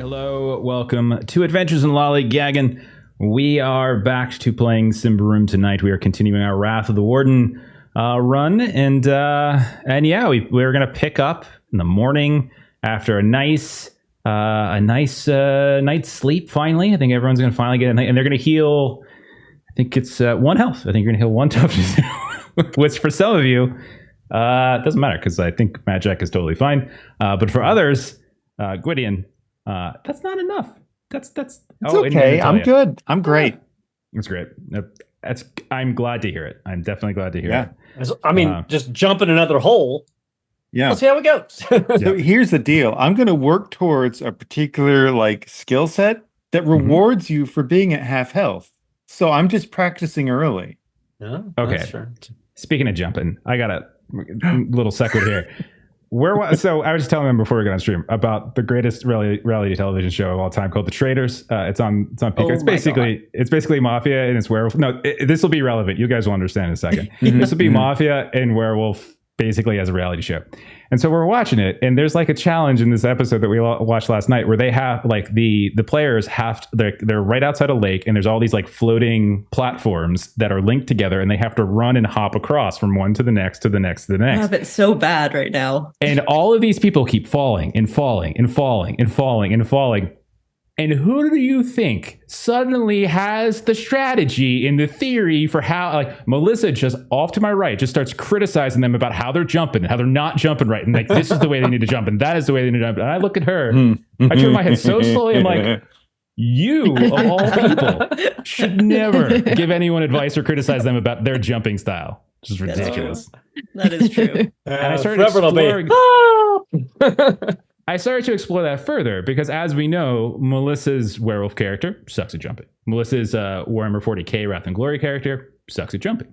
Hello, welcome to Adventures in Lollygagging. We are back to playing Symbaroum tonight. We are continuing our Wrath of the Warden run, and yeah, we're gonna pick up in the morning after a nice night's sleep. Finally, I think everyone's gonna finally get, and they're gonna heal. I think it's 1 health. I think you're gonna heal 1 toughness, which for some of you doesn't matter because I think Madjac is totally fine. But for others, Gwydion. That's not enough. That's okay. I'm good. I'm great. Yeah. That's great. I'm glad to hear it. I'm definitely glad to hear it. I mean, just jump in another hole. Yeah. Let's see how it goes. So here's the deal. I'm going to work towards a particular skill set that rewards you for being at half health. So I'm just practicing early. Yeah, okay. Speaking of jumping, I got a little second here. So I was just telling them before we got on stream about the greatest reality television show of all time called The Traitors. It's on Peacock. It's basically mafia and it's werewolf. No, this will be relevant. You guys will understand in a second. This will be mafia and werewolf basically as a reality show. And so we're watching it, and there's a challenge in this episode that we watched last night where they have the players they're right outside a lake, and there's all these floating platforms that are linked together, and they have to run and hop across from one to the next to the next to the next. I have it so bad right now. And all of these people keep falling and falling and falling and falling and falling. And who do you think suddenly has the strategy and the theory for how, Melissa just off to my right just starts criticizing them about how they're jumping and how they're not jumping right. And this is the way they need to jump and that is the way they need to jump. And I look at her, I turn my head so slowly, I'm like, you of all people should never give anyone advice or criticize them about their jumping style. Which is ridiculous. That is true. And I started to explore that further because, as we know, Melissa's werewolf character sucks at jumping. Melissa's Warhammer 40k Wrath and Glory character sucks at jumping.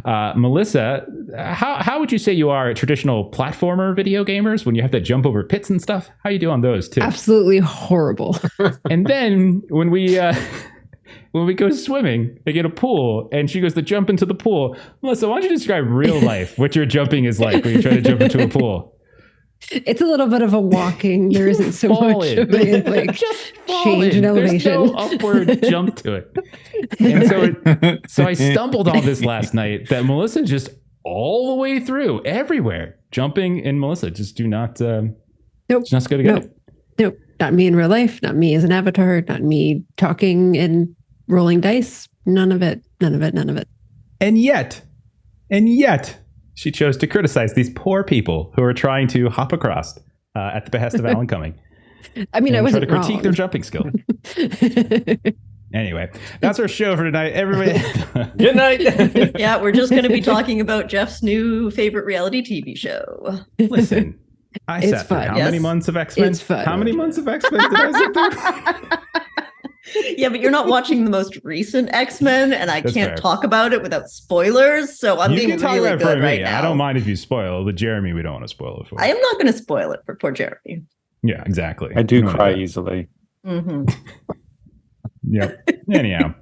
Melissa, how would you say you are at traditional platformer video gamers when you have to jump over pits and stuff? How you do on those too? Absolutely horrible. And then when we go swimming, they get a pool, and she goes to jump into the pool. Melissa, why don't you describe real life, what your jumping is like when you try to jump into a pool? It's a little bit of a walking. There isn't so much of a change in elevation. There's no upward jump to it. And so I stumbled on this last night that Melissa just all the way through everywhere jumping, and Melissa just do not. Nope. Just go together. Nope. Not me in real life. Not me as an avatar. Not me talking and rolling dice. None of it. None of it. None of it. And yet. She chose to criticize these poor people who are trying to hop across at the behest of Alan Cumming. I mean, I wasn't try to critique their jumping skill. Anyway, that's our show for tonight. Everybody, good night. Yeah, we're just going to be talking about Jeff's new favorite reality TV show. Listen, I It's sat through fun. how Yes. many months of X-Men? It's fun. How many months of X-Men did I sit through? Yeah, but you're not watching the most recent X-Men, and I That's can't fair. talk about it without spoilers. So I'm You being can talk really about it for good me. right now. I don't mind if you spoil, but Jeremy, we don't want to spoil it for. I am not going to spoil it for poor Jeremy. Yeah, exactly. I do You know cry what? easily. Mm-hmm. Yep. Anyhow.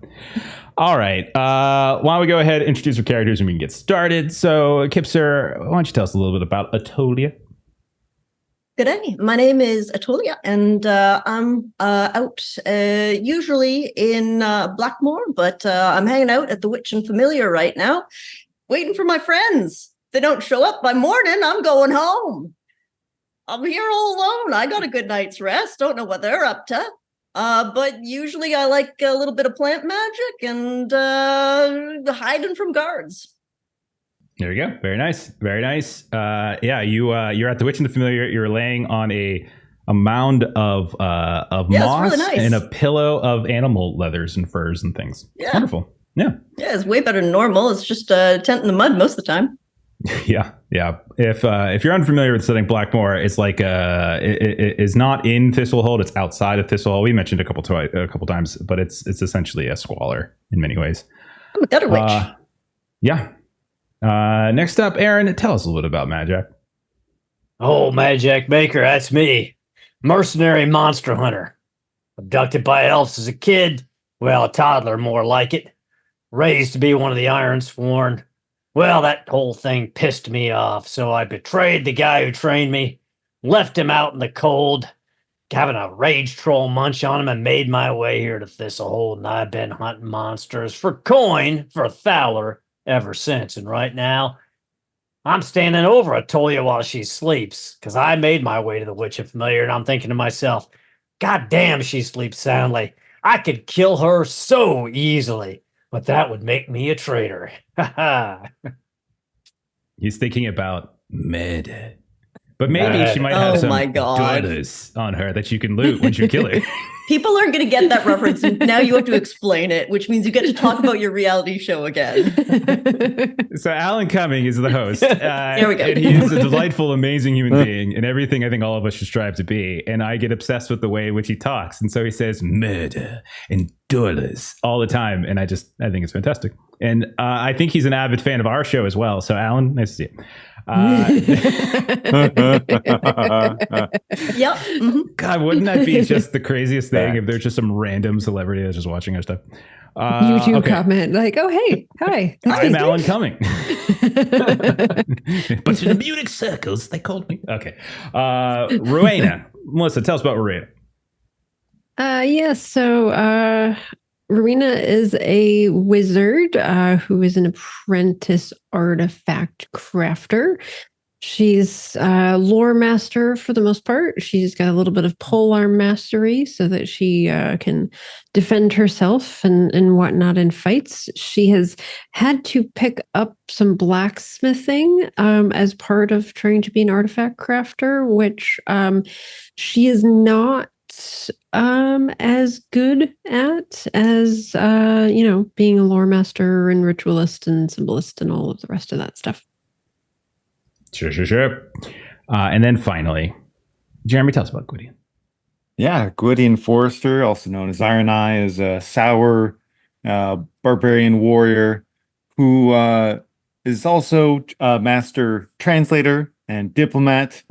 All right. Why don't we go ahead and introduce our characters and we can get started. So, Kipser, why don't you tell us a little bit about Atolia? Good day. My name is Atolia, and I'm out usually in Blackmore, but I'm hanging out at the Witch and Familiar right now, waiting for my friends. If they don't show up by morning, I'm going home. I'm here all alone. I got a good night's rest. Don't know what they're up to. But usually I like a little bit of plant magic and hiding from guards. There you go. Very nice. Very nice. Yeah, you're at the Witch and the Familiar. You're laying on a mound of moss really nice. and a pillow of animal leathers and furs and things. Yeah. Wonderful. Yeah. Yeah, it's way better than normal. It's just a tent in the mud most of the time. Yeah. If you're unfamiliar with setting Blackmore, it's it is not in Thistlehold. It's outside of Thistlehold. We mentioned a couple times, but it's essentially a squalor in many ways. I'm a gutter witch. Yeah. Next up, Aaron, tell us a little bit about Madjac. Oh, Madjac Maekar, that's me. Mercenary monster hunter. Abducted by elves as a kid. Well, a toddler, more like it. Raised to be one of the Iron Sworn. Well, that whole thing pissed me off, so I betrayed the guy who trained me, left him out in the cold, having a rage troll munch on him and made my way here to Thistlehold, and I've been hunting monsters for coin for Thaler ever since. And right now, I'm standing over Atolia while she sleeps, because I made my way to the Witch of Familiar, and I'm thinking to myself, God damn, she sleeps soundly. I could kill her so easily, but that would make me a traitor. Ha ha. He's thinking about murder. But maybe she might have Oh some my God. dollars on her that you can loot once you kill her. People aren't going to get that reference, and now you have to explain it, which means you get to talk about your reality show again. So Alan Cumming is the host. There we go. And he is a delightful, amazing human being and everything I think all of us should strive to be. And I get obsessed with the way in which he talks. And so he says murder and dollars all the time. And I think it's fantastic. And I think he's an avid fan of our show as well. So Alan, nice to see you. Yep. Mhm. God, wouldn't that be just the craziest thing if there's just some random celebrity that's just watching our stuff? YouTube comment like, "Oh hey, hi, I'm Alan Cumming." But in the Munich circles, they called me. Okay, Rowena, Melissa, tell us about Rowena. Yes. So Rowena is a wizard who is an apprentice artifact crafter. She's lore master for the most part. She's got a little bit of polearm mastery so that she can defend herself and whatnot in fights. She has had to pick up some blacksmithing as part of trying to be an artifact crafter, which she is not as good at as being a lore master and ritualist and symbolist and all of the rest of that stuff. Sure. And then finally, Jeremy, tell us about Gwydion. Yeah, Gwydion Forrester, also known as Iron Eye, is a sour barbarian warrior who is also a master translator and diplomat,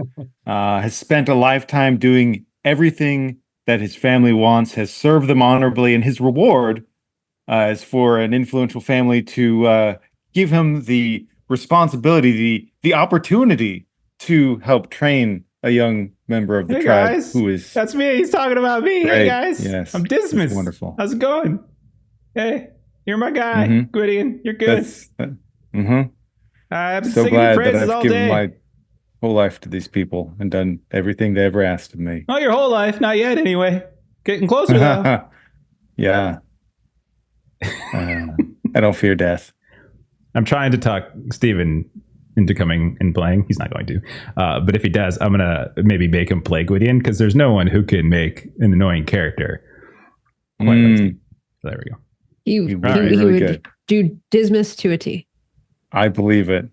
has spent a lifetime doing everything that his family wants, has served them honorably, and his reward is for an influential family to give him the responsibility, the opportunity to help train a young member of the tribe guys, who is... That's me. He's talking about me. Great. Hey, guys. Yes. I'm Dismas. That's wonderful. How's it going? Hey, you're my guy, Mhm. Gwydion. You're good. I've been So singing your glad that praises I've all given day. my whole life to these people and done everything they ever asked of me. Not your whole life. Not yet, anyway. Getting closer, though. Yeah. I don't fear death. I'm trying to talk Steven into coming and playing. He's not going to. But if he does, I'm going to maybe make him play Gwydion, because there's no one who can make an annoying character. Quite like Steve. There we go. He really would good. do Dismas to a T. I believe it.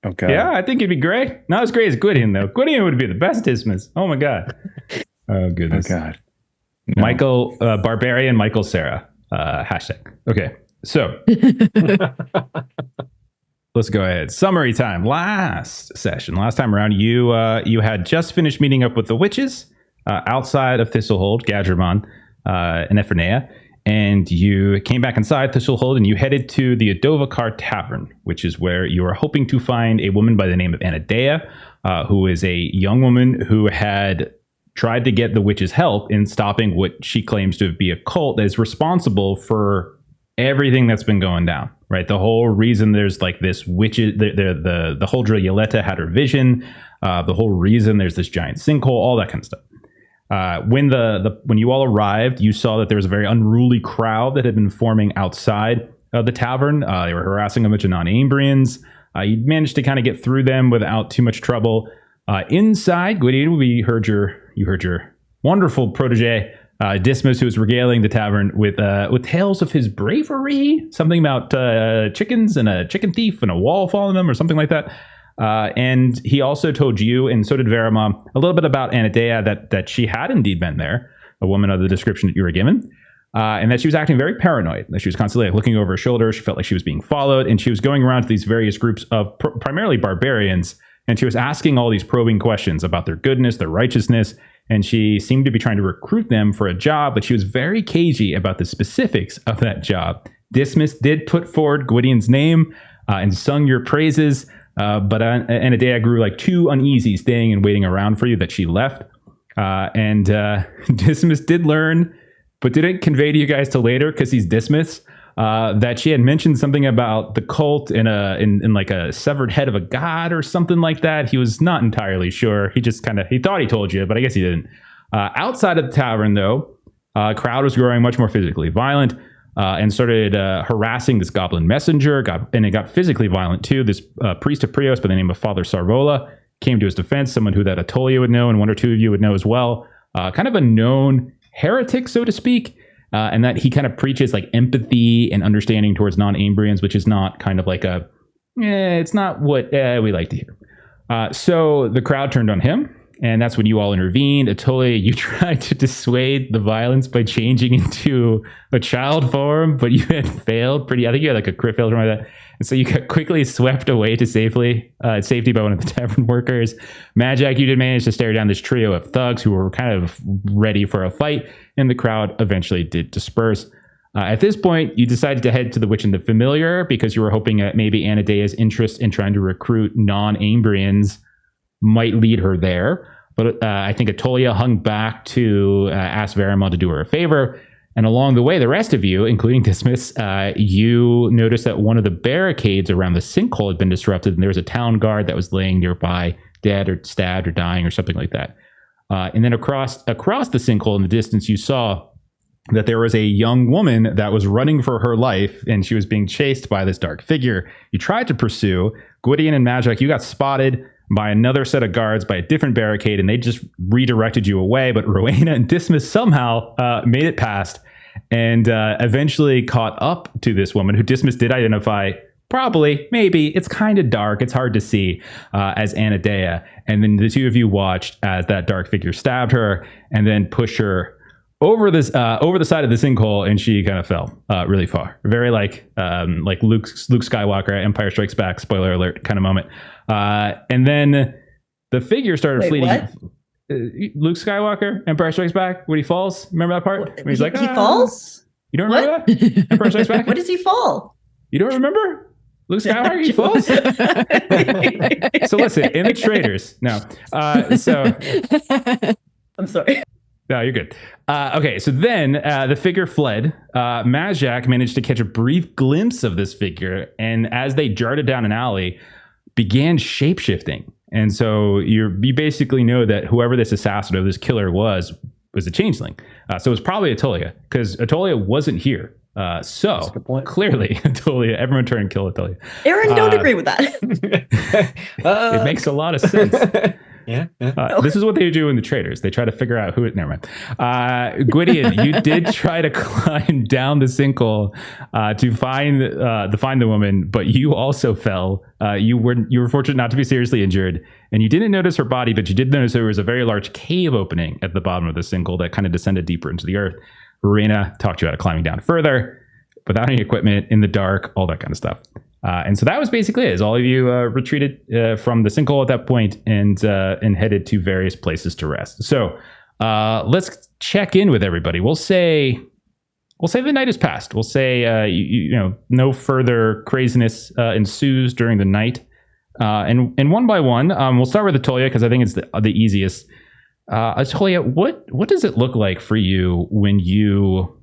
Okay. Yeah, I think he'd be great. Not as great as Gwydion, though. Gwydion would be the best Dismas. Oh, my God. Oh, Oh, goodness. God. No. Michael, Barbarian Michael Sarah. Hashtag. Okay. So let's go ahead. Summary time. Last time around, you had just finished meeting up with the witches outside of Thistlehold, Gadramon, and Ephronea, and you came back inside Thistlehold and you headed to the Adovacar Tavern, which is where you were hoping to find a woman by the name of Anadea, who is a young woman who had tried to get the witches' help in stopping what she claims to be a cult that is responsible for everything that's been going down, right? The whole reason there's like this witches, the Huldra Yoletta had her vision, the whole reason there's this giant sinkhole, all that kind of stuff. When you all arrived, you saw that there was a very unruly crowd that had been forming outside of the tavern. They were harassing a bunch of non-Ambrians. You managed to kind of get through them without too much trouble. Inside, Gwydion, you heard your wonderful protege, Dismas, who was regaling the tavern with tales of his bravery, something about chickens and a chicken thief and a wall falling on him or something like that. And he also told you, and so did Verima, a little bit about Anadea, that she had indeed been there, a woman of the description that you were given, and that she was acting very paranoid, that she was constantly like, looking over her shoulder. She felt like she was being followed, and she was going around to these various groups of primarily barbarians, and she was asking all these probing questions about their goodness, their righteousness, and she seemed to be trying to recruit them for a job, but she was very cagey about the specifics of that job. Dismas did put forward Gwydion's name and sung your praises, but Anadea grew like too uneasy staying and waiting around for you that she left. And Dismas did learn, but didn't convey to you guys till later because he's Dismas, that she had mentioned something about the cult in like a severed head of a god or something like that. He was not entirely sure. He just he thought he told you, but I guess he didn't. Outside of the tavern, though, crowd was growing much more physically violent. And started harassing this goblin messenger, and it got physically violent too. This priest of Prios by the name of Father Sarvola came to his defense, someone who that Atolia would know, and one or two of you would know as well. Kind of a known heretic, so to speak, and that he kind of preaches like empathy and understanding towards non-Ambrians, which is not kind of like it's not what we like to hear. So the crowd turned on him. And that's when you all intervened. Atolia, you tried to dissuade the violence by changing into a child form, but you had failed I think you had like a crit fail or something like that. And so you got quickly swept away to safety by one of the tavern workers. Madjac, you did manage to stare down this trio of thugs who were kind of ready for a fight, and the crowd eventually did disperse. At this point, you decided to head to the Witch and the Familiar because you were hoping that maybe Anadea's interest in trying to recruit non-Ambrians might lead her there. But I think Atolia hung back to ask Verimon to do her a favor. And along the way, the rest of you, including Dismas, you noticed that one of the barricades around the sinkhole had been disrupted, and there was a town guard that was laying nearby, dead or stabbed or dying or something like that. And then across the sinkhole in the distance, you saw that there was a young woman that was running for her life, and she was being chased by this dark figure. You tried to pursue. Gwydion and Madjac, you got spotted by another set of guards by a different barricade, and they just redirected you away. But Rowena and Dismas somehow made it past and eventually caught up to this woman who Dismas did identify, probably, maybe, it's kind of dark, it's hard to see, as Anadea. And then the two of you watched as that dark figure stabbed her and then pushed her over the side of the sinkhole, and she kind of fell really far. Very like Luke Skywalker, Empire Strikes Back, spoiler alert kind of moment. And then the figure started fleeting. What? Luke Skywalker, Empire Strikes Back, when he falls. Remember that part? When he's like, he falls? You don't remember that? Empire Strikes Back? What does he fall? You don't remember? Luke Skywalker, he falls? So listen, in the Traitors. No. I'm sorry. No, you're good. Okay, so then the figure fled. Madjac managed to catch a brief glimpse of this figure, and as they darted down an alley, began shapeshifting. And so you basically know that whoever this assassin or this killer was a changeling. So it was probably Atolia, because Atolia wasn't here. So clearly, Atolia, everyone turn and kill Atolia. Aaron, don't agree with that. It makes a lot of sense. Yeah. This is what they do in the Traitors. They try to figure out who it. Never mind. Gwydion, you did try to climb down the sinkhole to find the woman, but you also fell. You were fortunate not to be seriously injured, and you didn't notice her body, but you did notice there was a very large cave opening at the bottom of the sinkhole that kind of descended deeper into the earth. Rowena talked you out of climbing down further, without any equipment, in the dark, all that kind of stuff. And so that was basically it. All of you retreated from the sinkhole at that point and headed to various places to rest. So let's check in with everybody. We'll say the night has passed. We'll say no further craziness ensues during the night. And one by one, we'll start with Atolia because I think it's the easiest. Atolia, what does it look like for you when you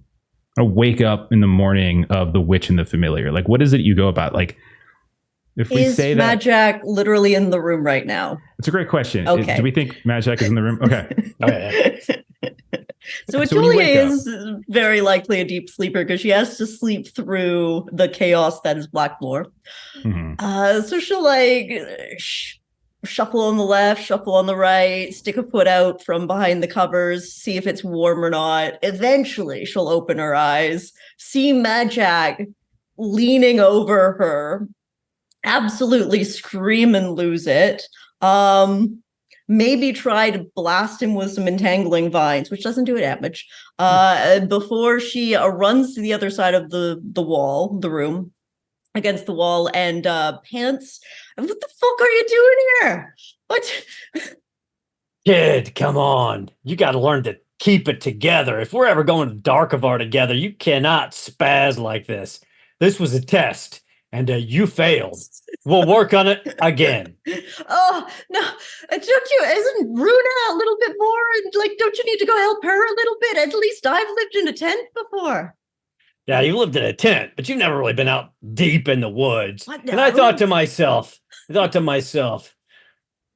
wake up in the morning of the Witch and the Familiar? Like, what is it you go about? Like, if we say that, Madjac literally in the room right now? It's a great question. Okay. Do we think Madjac is in the room? Okay. So Atolia is very likely a deep sleeper because she has to sleep through the chaos that is Blackmoor. Mm-hmm. So she'll shuffle on the left, shuffle on the right, stick a foot out from behind the covers, see if it's warm or not. Eventually, she'll open her eyes, see Madjac leaning over her, absolutely scream and lose it. Maybe try to blast him with some entangling vines, which doesn't do damage, before she runs to the other side of the wall, the room, against the wall, and pants. What the fuck are you doing here? What? Kid, come on. You got to learn to keep it together. If we're ever going to Darkovar together, you cannot spaz like this. This was a test, and you failed. We'll work on it again. Oh no! Don't you? Isn't Runa a little bit more? And like, don't you need to go help her a little bit? At least I've lived in a tent before. Yeah, you lived in a tent, but you've never really been out deep in the woods. What? And I No. thought to myself,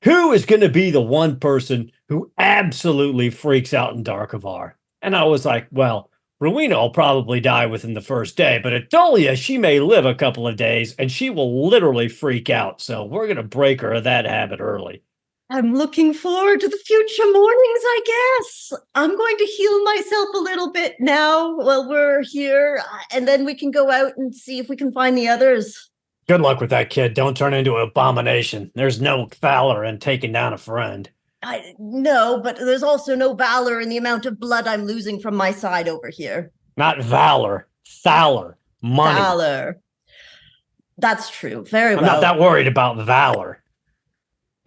who is going to be the one person who absolutely freaks out in Darkovar? And I was like, well, Rowena will probably die within the first day, but Atolia, she may live a couple of days and she will literally freak out. So we're going to break her of that habit early. I'm looking forward to the future mornings, I guess. I'm going to heal myself a little bit now while we're here, and then we can go out and see if we can find the others. Good luck with that, kid. Don't turn into an abomination. There's no valor in taking down a friend. I know, but there's also no valor in the amount of blood I'm losing from my side over here. Not valor, thaler, money. Valor. That's true. Very I'm well. not that worried about valor.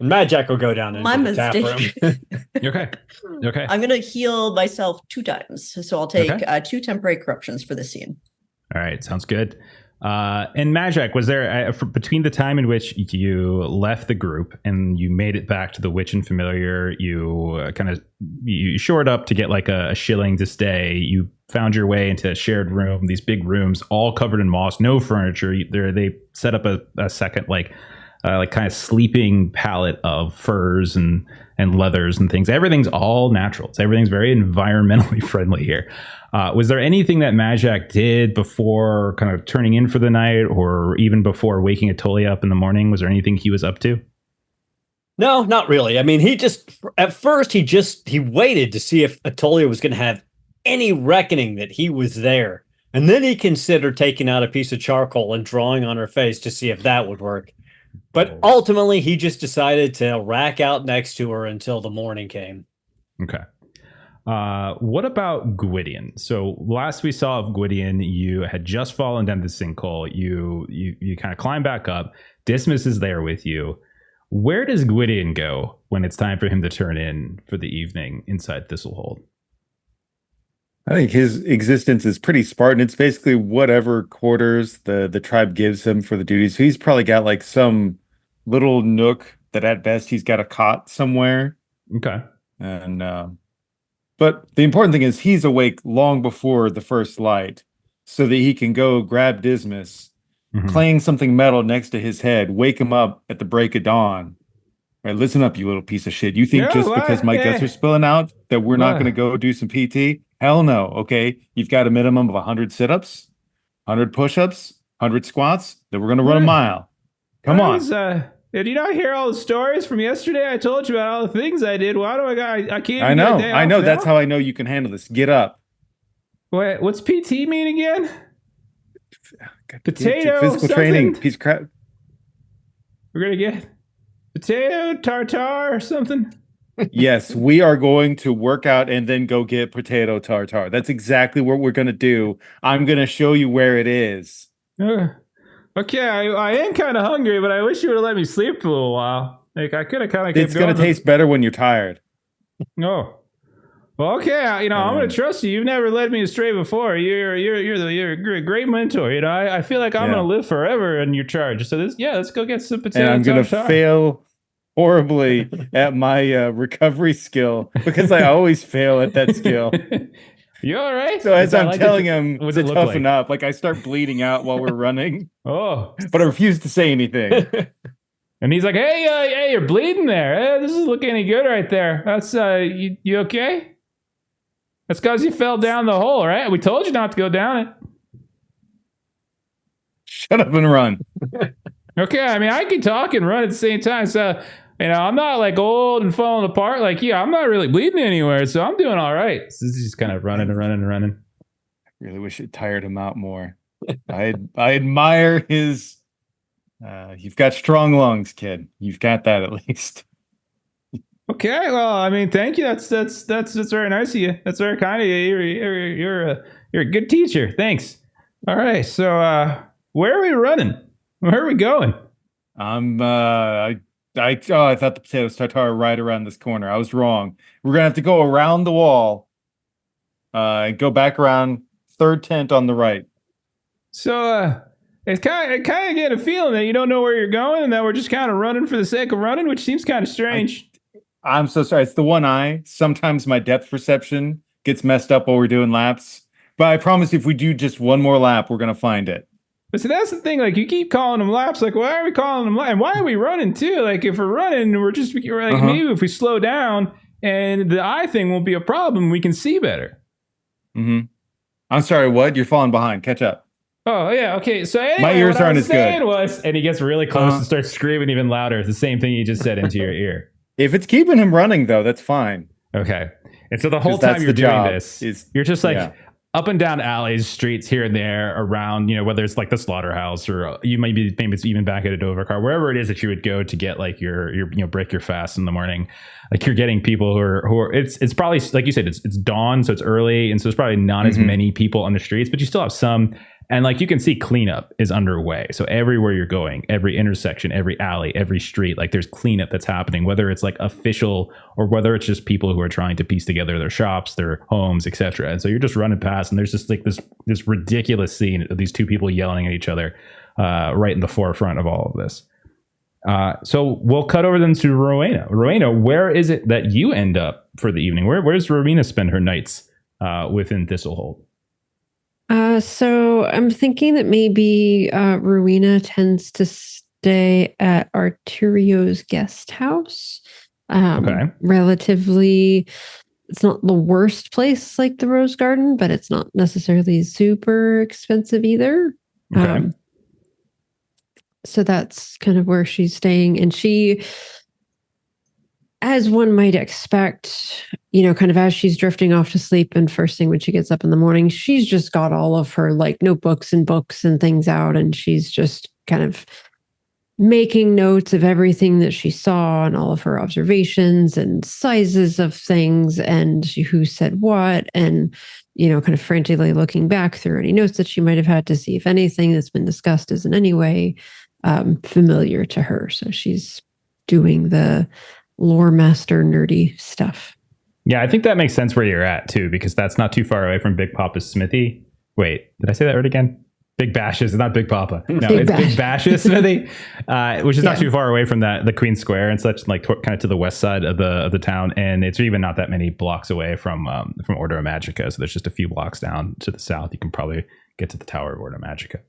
And Madjac will go down into My the tap mistake. room. Okay. Okay. I'm going to heal myself 2 times. So I'll take 2 temporary corruptions for this scene. All right. Sounds good. And Madjac, was there between the time in which you left the group and you made it back to the Witch and Familiar, you you shored up to get like a shilling to stay. You found your way into a shared room, these big rooms, all covered in moss, no furniture. They set up a second like kind of sleeping palette of furs and leathers and things. Everything's all natural. Everything's very environmentally friendly here. Was there anything that Madjac did before kind of turning in for the night, or even before waking Atolia up in the morning? Was there anything he was up to? No, not really. I mean, at first he waited to see if Atolia was going to have any reckoning that he was there. And then he considered taking out a piece of charcoal and drawing on her face to see if that would work. But ultimately, he just decided to rack out next to her until the morning came. Okay. What about Gwydion? So last we saw of Gwydion, you had just fallen down the sinkhole. You kind of climb back up. Dismas is there with you. Where does Gwydion go when it's time for him to turn in for the evening inside Thistlehold? I think his existence is pretty Spartan. It's basically whatever quarters the tribe gives him for the duties. So he's probably got like some little nook that at best he's got a cot somewhere. Okay. And but the important thing is he's awake long before the first light so that he can go grab Dismas, clang something metal next to his head, wake him up at the break of dawn. All right, listen up, you little piece of shit. You think because my guts are spilling out that we're not going to go do some PT? Hell no, okay? You've got a minimum of 100 sit-ups, 100 push-ups, 100 squats, then we're going to run a mile. Come on. Did you not hear all the stories from yesterday? I told you about all the things I did. Why do I can't I know. That's how I know you can handle this. Get up. Wait, what's PT mean again? Potato physical something? training, piece of crap. We're going to get potato tartare or something? Yes, we are going to work out and then go get potato tartare. That's exactly what we're going to do. I'm going to show you where it is. Okay, I am kind of hungry, but I wish you would have let me sleep for a little while. Like I could have kind of. It's going to taste better when you're tired. No. Well, okay. I'm going to trust you. You've never led me astray before. You're a great mentor. I feel like I'm going to live forever in your charge. So let's go get some potato. And I'm going to fail horribly at my recovery skill because I always fail at that skill. You all right? So as I'm telling him to toughen up, like I start bleeding out while we're running. Oh, but I refuse to say anything. And he's like, "Hey, you're bleeding there. Hey, this isn't looking any good right there. That's you okay? That's because you fell down the hole, right? We told you not to go down it. Shut up and run." Okay, I mean I can talk and run at the same time, so. I'm not like old and falling apart like you. I'm not really bleeding anywhere, so I'm doing all right. So this is just kind of running. I really wish it tired him out more. I admire his. You've got strong lungs, kid. You've got that at least. Okay, well, I mean, thank you. That's very nice of you. That's very kind of you. You're a good teacher. Thanks. All right, so where are we running? Where are we going? I thought the potato tartare right around this corner. I was wrong. We're gonna have to go around the wall, and go back around third tent on the right. So It's kind of get a feeling that you don't know where you're going and that we're just kind of running for the sake of running, which seems kind of strange. I'm so sorry. It's the one eye. Sometimes my depth perception gets messed up while we're doing laps. But I promise if we do just one more lap, we're going to find it. But see, that's the thing. Like, you keep calling them laps. Like, why are we calling them laps? And why are we running, too? Like, if we're running, we're like, maybe if we slow down and the eye thing won't be a problem, we can see better. Mm-hmm. I'm sorry, what? You're falling behind. Catch up. Oh, yeah, okay. So anyway, my ears aren't as good. And he gets really close and starts screaming even louder. It's the same thing you just said into your ear. If it's keeping him running, though, that's fine. Okay. And so the whole time you're doing this, you're just like up and down alleys, streets here and there around, whether it's like the slaughterhouse or you might be maybe it's even back at a Dover car, wherever it is that you would go to get like your break your fast in the morning. Like, you're getting people who are it's probably, like you said, it's dawn, so it's early, and so there's probably not as many people on the streets, but you still have some. And like, you can see cleanup is underway. So everywhere you're going, every intersection, every alley, every street, like, there's cleanup that's happening, whether it's like official or whether it's just people who are trying to piece together their shops, their homes, etc. And so you're just running past, and there's just like this ridiculous scene of these two people yelling at each other right in the forefront of all of this. So we'll cut over then to Rowena. Rowena, where is it that you end up for the evening? Where does Rowena spend her nights within Thistlehold? So I'm thinking that maybe Rowena tends to stay at Arturio's guest house. Okay. Relatively, it's not the worst place like the Rose Garden, but it's not necessarily super expensive either. Okay. So that's kind of where she's staying. And she, as one might expect, kind of as she's drifting off to sleep, and first thing when she gets up in the morning, she's just got all of her like notebooks and books and things out, and she's just kind of making notes of everything that she saw and all of her observations and sizes of things and who said what, and kind of frantically looking back through any notes that she might have had to see if anything that's been discussed is in any way familiar to her. So she's doing the lore master nerdy stuff. Yeah, I think that makes sense where you're at too, because that's not too far away from Big Papa's smithy. Wait, did I say that right again? Big Bash's, not Big Papa. No, Big Bash's smithy, which is not too far away from the Queen Square and such, like kind of to the west side of the town, and it's even not that many blocks away from Order of Magica. So there's just a few blocks down to the south. You can probably get to the Tower of Order of Magica.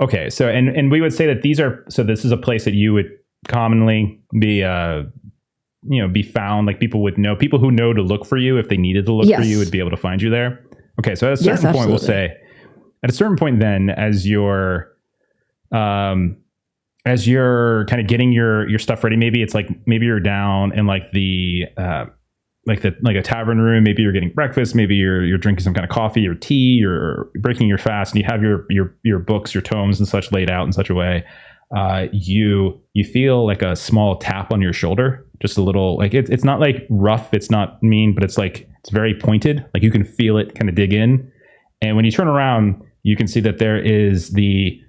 Okay, so and we would say that this is a place that you would commonly be be found, like people would know, people who know to look for you if they needed to look for you would be able to find you there. Okay, so at a certain point, we'll say at a certain point then, as you're kind of getting your stuff ready, maybe you're down in like a tavern room, maybe you're getting breakfast, maybe you're drinking some kind of coffee or tea, or breaking your fast, and you have your books, your tomes and such laid out in such a way. You feel like a small tap on your shoulder, just a little, like it's not like rough, it's not mean, but it's like it's very pointed, like you can feel it kind of dig in. And when you turn around, you can see that there is the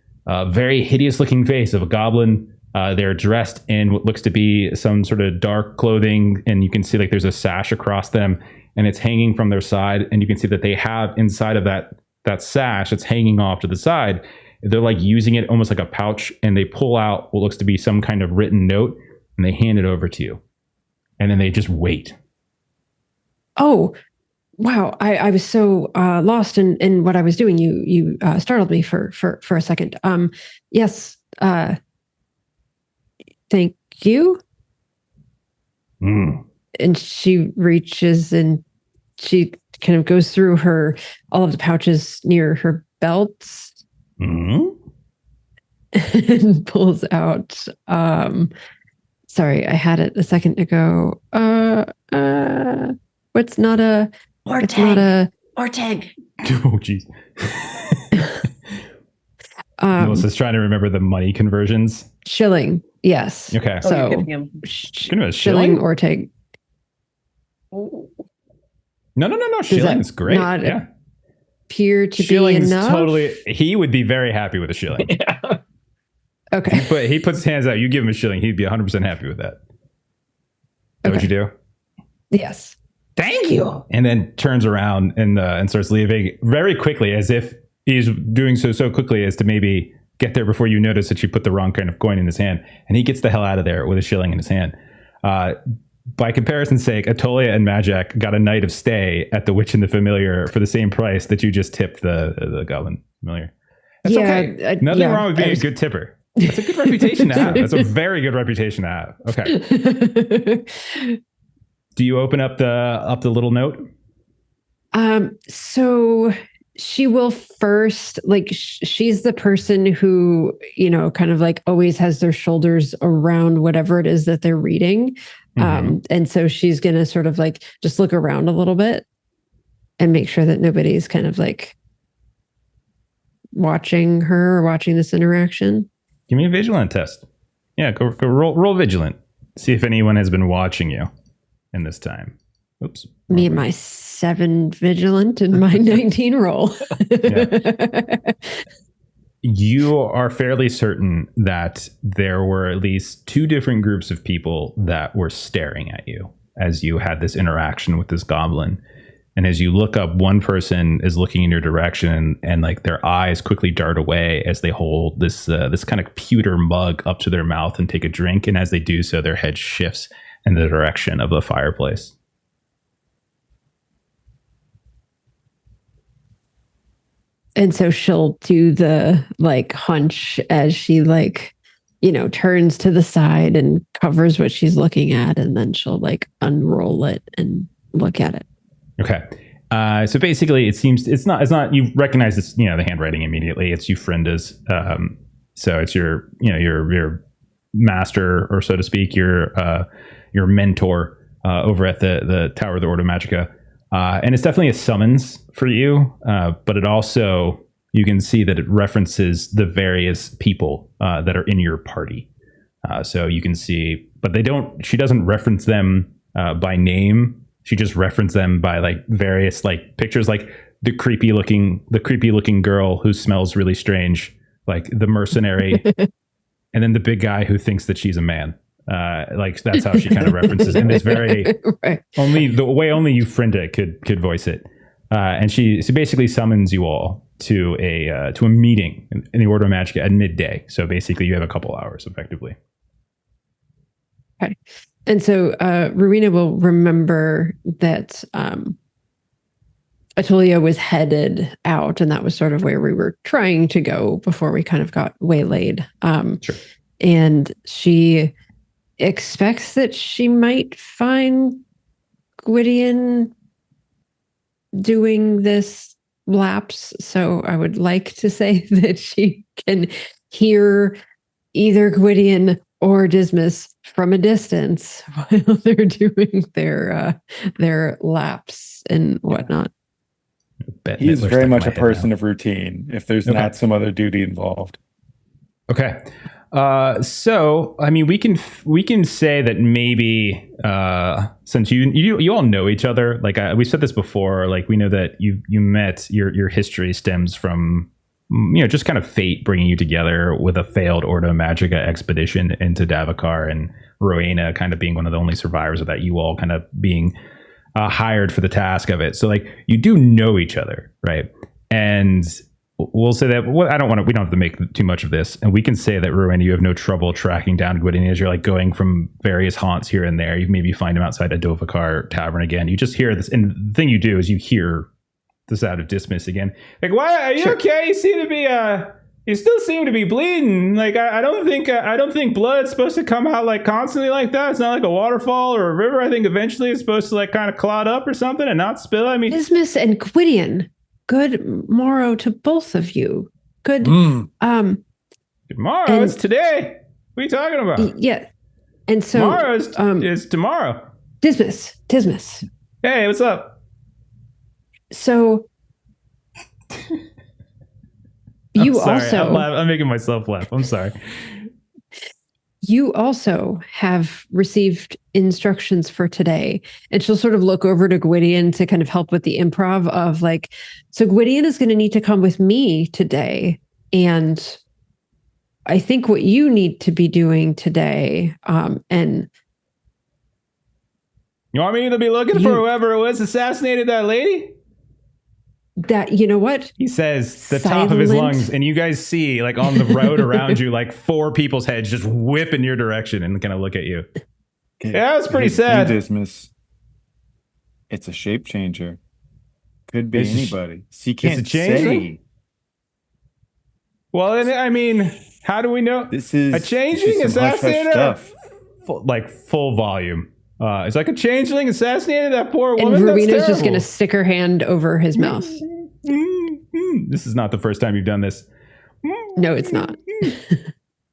very hideous looking face of a goblin. They're dressed in what looks to be some sort of dark clothing, and you can see like there's a sash across them, and it's hanging from their side, and you can see that they have inside of that sash that's hanging off to the side, they're like using it almost like a pouch, and they pull out what looks to be some kind of written note, and they hand it over to you, and then they just wait. Oh, wow! I was so lost in what I was doing. You startled me for a second. Yes. Thank you. And she reaches and she kind of goes through all of the pouches near her belts. And pulls out sorry, I had it a second ago. What's not a Orteg. Oh jeez. Melissa's trying to remember the money conversions. Shilling, yes. Okay. So shilling Orteg. No. Shilling is great. Yeah. Appear to Shilling's be enough. Totally. He would be very happy with a shilling. Yeah. Okay. But he puts his hands out. You give him a shilling, he'd be 100% happy with that. Is that what you do? Yes. Thank you. And then turns around and starts leaving very quickly, as if he's doing so quickly as to maybe get there before you notice that you put the wrong kind of coin in his hand, and he gets the hell out of there with a shilling in his hand. By comparison's sake, Atolia and Madjac got a night of stay at the Witch and the Familiar for the same price that you just tipped the Goblin Familiar. That's okay. Nothing wrong with being a good tipper. That's a good reputation to have. That's a very good reputation to have. Okay. Do you open up the little note? So she will first, like, she's the person who, kind of like always has their shoulders around whatever it is that they're reading. And so she's going to sort of like just look around a little bit and make sure that nobody's kind of like watching her or watching this interaction. Give me a vigilant test. Yeah, go roll vigilant. See if anyone has been watching you in this time. Oops. Me and my 7 vigilant and my 19 roll. You are fairly certain that there were at least 2 different groups of people that were staring at you as you had this interaction with this goblin. And as you look up, one person is looking in your direction, and like their eyes quickly dart away as they hold this kind of pewter mug up to their mouth and take a drink. And as they do so, their head shifts in the direction of the fireplace. And so she'll do the like hunch as she like, turns to the side and covers what she's looking at. And then she'll like unroll it and look at it. Okay. So basically it's not, you recognize this, the handwriting immediately. It's Euphrenda's. So it's your master, or so to speak, your mentor, over at the Tower of the Order of Magica. And it's definitely a summons for you, but it also, you can see that it references the various people that are in your party. So you can see, but she doesn't reference them by name. She just referenced them by like various like pictures, like the creepy looking girl who smells really strange, like the mercenary, and then the big guy who thinks that she's a man. Like that's how she kind of references, and it's very right. Only Euphrinda could voice it, and she basically summons you all to a meeting in the Order of Magic at midday. So basically, you have a couple hours, effectively. Okay, and so Rowena will remember that Atolia was headed out, and that was sort of where we were trying to go before we kind of got waylaid. Sure. And she expects that she might find Gwydion doing this lapse. So I would like to say that she can hear either Gwydion or Dismas from a distance while they're doing their lapse and whatnot. He's very much a person of routine if there's not some other duty involved. Okay. So I mean, we can say that maybe since you all know each other, like we said this before, like we know that you met, your history stems from just kind of fate bringing you together with a failed Ordo Magica expedition into Davokar, and Rowena kind of being one of the only survivors of that, you all kind of being hired for the task of it. So like you do know each other, right? And we'll say that we don't have to make too much of this, and we can say that Rowena, you have no trouble tracking down Gwydion as you're like going from various haunts here and there. You maybe find him outside a Davokar tavern again. You just hear this, and the thing you do is you hear the sound of Dismas again. Like, why are you okay? You seem to be you still seem to be bleeding. Like I don't think blood's supposed to come out like constantly like that. It's not like a waterfall or a river. I think eventually it's supposed to like kind of clot up or something and not spill. I mean, Dismas and Gwydion. Good morrow to both of you. Good. Good morrow. It's today. What are you talking about? Yeah. And so tomorrow is tomorrow. Dismas. Hey, what's up? So you also I'm making myself laugh. I'm sorry. You also have received instructions for today. And she'll sort of look over to Gwydion to kind of help with the improv of like, so Gwydion is going to need to come with me today. And I think what you need to be doing today, and you want me to be looking for whoever it was assassinated that lady? That, you know what? He says the top of his Silent. lungs, and you guys see, like, on the road around you, like 4 people's heads just whip in your direction and kind of look at you. Yeah, it's pretty sad. Dismiss. It's a shape changer. Could be It's a anybody. So you can't changeling? say. Well, I mean, how do we know? This is a changeling this is some hush-hush assassinated stuff. like full volume. It's like a changeling assassinated that poor And woman. Ruina's just going to stick her hand over his mouth. This is not the first time you've done this. No, it's not.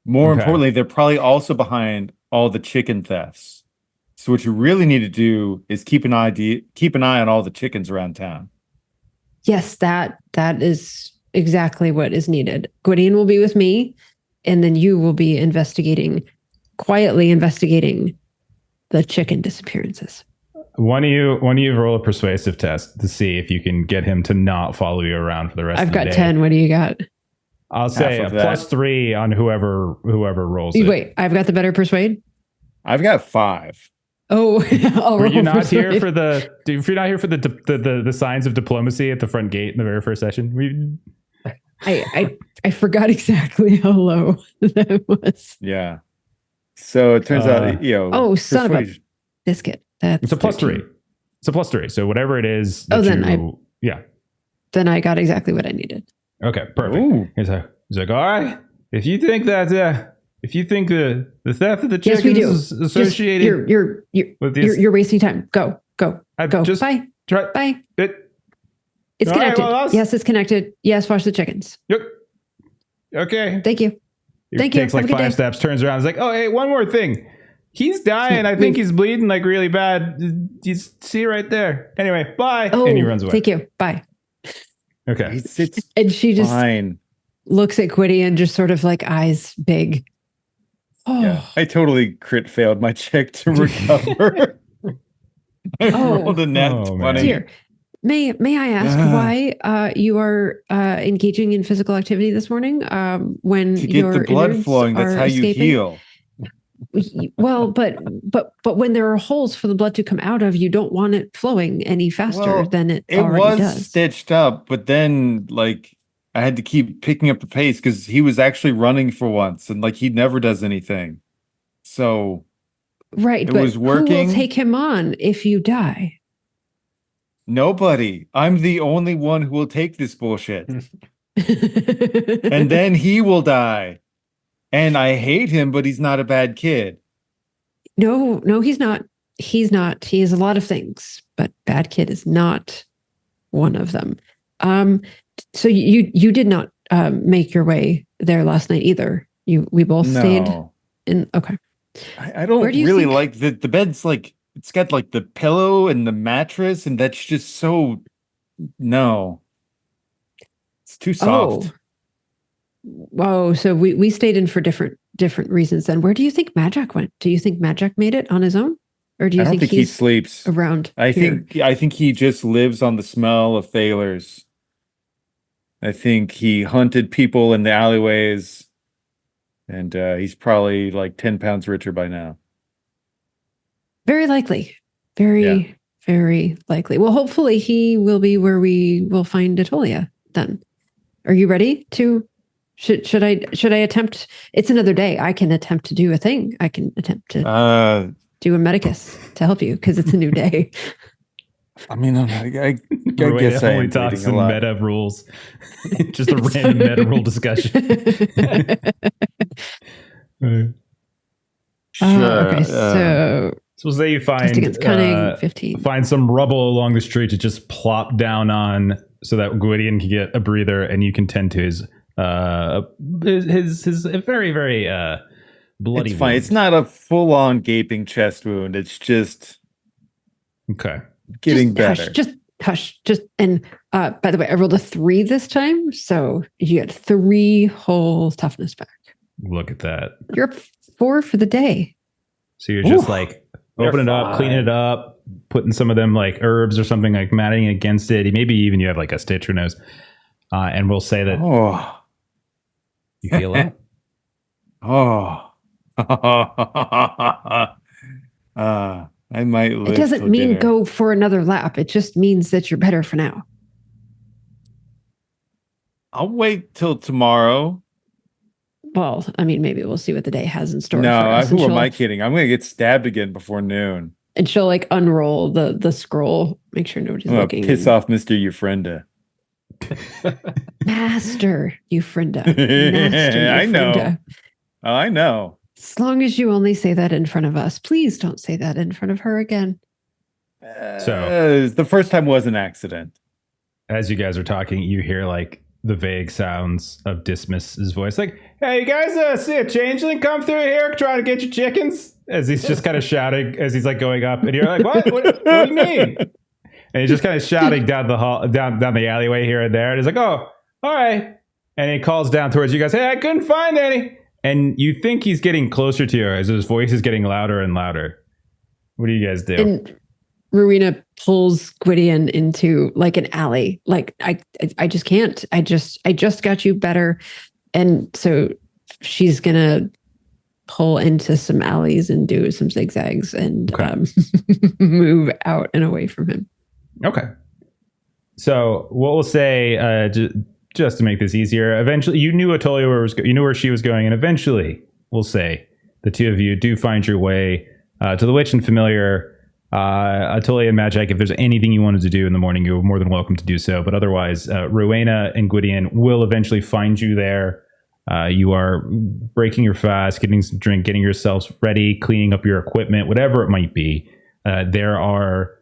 More Okay. importantly, they're probably also behind all the chicken thefts. So what you really need to do is keep an eye on all the chickens around town. Yes, that is exactly what is needed. Gwydion will be with me, and then you will be quietly investigating the chicken disappearances. One of you roll a persuasive test to see if you can get him to not follow you around for the rest I've of the got day. 10. What do you got? I'll say a Half of that. +3 on whoever rolls it. Wait, I've got the better persuade? I've got 5. Oh, I'll Were roll you not persuade. here for if you're not here for the signs of diplomacy at the front gate in the very first session? I forgot exactly how low that was. Yeah. So it turns out, Oh, son of a persuasion- biscuit. That's It's a +3. 13. It's a +3. So whatever it is. Oh, that then yeah. Then I got exactly what I needed. Okay, perfect. Ooh. He's like, all right. If you think the theft of the Yes, chickens we do. is associated with this, You're wasting time. Go. I Go. just Bye. try Bye. it. It's All right, connected. well, that's- Yes, it's connected. Yes, wash the chickens. Yep. Okay. Thank you. He Thank you. takes like Have a good 5 day. steps, turns around. He's like, oh, hey, one more thing. He's dying. I think he's bleeding like really bad. You see right there. Anyway, bye. Oh, And he runs away. thank you. Bye. Okay. It's And she just fine. looks at Quiddy and just sort of like eyes big. Oh, Yeah. I totally crit failed my check to recover. I Oh. rolled a net Oh, man. 20. dear. May I ask why you are engaging in physical activity this morning? When To get your the blood innards flowing, that's are how you escaping? heal. Well, but when there are holes for the blood to come out of, you don't want it flowing any faster Well, than it It already was does. stitched up, but then like I had to keep picking up the pace because he was actually running for once, and like he never does anything. So Right, it but was who working. will take him on if you die? nobody. I'm the only one who will take this bullshit, and And then he will die. And I hate him, but he's not a bad kid. no, he's not. He's not. He is a lot of things, but bad kid is not one of them. So you did not make your way there last night either. We both stayed No, in. Okay. I don't Where do you really think- like the bed's like it's got like the pillow and the mattress, and that's just so no. It's too soft. Oh. Whoa. So we stayed in for different reasons then. Where do you think Madjac went? Do you think Madjac made it on his own? Or do you I don't think he he's sleeps. around? I here? think he just lives on the smell of thalers. I think he hunted people in the alleyways, and he's probably like 10 pounds richer by now. Very likely. Very, very likely. Well, hopefully he will be where we will find Atolia then. Are you ready to should I attempt? It's another day. I can attempt to do a thing. I can attempt to do a medicus to help you because it's a new day. I mean, I Roy guess I only am talks bleeding a in lot. meta rules. Just a random meta rule discussion. Okay, so So we'll say you just find against cunning, 15. find some rubble along the street to just plop down on, so that Gwydion can get a breather, and you can tend to his very very bloody. It's fine. wound. It's not a full-on gaping chest wound. It's just Okay. getting Just better. Just and by the way, I rolled a 3 this time, so you get 3 whole toughness back. Look at that. You're up 4 for the day. So you're just Ooh. like You're opening it up, fine. cleaning it up, putting some of them like herbs or something, like matting against it. Maybe even you have like a stitch, who knows? And we'll say that Oh, you feel it. oh. I might live It doesn't till mean dinner. go for another lap. It just means that you're better for now. I'll wait till tomorrow. Well, I mean, maybe we'll see what the day has in store No, for us. who am I kidding? I'm gonna get stabbed again before noon. And she'll like unroll the scroll, make sure nobody's I'm gonna looking. piss off Mr. Euphrinda. Master Euphrinda. Master I know. Euphrinda. Oh, I know. As long as you only say that in front of us, please don't say that in front of her again. The first time was an accident. As you guys are talking, you hear like the vague sounds of Dismas's voice, like, "Hey, you guys see a changeling come through here trying to get your chickens?" As he's just kind of shouting as he's like going up, and you're like, what do you mean?" And he's just kind of shouting down the hall, down the alleyway here and there. And he's like, "Oh, all right." And he calls down towards you guys, "Hey, I couldn't find any." And you think he's getting closer to you as his voice is getting louder and louder. What do you guys do? And Rowena pulls Gwydion into like an alley. Like, I just can't. I just got you better. And so she's gonna pull into some alleys and do some zigzags and move out and away from him. Okay. So what we'll say, just to make this easier, eventually you knew Atolia you knew where she was going, and eventually we'll say the two of you do find your way to the Witch and Familiar. Atolia and Madjac, if there's anything you wanted to do in the morning, you're more than welcome to do so. But otherwise, Rowena and Gwydion will eventually find you there. You are breaking your fast, getting some drink, getting yourselves ready, cleaning up your equipment, whatever it might be. There are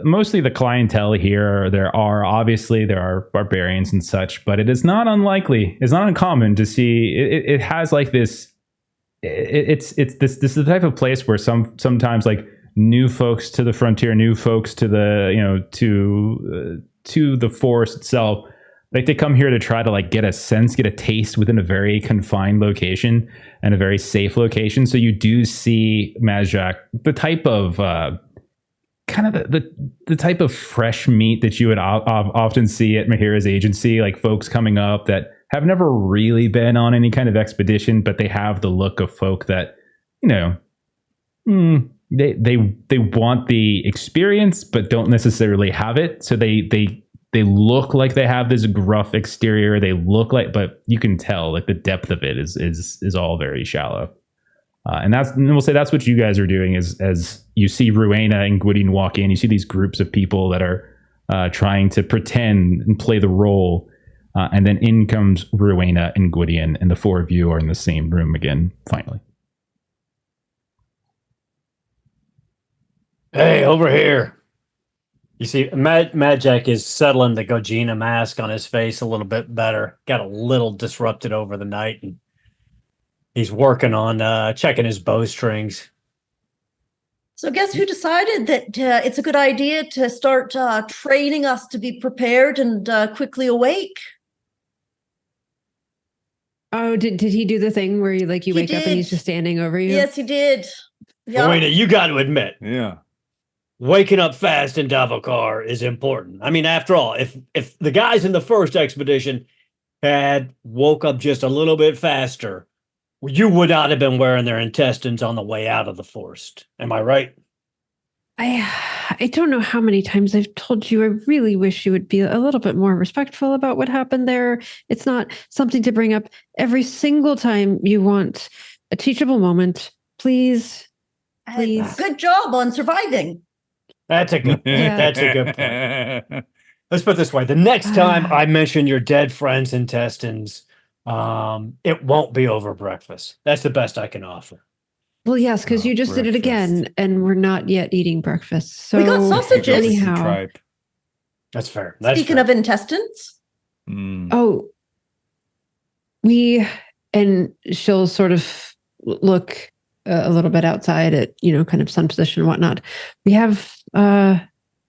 mostly the clientele here. There are barbarians and such, but it is not unlikely. It's not uncommon to see. It has like this. It's this. This is the type of place where sometimes like new folks to the frontier, new folks to the to the forest itself. Like they come here to try to like get a taste within a very confined location and a very safe location. So you do see Madjac, the type of kind of the type of fresh meat that you would often see at Mahira's agency, like folks coming up that have never really been on any kind of expedition, but they have the look of folk that, they want the experience, but don't necessarily have it. So they look like they have this gruff exterior. They look like, but you can tell like the depth of it is all very shallow. And we'll say that's what you guys are doing as you see Rowena and Gwydion walk in. You see these groups of people that are trying to pretend and play the role. And then in comes Rowena and Gwydion, and the four of you are in the same room again, finally. Hey, over here. You see, Madjac is settling the Gojina mask on his face a little bit better. Got a little disrupted over the night, and he's working on checking his bowstrings. So guess who decided that it's a good idea to start training us to be prepared and quickly awake? Oh, did he do the thing where you wake up and he's just standing over you? Yes, he did. Yeah. Rowena, you got to admit. Yeah. Waking up fast in Davokar is important. I mean, after all, if the guys in the first expedition had woke up just a little bit faster, you would not have been wearing their intestines on the way out of the forest. Am I right? I don't know how many times I've told you I really wish you would be a little bit more respectful about what happened there. It's not something to bring up every single time you want a teachable moment. Please. Good job on surviving. That's a good point. Let's put it this way. The next time I mention your dead friend's intestines, it won't be over breakfast. That's the best I can offer. Well, yes, because you just did it again, and we're not yet eating breakfast. So we got sausages. Anyhow. That's fair. Speaking of intestines. Oh, and she'll sort of look a little bit outside at, kind of sun position and whatnot. We have a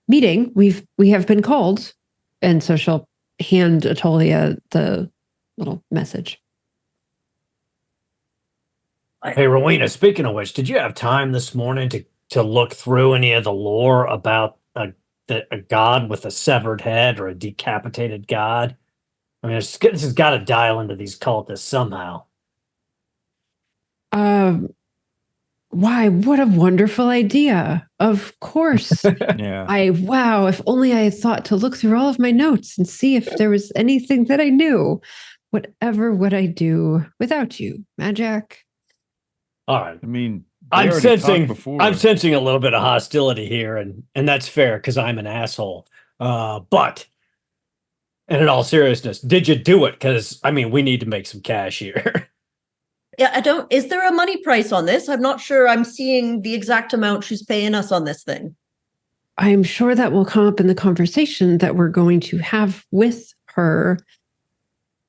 meeting. We have been called. And so she'll hand Atolia the little message. Hey, Rowena, speaking of which, did you have time this morning to look through any of the lore about a god with a severed head or a decapitated god? I mean, this has got to dial into these cultists somehow. Why, what a wonderful idea. Of course. Yeah. Wow, if only I had thought to look through all of my notes and see if there was anything that I knew. Whatever would I do without you, Madjac? All right. I mean, they I'm already talked sensing before. I'm sensing a little bit of hostility here, and that's fair because I'm an asshole. But and in all seriousness, did you do it? Because I mean, we need to make some cash here. Yeah, I don't. Is there a money price on this? I'm not sure I'm seeing the exact amount she's paying us on this thing. I'm sure that will come up in the conversation that we're going to have with her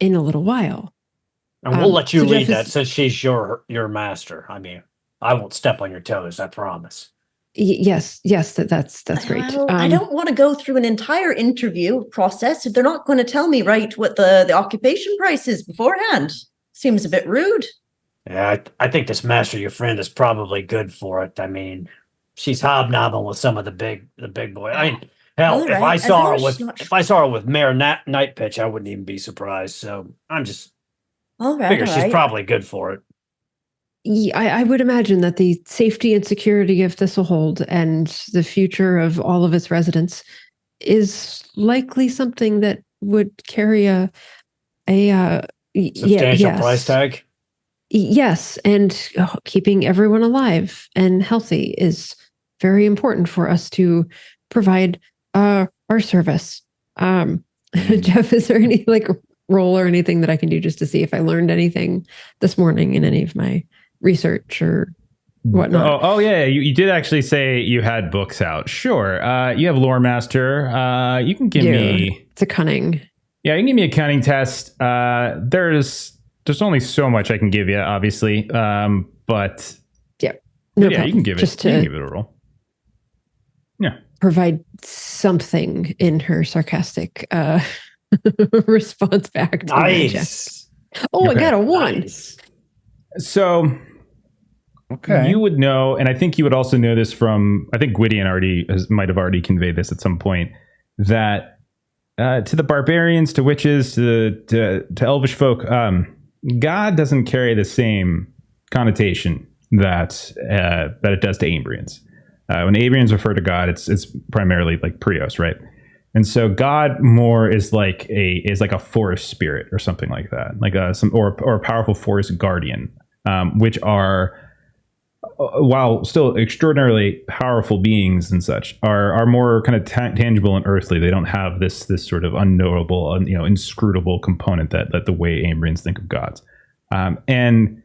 in a little while. And we'll let you so lead Jeff that since she's your master. I mean, I won't step on your toes, I promise. Yes, that's great. Well, I don't want to go through an entire interview process if they're not going to tell me right what the occupation price is beforehand. Seems a bit rude. Yeah, I think this master, your friend, is probably good for it. I mean, she's hobnobbing with some of the big boy. I mean, hell, All right, as long as she's not- if I saw her with Mayor Night Pitch, I wouldn't even be surprised. So I'm just All right, figure all she's right. probably good for it. Yeah, I would imagine that the safety and security of Thistlehold and the future of all of its residents is likely something that would carry a Substantial price tag. Yes, and keeping everyone alive and healthy is very important for us to provide our service. Jeff, is there any role or anything that I can do just to see if I learned anything this morning in any of my research or whatnot? Oh yeah, you did actually say you had books out. Sure, you have Lore Master. You can give me. It's a cunning. Yeah, you can give me a cunning test. There's only so much I can give you, obviously. But no yeah, problem. you can give it. Just You can to give it a roll. Yeah, provide something in her sarcastic response back to Madjac. Nice. Oh, Okay. I got a 1. Nice. so Okay. you would know, and I think you would also know this from. I think Gwydion might have already conveyed this at some point that to the barbarians, to witches, to elvish folk, God doesn't carry the same connotation that it does to Ambrians. When Ambrians refer to God, it's primarily like Prios, right? And so God more is like a forest spirit or something like that, like or a powerful forest guardian, which are, while still extraordinarily powerful beings and such, are more kind of tangible and earthly. They don't have this sort of unknowable, inscrutable component that the way Ambrians think of gods. And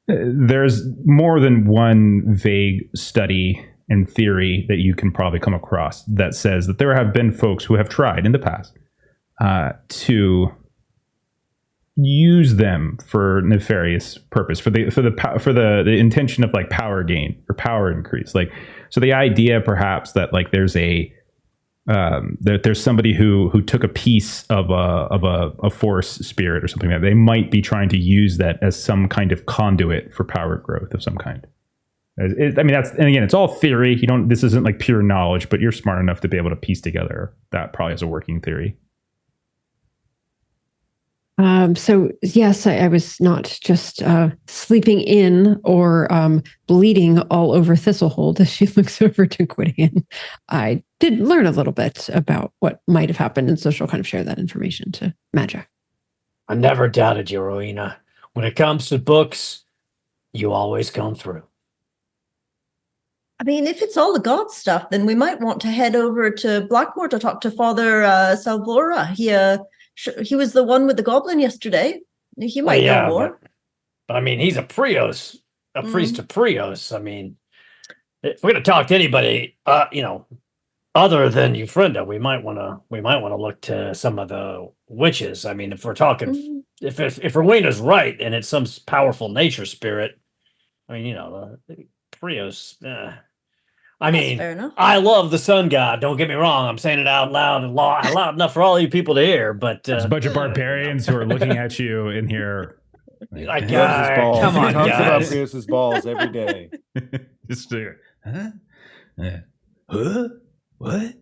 there's more than one vague study and theory that you can probably come across that says that there have been folks who have tried in the past to use them for nefarious purpose, for the intention of like power gain or power increase. Like, so the idea perhaps that like there's that there's somebody who took a piece of a force spirit or something, that they might be trying to use that as some kind of conduit for power growth of some kind. I mean, and again, it's all theory. This isn't like pure knowledge, but you're smart enough to be able to piece together that probably as a working theory. So yes, I was not just sleeping in or bleeding all over Thistlehold as she looks over to Gwydion. I did learn a little bit about what might have happened, and so she'll kind of share that information to Madjac. I never doubted you, Rowena. When it comes to books, you always come through. I mean, if it's all the god stuff, then we might want to head over to Blackmoor to talk to Father Salvora. He was the one with the goblin yesterday. He might know more. But I mean, he's a Prios, a priest of Prios. I mean, if we're going to talk to anybody, other than Euphrinda, we might want to look to some of the witches. I mean, if we're talking, if Rowena's right and it's some powerful nature spirit, I mean, the Prios. I mean, fair enough. I love the sun god. Don't get me wrong. I'm saying it out loud and loud enough for all you people to hear. But there's a bunch of barbarians who are looking at you in here. Like, Come on, guys. talks about Prius's balls every day. Just what?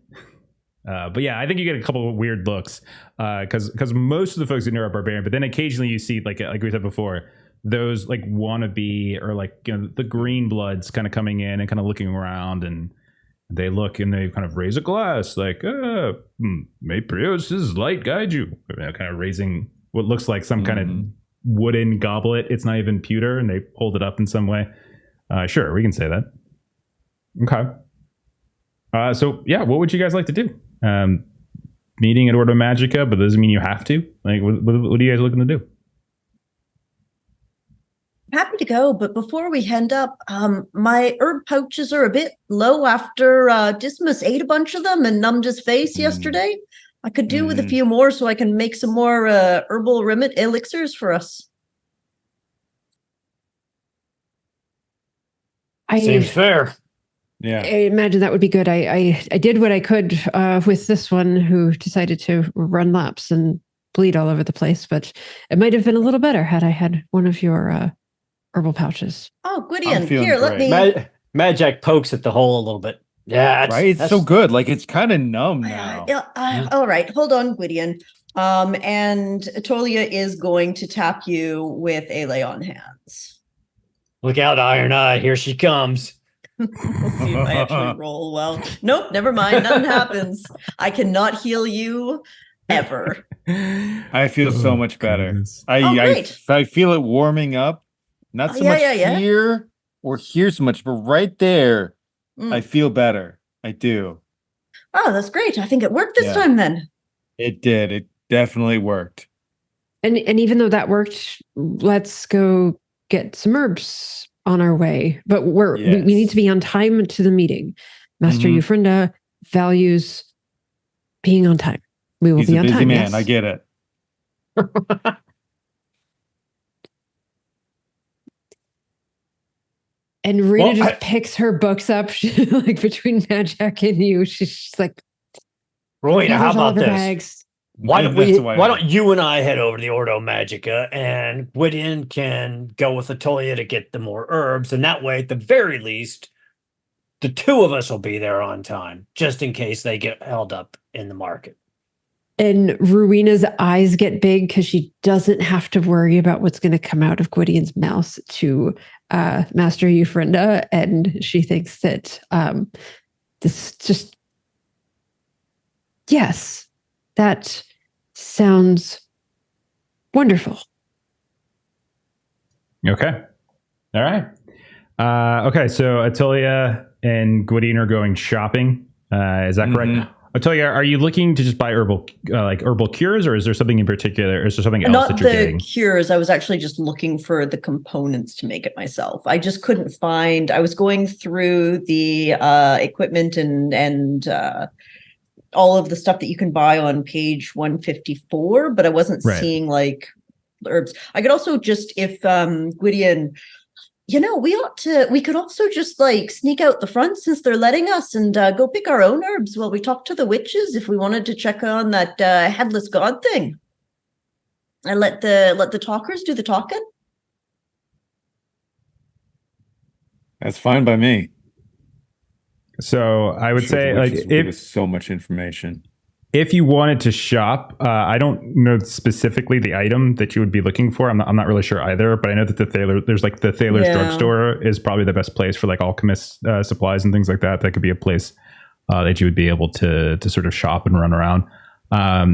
But yeah, I think you get a couple of weird looks because most of the folks in here are barbarian, but then occasionally you see like we said before, those like wannabe or like, you know, the green bloods kind of coming in and kind of looking around, and they look and they kind of raise a glass like, may Prius's light guide you. Kind of raising what looks like some kind of wooden goblet. It's not even pewter, and they hold it up in some way. Sure, we can say that. Okay. So yeah, what would you guys like to do? Meeting at Ordo Magica, but doesn't mean you have to. Like, what are you guys looking to do? Happy to go, but before we head up, my herb pouches are a bit low after Dismas ate a bunch of them and numbed his face yesterday. I could do with a few more so I can make some more herbal elixirs for us. Seems fair. Yeah. I imagine that would be good. I did what I could with this one who decided to run laps and bleed all over the place, but it might have been a little better had I had one of your herbal pouches. Oh, Gwydion, here, let me... Madjac pokes at the hole a little bit. Yeah, right? It's so good. Like, it's kind of numb now. All right, hold on, Gwydion. And Atolia is going to tap you with a lay on hands. Look out, Iron Eye. Here she comes. We'll see if I actually roll well. Nope, never mind. Nothing happens. I cannot heal you ever. I feel so much better. Goodness. I feel it warming up. Not so much here or here so much, but right there, I feel better. I do. Oh, that's great. I think it worked this time then. It did. It definitely worked. And even though that worked, let's go get some herbs on our way. But we need to be on time to the meeting. Master Eufrinda values being on time. We will be on time. He's a busy man. Yes. I get it. And Rita just picks her books up like between Madjac and you. She's just like, Rowena, how about this? Bags. Why don't you and I head over to the Ordo Magica, and Gwydion can go with Atolia to get the more herbs, and that way, at the very least, the two of us will be there on time, just in case they get held up in the market. And Rowena's eyes get big because she doesn't have to worry about what's going to come out of Gwydion's mouth to Master Eufrinda, and she thinks that this just... Yes, that sounds wonderful. Okay. All right. Okay, so Atolia and Gwydion are going shopping. Is that correct? Atolia, are you looking to just buy herbal cures, or is there something in particular, or is there something else that you're getting? Not the cures. I was actually just looking for the components to make it myself. I just couldn't find. I was going through the equipment and all of the stuff that you can buy on page 154, but I wasn't seeing like herbs. I could also just, if Gwydion, we could also just like sneak out the front since they're letting us and go pick our own herbs while we talk to the witches if we wanted to check on that headless god thing. And let the talkers do the talking. That's fine by me. So I would say, like, if so much information, if you wanted to shop, I don't know specifically the item that you would be looking for. I'm not really sure either, but I know that the Thaler's drugstore is probably the best place for like alchemist supplies and things like that. That could be a place that you would be able to sort of shop and run around.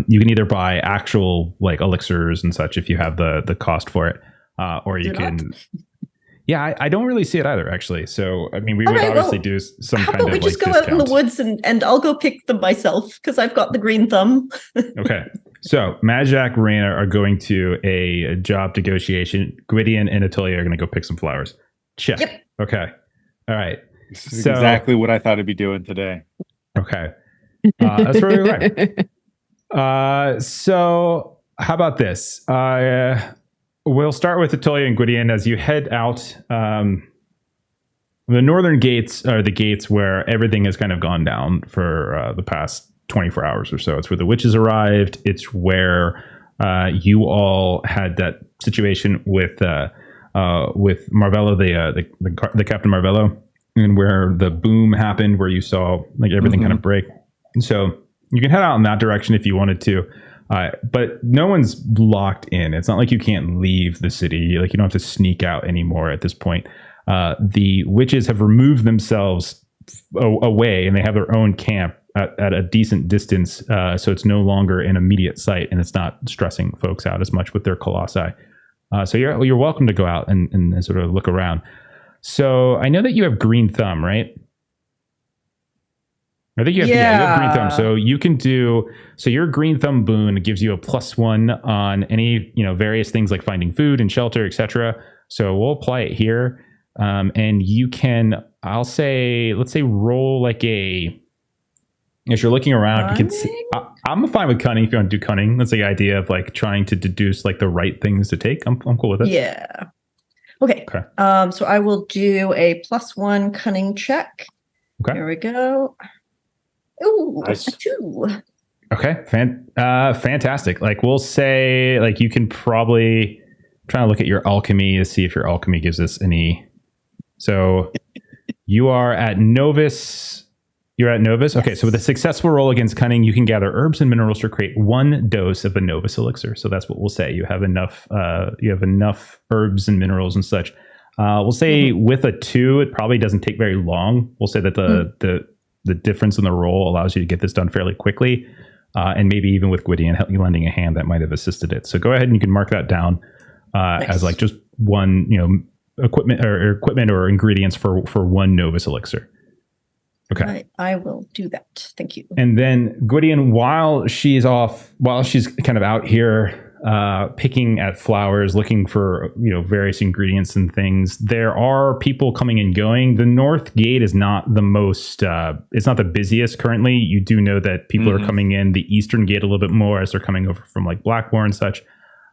You can either buy actual like elixirs and such if you have the cost for it, or you can. Yeah, I don't really see it either, actually. So, I mean, we would obviously do some kind of like discount. How about we just go out in the woods and I'll go pick them myself because I've got the green thumb. Okay. So, Madjac and Raina are going to a job negotiation. Gwydion and Atolia are going to go pick some flowers. Check. Yep. Okay. All right. This is exactly what I thought I'd be doing today. Okay. That's really right. So, how about this? We'll start with Atolia and Gwydion as you head out. The northern gates are the gates where everything has kind of gone down for the past 24 hours or so. It's where the witches arrived. It's where you all had that situation with Marvello, the Captain Marvello, and where the boom happened, where you saw like everything kind of break. And so you can head out in that direction if you wanted to. But no one's locked in. It's not like you can't leave the city. Like you don't have to sneak out anymore at this point. The witches have removed themselves away, and they have their own camp at a decent distance. So it's no longer an immediate sight, and it's not stressing folks out as much with their colossi. So you're welcome to go out and sort of look around. So I know that you have green thumb, right? I think you have, you have green thumb. So you can do, so your green thumb boon gives you a +1 on any, various things like finding food and shelter, etc. So we'll apply it here. And you can, let's say roll like as you're looking around, you can see, I'm fine with cunning if you want to do cunning. That's the idea of like trying to deduce like the right things to take. I'm cool with it. Yeah. Okay. So I will do a +1 cunning check. Okay. Here we go. Ooh, Nice. a 2. Okay. Fantastic. Like we'll say like you can probably try to look at your alchemy to see if your alchemy gives us any. So you are at Novus. You're at Novus? Yes. Okay, so with a successful roll against cunning, you can gather herbs and minerals to create 1 dose of a Novus elixir. So that's what we'll say. You have enough herbs and minerals and such. We'll say with a 2, it probably doesn't take very long. We'll say that the difference in the roll allows you to get this done fairly quickly. And maybe even with Gwydion lending a hand, that might have assisted it. So go ahead and you can mark that down as like just 1, equipment or ingredients for 1 Novus elixir. Okay. I will do that. Thank you. And then Gwydion, while she's kind of out here picking at flowers, looking for various ingredients and things, there are people coming and going. The north gate is not the most, it's not the busiest currently. You do know that people are coming in the eastern gate a little bit more as they're coming over from like Blackmore and such.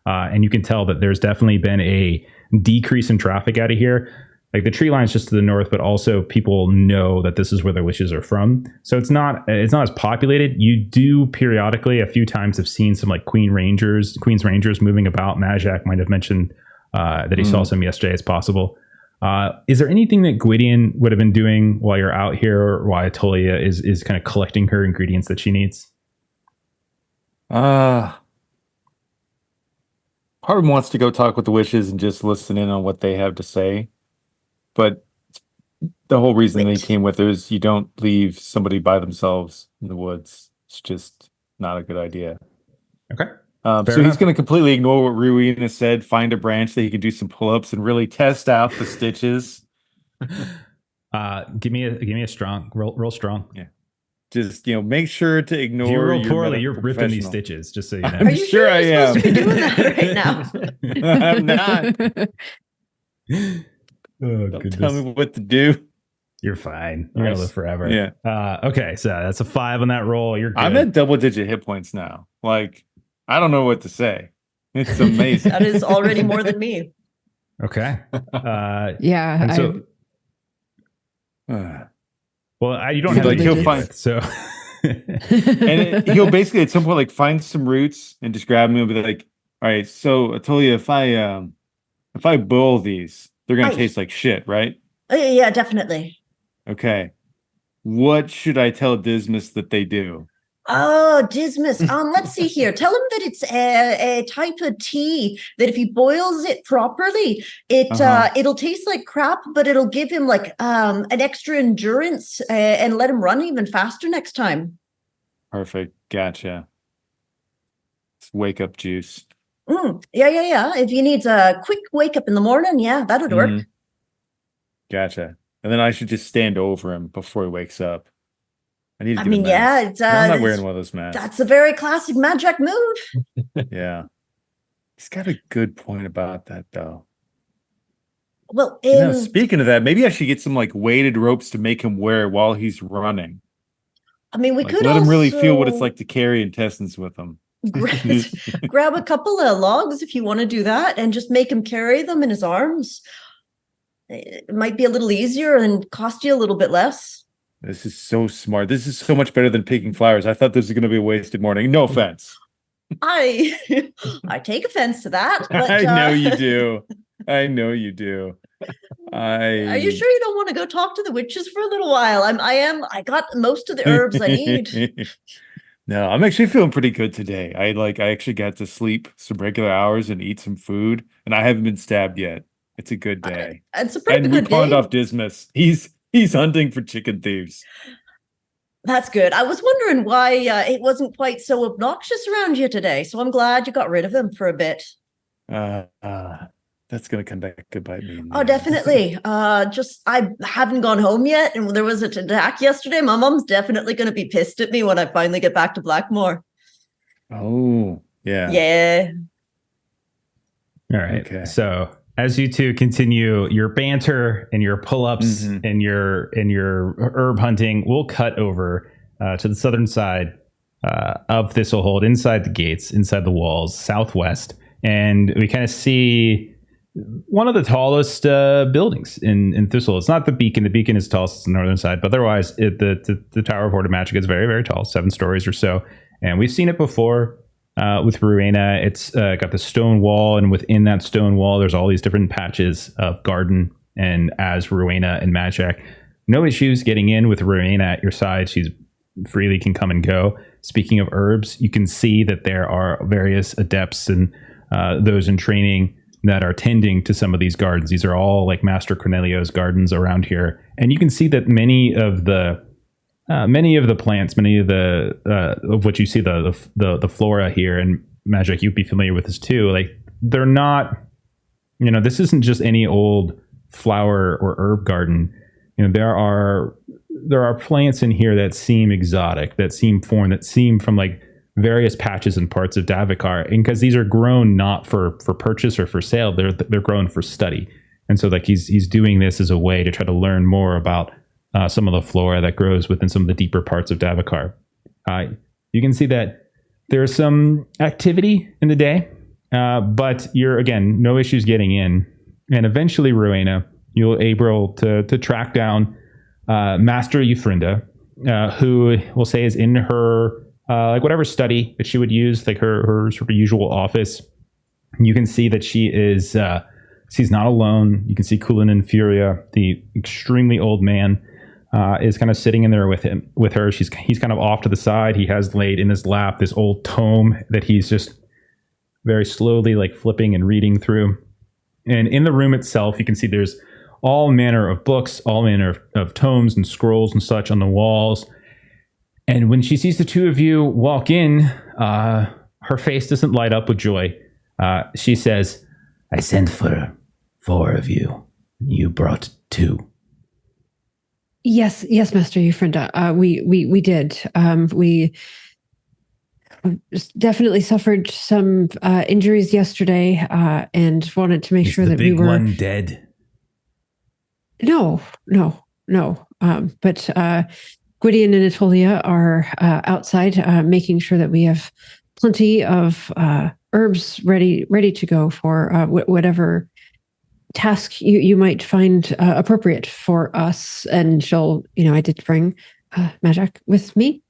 And you can tell that there's definitely been a decrease in traffic out of here. Like the tree line's just to the north, but also people know that this is where the witches are from. So it's not as populated. You do periodically, a few times, have seen some like Queen's Rangers moving about. Madjac might have mentioned that he saw some yesterday as possible. Is there anything that Gwydion would have been doing while you're out here, or while Atolia is kind of collecting her ingredients that she needs? Part of me wants to go talk with the witches and just listen in on what they have to say. But the whole reason they came with her is you don't leave somebody by themselves in the woods. It's just not a good idea. Okay. So he's going to completely ignore what Rowena said, find a branch that he can do some pull-ups and really test out the stitches. Give me a strong roll strong. Yeah. Just make sure to ignore. If you roll poorly, you're ripping these stitches. Just so you know. Are you sure I am? Supposed to be doing that right now? I'm not. Oh, don't tell me what to do. You're fine. You're gonna live forever. Yeah. Okay, so that's a 5 on that roll. You're good. I'm at double-digit hit points now. Like, I don't know what to say. It's amazing. That is already more than me. Okay. Yeah. And so, you don't have like to he'll do find it, so. And he'll basically at some point like find some roots and just grab them and be like, "All right, so Atolia, if I boil these, they're gonna taste like shit, right?" Yeah, definitely. Okay. What should I tell Dismas that they do? Oh, Dismas. Let's see here. Tell him that it's a type of tea that if he boils it properly, it'll taste like crap, but it'll give him like an extra endurance and let him run even faster next time. Perfect. Gotcha. It's wake up juice. Yeah. If he needs a quick wake up in the morning, yeah, that would work. Gotcha. And then I should just stand over him before he wakes up. I need to I'm not wearing one of those masks. That's a very classic Madjac move. Yeah. He's got a good point about that, though. Well, speaking of that, maybe I should get some like weighted ropes to make him wear while he's running. I mean, we could let him really feel what it's like to carry intestines with him. Grab a couple of logs if you want to do that and just make him carry them in his arms. It might be a little easier and cost you a little bit less. This is so smart. This is so much better than picking flowers. I thought this was going to be a wasted morning. No offense. I take offense to that. But, I know you do. I know you do. Are you sure you don't want to go talk to the witches for a little while? I got most of the herbs I need. No, I'm actually feeling pretty good today. I actually got to sleep some regular hours and eat some food, and I haven't been stabbed yet. It's a good day. It's a pretty And we good pawned day. off Dismas. He's hunting for chicken thieves. That's good. I was wondering why it wasn't quite so obnoxious around you today, so I'm glad you got rid of him for a bit. Uh, uh, that's gonna come back to bite me in the Oh, end. definitely. Just I haven't gone home yet, and there was an attack yesterday. My mom's definitely going to be pissed at me when I finally get back to Blackmore. Oh, yeah. Yeah. All right. Okay. So as you two continue your banter and your pull-ups Mhm. and your herb hunting, we'll cut over to the southern side of Thistlehold, inside the gates, inside the walls, southwest, and we kind of see one of the tallest buildings in Thistlehold. It's not the Beacon. The Beacon is tallest on the northern side, but otherwise, the Tower of Horde of Magic is very, very tall, 7 stories or so, and we've seen it before. With Rowena, it's got the stone wall, and within that stone wall, there's all these different patches of garden. And as Rowena and Madjac, no issues getting in with Rowena at your side. She's freely can come and go. Speaking of herbs, you can see that there are various adepts and those in training that are tending to some of these gardens. These are all like Master Cornelio's gardens around here, and you can see that many of the plants, many of the of what you see the flora here, and Madjac, you'd be familiar with this too. Like they're not, this isn't just any old flower or herb garden. There are plants in here that seem exotic, that seem foreign, that seem from like various patches and parts of Davokar, and because these are grown not for purchase or for sale, they're grown for study. And so like he's doing this as a way to try to learn more about some of the flora that grows within some of the deeper parts of Davokar. You can see that there's some activity in the day, but you're, again, no issues getting in. And eventually, Rowena, you'll able to track down Master Euphrinda, who we'll say is in her, like whatever study that she would use, like her sort of usual office. You can see that she's not alone. You can see Kulin and Furia, the extremely old man, is kind of sitting in there with her. He's kind of off to the side. He has laid in his lap this old tome that he's just very slowly like flipping and reading through. And in the room itself, you can see there's all manner of books, all manner of tomes and scrolls and such on the walls. And when she sees the two of you walk in, her face doesn't light up with joy. She says, "I sent for 4 of you. You brought 2. Yes, Master Euphrinda. We did. We definitely suffered some injuries yesterday, and wanted to make sure that we were. Is the big one dead? No. But Gwydion and Atolia are outside, making sure that we have plenty of herbs ready to go for whatever task you might find appropriate for us. And she'll, I did bring Madjac with me.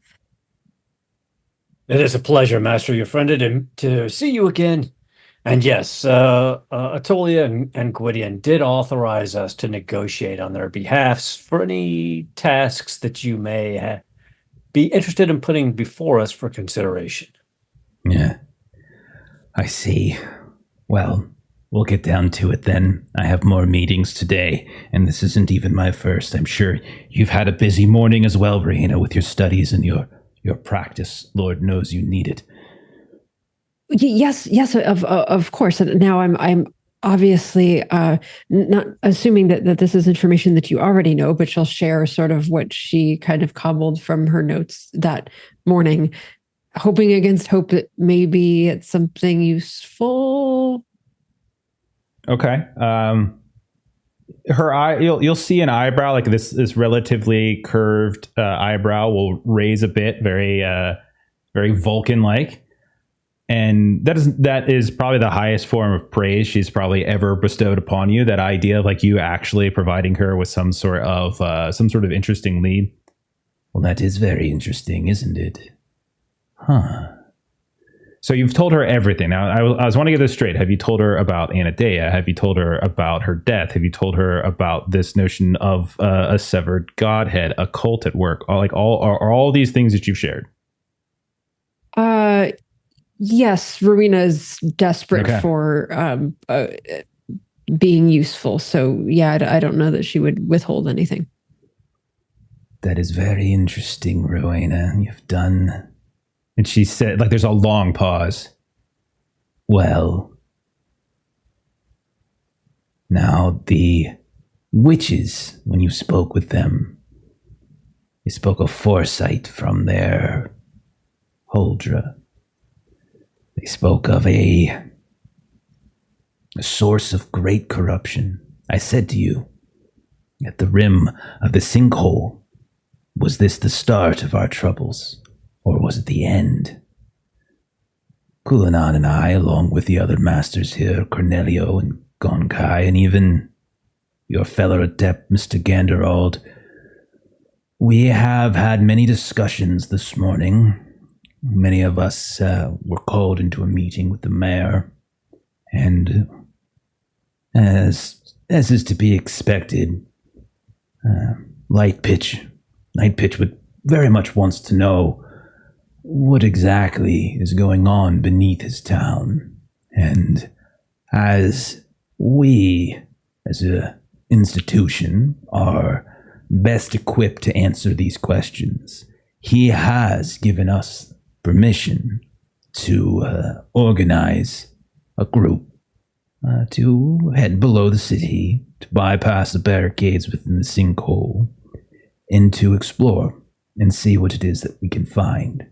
It is a pleasure, Master Euphrinda, to see you again. And yes, Atolia and Gwydion did authorize us to negotiate on their behalfs for any tasks that you may be interested in putting before us for consideration. Yeah, I see. Well, we'll get down to it then. I have more meetings today, and this isn't even my first. I'm sure you've had a busy morning as well, Rowena, with your studies and your practice. Lord knows you need it. Yes, of course. And now I'm obviously not assuming that this is information that you already know, but she'll share sort of what she kind of cobbled from her notes that morning, hoping against hope that maybe it's something useful. Okay. Her eye, you'll see an eyebrow, like this relatively curved eyebrow will raise a bit, very Vulcan-like. And that is probably the highest form of praise she's probably ever bestowed upon you. That idea of like you actually providing her with some sort of interesting lead. Well, that is very interesting, isn't it? Huh. So you've told her everything. Now, I was want to get this straight. Have you told her about Anadea? Have you told her about her death? Have you told her about this notion of a severed godhead, a cult at work? Are all these things that you've shared? Yes, Rowena is desperate Okay. for being useful. So yeah, I don't know that she would withhold anything. That is very interesting, Rowena. You've done. And she said, like, there's a long pause. Well, now the witches, when you spoke with them, you spoke of foresight from their Holdra. They spoke of a source of great corruption. I said to you, at the rim of the sinkhole, was this the start of our troubles, or was it the end? Kulanan and I, along with the other masters here, Cornelio and Gonkai, and even your fellow adept, Mr. Ganderald, we have had many discussions this morning. Many of us were called into a meeting with the mayor, and as is to be expected, Night Pitch would very much wants to know what exactly is going on beneath his town. And as we, as an institution, are best equipped to answer these questions, he has given us permission to organize a group to head below the city, to bypass the barricades within the sinkhole, and to explore and see what it is that we can find.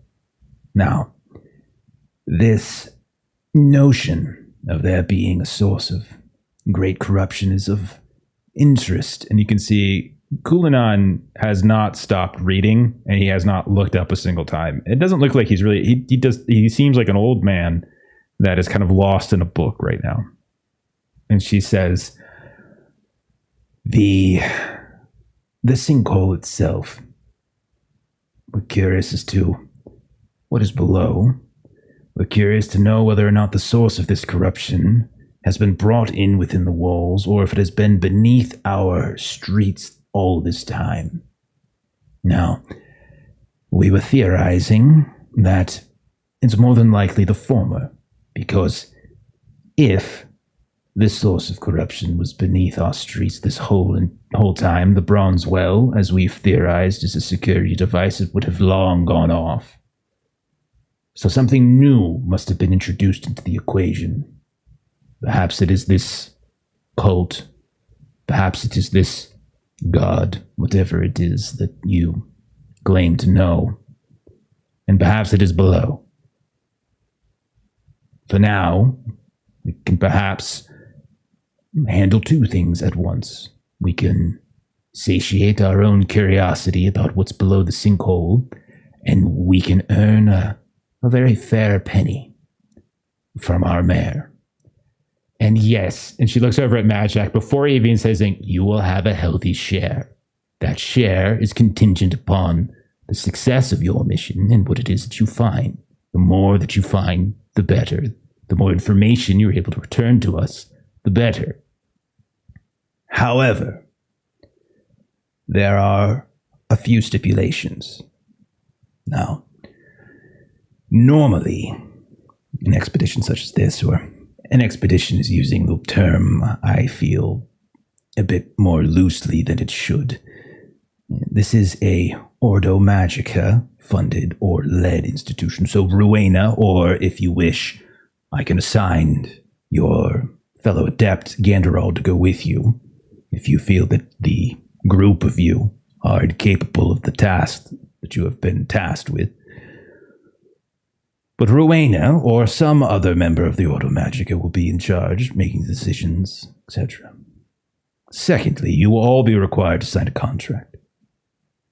Now, this notion of there being a source of great corruption is of interest, and you can see Kulanan has not stopped reading, and he has not looked up a single time. It doesn't look like he's really, he seems like an old man that is kind of lost in a book right now. And she says, the sinkhole itself, we're curious as to what is below. We're curious to know whether or not the source of this corruption has been brought in within the walls, or if it has been beneath our streets all this time. Now, we were theorizing that it's more than likely the former, because if this source of corruption was beneath our streets this whole time, the Bronze Well, as we've theorized, is a security device that would have long gone off. So something new must have been introduced into the equation. Perhaps it is this cult. Perhaps it is this god, whatever it is that you claim to know. And perhaps it is below. For now, we can perhaps handle two things at once. We can satiate our own curiosity about what's below the sinkhole, and we can earn a very fair penny from our mayor. And yes, and she looks over at Madjac before he even says anything, you will have a healthy share. That share is contingent upon the success of your mission and what it is that you find. The more that you find, the better. The more information you're able to return to us, the better. However, there are a few stipulations. Now, normally, an expedition such as this, or an expedition is using the term, I feel, a bit more loosely than it should. This is a Ordo Magica funded or led institution. So Rowena, or if you wish, I can assign your fellow adept, Ganderald, to go with you if you feel that the group of you are incapable of the task that you have been tasked with. But Rowena, or some other member of the Ordo Magica, will be in charge, making decisions, etc. Secondly, you will all be required to sign a contract.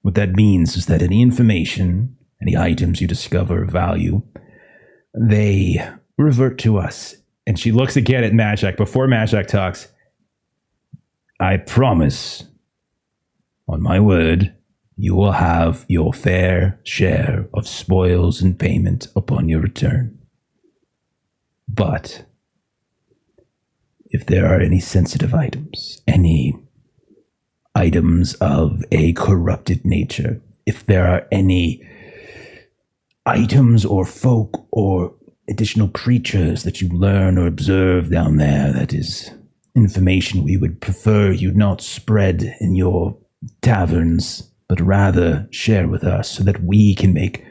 What that means is that any information, any items you discover of value, they revert to us. And she looks again at Madjac. Before Madjac talks, I promise, on my word, you will have your fair share of spoils and payment upon your return. But if there are any sensitive items, any items of a corrupted nature, if there are any items or folk or additional creatures that you learn or observe down there, that is information we would prefer you not spread in your taverns, but rather share with us so that we can make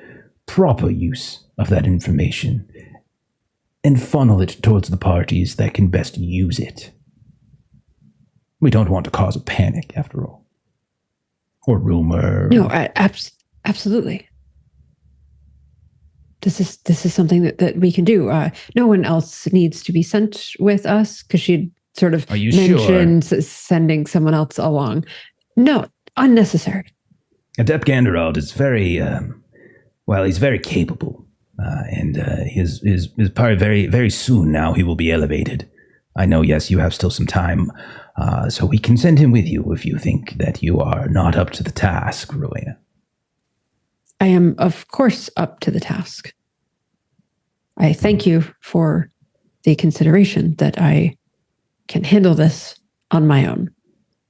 proper use of that information and funnel it towards the parties that can best use it. We don't want to cause a panic, after all. Or rumor. No, absolutely. This is something that we can do. No one else needs to be sent with us, because she'd sort of mentioned sending someone else along. No, unnecessary. Adept Ganderald is very, he's very capable. And his probably very soon now he will be elevated. I know, yes, you have still some time, so we can send him with you if you think that you are not up to the task, Rowena. I am, of course, up to the task. I thank you for the consideration that I can handle this on my own.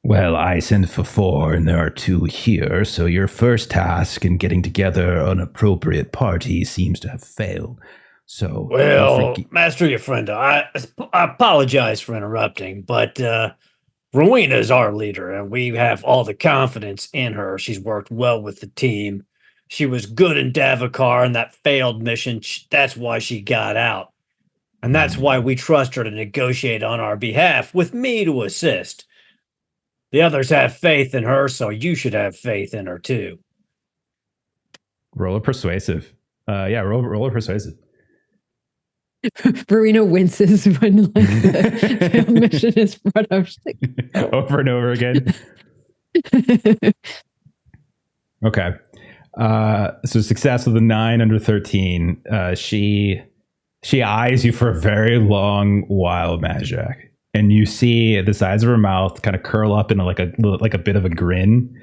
Well, I sent for 4, and there are 2 here, so your first task in getting together an appropriate party seems to have failed. So, well, Master Yafrenda, I apologize for interrupting, but Rowena is our leader, and we have all the confidence in her. She's worked well with the team. She was good in Davokar in that failed mission. That's why she got out. And that's why we trust her to negotiate on our behalf, with me to assist. The others have faith in her, so you should have faith in her too. Roll a persuasive. Roll a persuasive. Rowena winces when the failed mission is brought up. Like, Over and over again. Okay. So success with a 9 under 13. She eyes you for a very long while, Madjac, and you see the sides of her mouth kind of curl up into like a bit of a grin.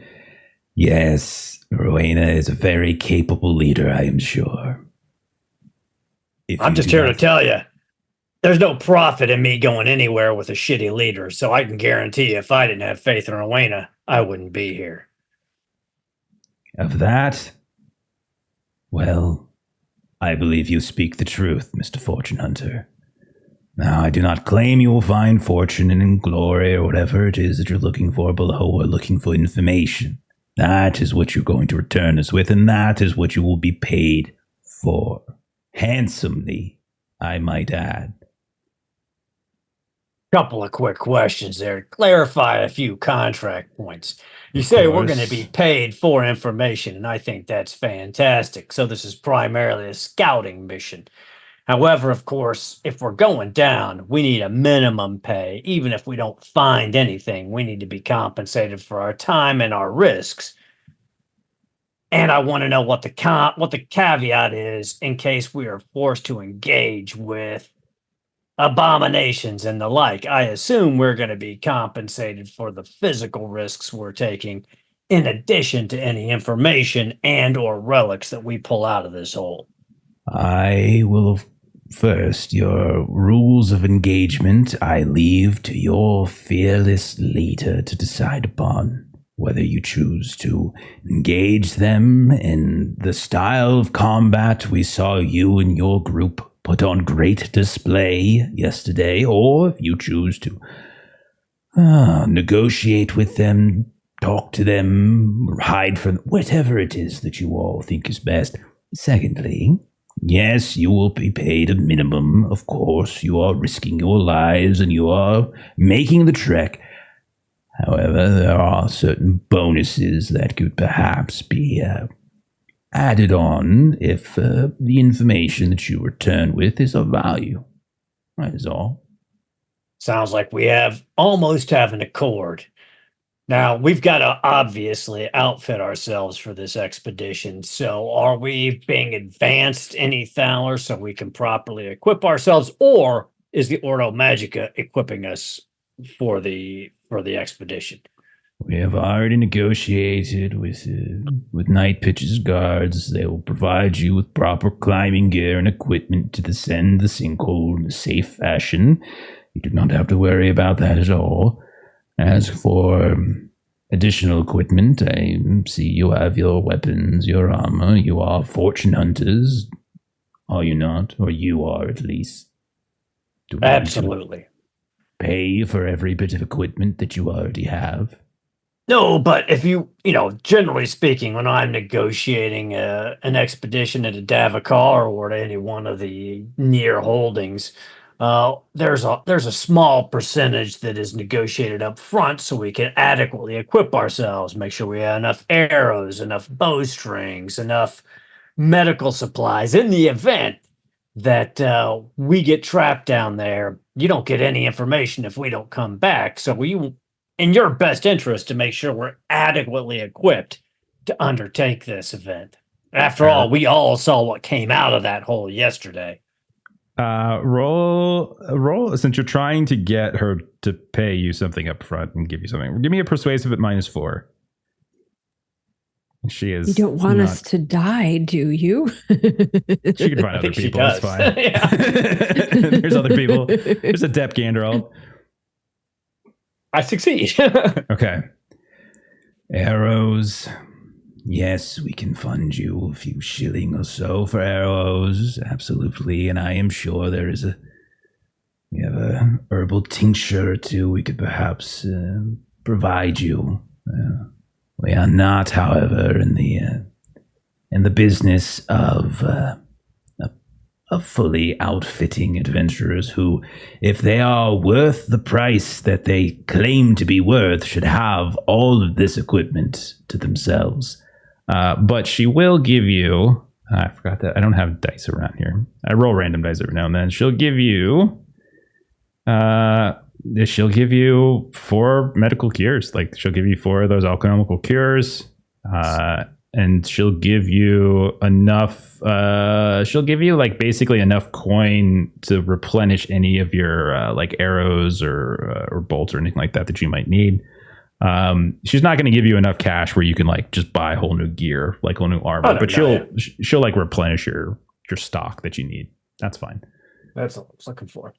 Yes, Rowena is a very capable leader, I am sure. I'm just here to tell you, there's no profit in me going anywhere with a shitty leader, so I can guarantee you if I didn't have faith in Rowena, I wouldn't be here. Of that, well, I believe you speak the truth, Mr. Fortune Hunter. Now, I do not claim you will find fortune and glory or whatever it is that you're looking for below. We're looking for information. That is what you're going to return us with, and that is what you will be paid for. Handsomely, I might add. Couple of quick questions there to clarify a few contract points. You say we're going to be paid for information, and I think that's fantastic. So this is primarily a scouting mission. However, of course, if we're going down, we need a minimum pay. Even if we don't find anything, we need to be compensated for our time and our risks. And I want to know what the caveat is in case we are forced to engage with abominations and the like. I assume we're going to be compensated for the physical risks we're taking, in addition to any information and or relics that we pull out of this hole. I will first, your rules of engagement, I leave to your fearless leader to decide upon. Whether you choose to engage them in the style of combat we saw you and your group put on great display yesterday, or if you choose to negotiate with them, talk to them, hide from whatever it is that you all think is best. Secondly, yes, you will be paid a minimum. Of course, you are risking your lives and you are making the trek. However, there are certain bonuses that could perhaps be added on if the information that you return with is of value. That is all. Sounds like we almost have an accord. Now, we've got to obviously outfit ourselves for this expedition. So are we being advanced any Thaler so we can properly equip ourselves, or is the Ordo Magica equipping us for the expedition? We have already negotiated with Night Pitch's guards. They will provide you with proper climbing gear and equipment to descend the sinkhole in a safe fashion. You do not have to worry about that at all. As for additional equipment. I see you have your weapons, your armor. You are fortune hunters, are you not? Or you are, at least. Do we need to Absolutely. pay for every bit of equipment that you already have? No, but if generally speaking, when I'm negotiating an expedition at a Davakar or to any one of the near holdings, there's a small percentage that is negotiated up front so we can adequately equip ourselves, make sure we have enough arrows, enough bowstrings, enough medical supplies in the event that we get trapped down there. You don't get any information if we don't come back. So in your best interest to make sure we're adequately equipped to undertake this event. After all, we all saw what came out of that hole yesterday. Roll, since you're trying to get her to pay you something up front and give you something. Give me a persuasive at -4. She is. You don't want us to die, do you? She can find other people. That's fine. There's other people. There's a Depp Ganderall. I succeed. Okay. Arrows. Yes, we can fund you a few shilling or so for arrows. Absolutely. And I am sure we have a herbal tincture or two we could perhaps provide you. We are not, however, in the business of fully outfitting adventurers who, if they are worth the price that they claim to be worth, should have all of this equipment to themselves. But she will give you. I forgot that I don't have dice around here. I roll random dice every now and then. She'll give you. She'll give you 4 medical cures. Like, she'll give you 4 of those alchemical cures. And she'll give you enough. She'll give you like basically enough coin to replenish any of your like arrows or bolts or anything like that you might need. She's not going to give you enough cash where you can like just buy whole new gear, like whole new armor. But she'll like replenish your stock that you need. That's fine. That's what I was looking for.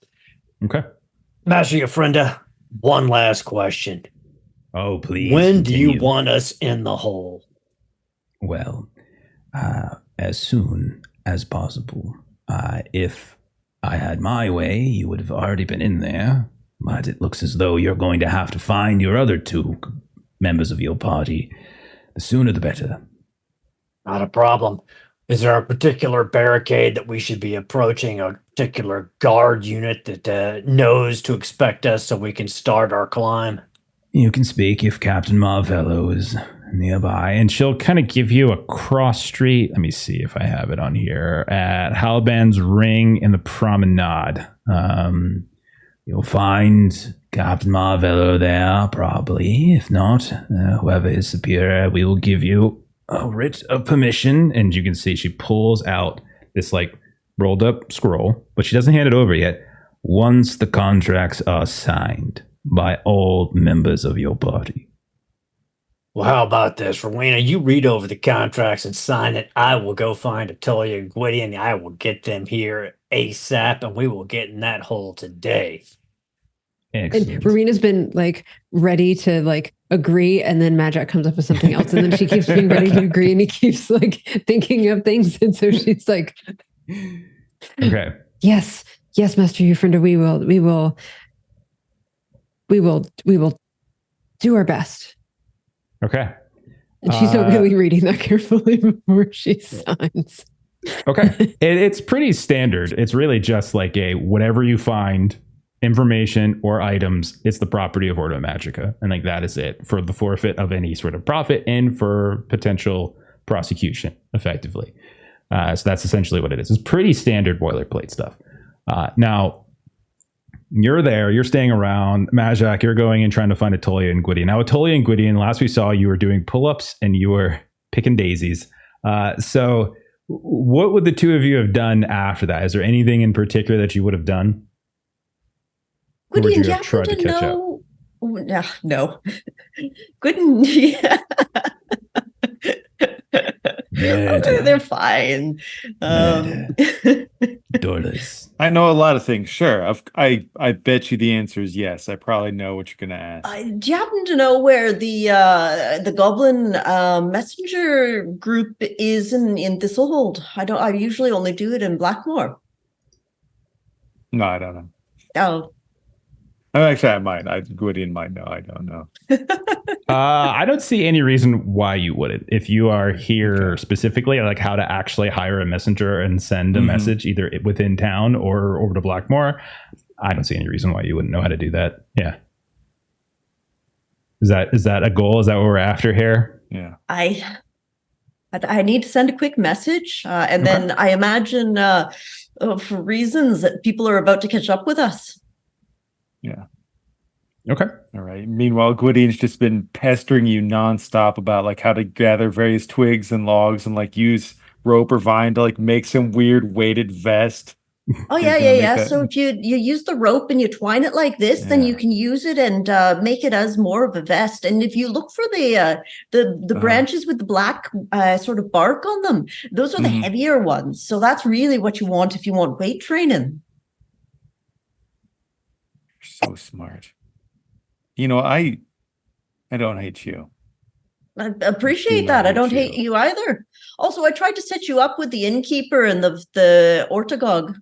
Okay. Master Yafrenda, one last question. Oh, please. When do continue. you want us in the hole? Well, as soon as possible. If I had my way, you would have already been in there. But it looks as though you're going to have to find your other 2 members of your party. The sooner the better. Not a problem. Is there a particular barricade that we should be approaching, a particular guard unit that knows to expect us so we can start our climb? You can speak if Captain Marvello is nearby. And she'll kind of give you a cross street. Let me see if I have it on here. At Halban's Ring in the Promenade. You'll find Captain Marvello there, probably. If not, whoever is superior, we will give you a writ of permission. And you can see she pulls out this like rolled up scroll, but she doesn't hand it over yet. Once the contracts are signed by all members of your party. Well, how about this, Rowena? You read over the contracts and sign it. I will go find Atolia and Gwydion. I will get them here ASAP, and we will get in that hole today. Excellent. And Rowena's been like ready to like agree, and then Madjac comes up with something else, and then she keeps being ready to agree, and he keeps like thinking of things, and so she's like, "Okay, yes, Master Yafrenda, we will do our best." Okay. And she's not really reading that carefully before she signs. Okay. It's pretty standard. It's really just like a whatever you find, information or items, it's the property of Ordo Magica. And like that is it for the forfeit of any sort of profit and for potential prosecution, effectively. So that's essentially what it is. It's pretty standard boilerplate stuff. Now, you're there, you're staying around. Madjac, you're going and trying to find Atolia and Gwydion. Now, Atolia and Gwydion, last we saw, you were doing pull-ups and you were picking daisies. So what would the 2 of you have done after that? Is there anything in particular that you would have done? Or would Gwydion, you have tried to catch up? No. Gwydion, yeah. Murder. They're fine. Doorless. I know a lot of things. Sure. I bet you the answer is yes. I probably know what you're going to ask. Do you happen to know where the goblin messenger group is in Thistlehold? I usually only do it in Blackmore. No, I don't know. Oh. Actually, I might. Gwydion might know. I don't know. I don't see any reason why you wouldn't. If you are here specifically, like how to actually hire a messenger and send a message either within town or over to Blackmore, I don't see any reason why you wouldn't know how to do that. Yeah. Is that a goal? Is that what we're after here? Yeah. I need to send a quick message, and then I imagine for reasons that people are about to catch up with us. Yeah. Okay. All right. Meanwhile, Gwydion's just been pestering you nonstop about like how to gather various twigs and logs and like use rope or vine to like make some weird weighted vest. Oh yeah. So if you use the rope and you twine it like this, then you can use it and make it as more of a vest. And if you look for the branches with the black sort of bark on them, those are the heavier ones. So that's really what you want if you want weight training. You're so smart. You know, I don't hate you. I appreciate that. I don't hate you either. Also, I tried to set you up with the innkeeper and the ortagog.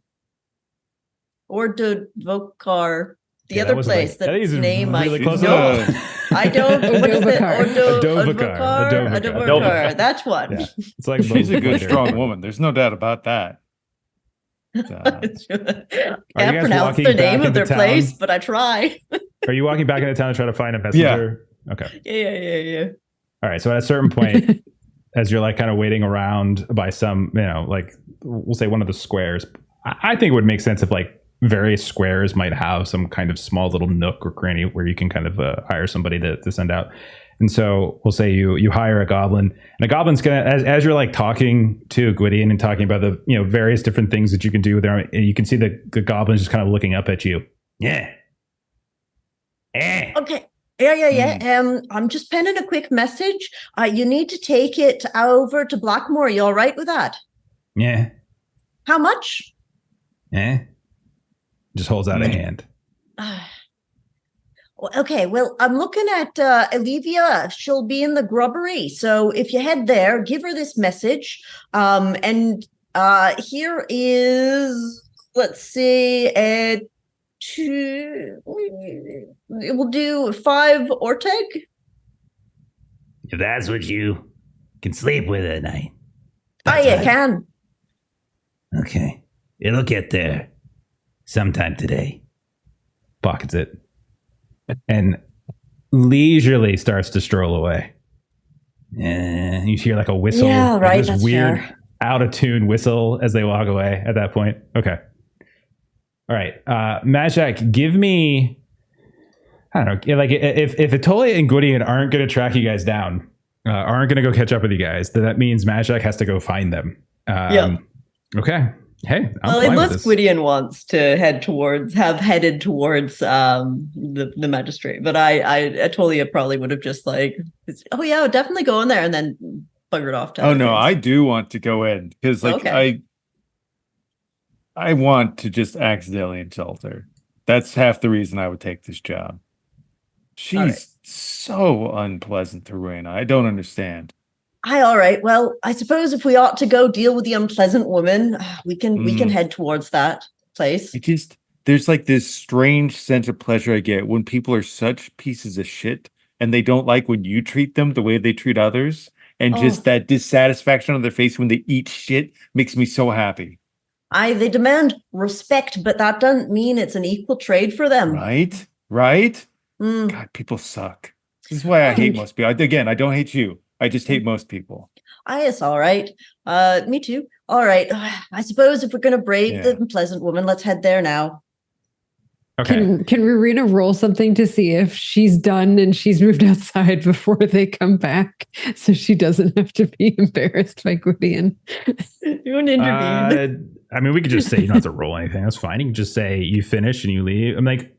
Ordovokar, the other place. That name really close know. I don't. What is it? Odovokar. That's what. Yeah. It's like she's a good, strong woman. There's no doubt about that. Can't pronounce the name of their place, but I try. Are you walking back into town to try to find a messenger? Yeah. Okay. Yeah. All right. So at a certain point, as you're like kind of waiting around by some, like we'll say one of the squares, I think it would make sense if like various squares might have some kind of small little nook or cranny where you can kind of hire somebody to send out. And so we'll say you hire a goblin, and a goblin's gonna, as you're like talking to Gwydion and talking about the various different things that you can do there, you can see the goblin's just kind of looking up at you. Yeah. Okay. Yeah. I'm just penning a quick message. You need to take it over to Blackmore. You all right with that? Yeah. How much? Yeah. Just holds out a hand. Okay, well, I'm looking at Olivia. She'll be in the grubbery. So if you head there, give her this message. And here is, let's see, we'll do 5 Orteg. If that's what you can sleep with at night. You can. Okay. It'll get there sometime today. Pockets it. And leisurely starts to stroll away. And you hear like a whistle. Yeah, right. This that's weird, fair. out of tune whistle as they walk away at that point. Okay. All right. Madjac, give me, I don't know, like if Atolia and Gwydion aren't going to track you guys down, aren't going to go catch up with you guys, then that means Madjac has to go find them. Okay. Hey, unless Gwydion wants to headed towards the magistrate, but Atolia probably would have just like, definitely go in there and then buggered off. Oh no, I do want to go in because like I want to just accidentally insult her. That's half the reason I would take this job. She's so unpleasant to Rowena. I don't understand. All right. Well, I suppose if we ought to go deal with the unpleasant woman, we can head towards that place. There's like this strange sense of pleasure I get when people are such pieces of shit and they don't like when you treat them the way they treat others. And just that dissatisfaction on their face when they eat shit makes me so happy. They demand respect, but that doesn't mean it's an equal trade for them. Right? God, people suck. This is why I hate most people. Again, I don't hate you. I just hate most people. It's all right. Me too. All right. I suppose if we're going to brave the unpleasant woman, let's head there now. Okay. Can Rowena roll something to see if she's done and she's moved outside before they come back, so she doesn't have to be embarrassed by Gwydion? You want to intervene? I mean, we could just say you don't have to roll anything. That's fine. You can just say you finish and you leave. I'm like,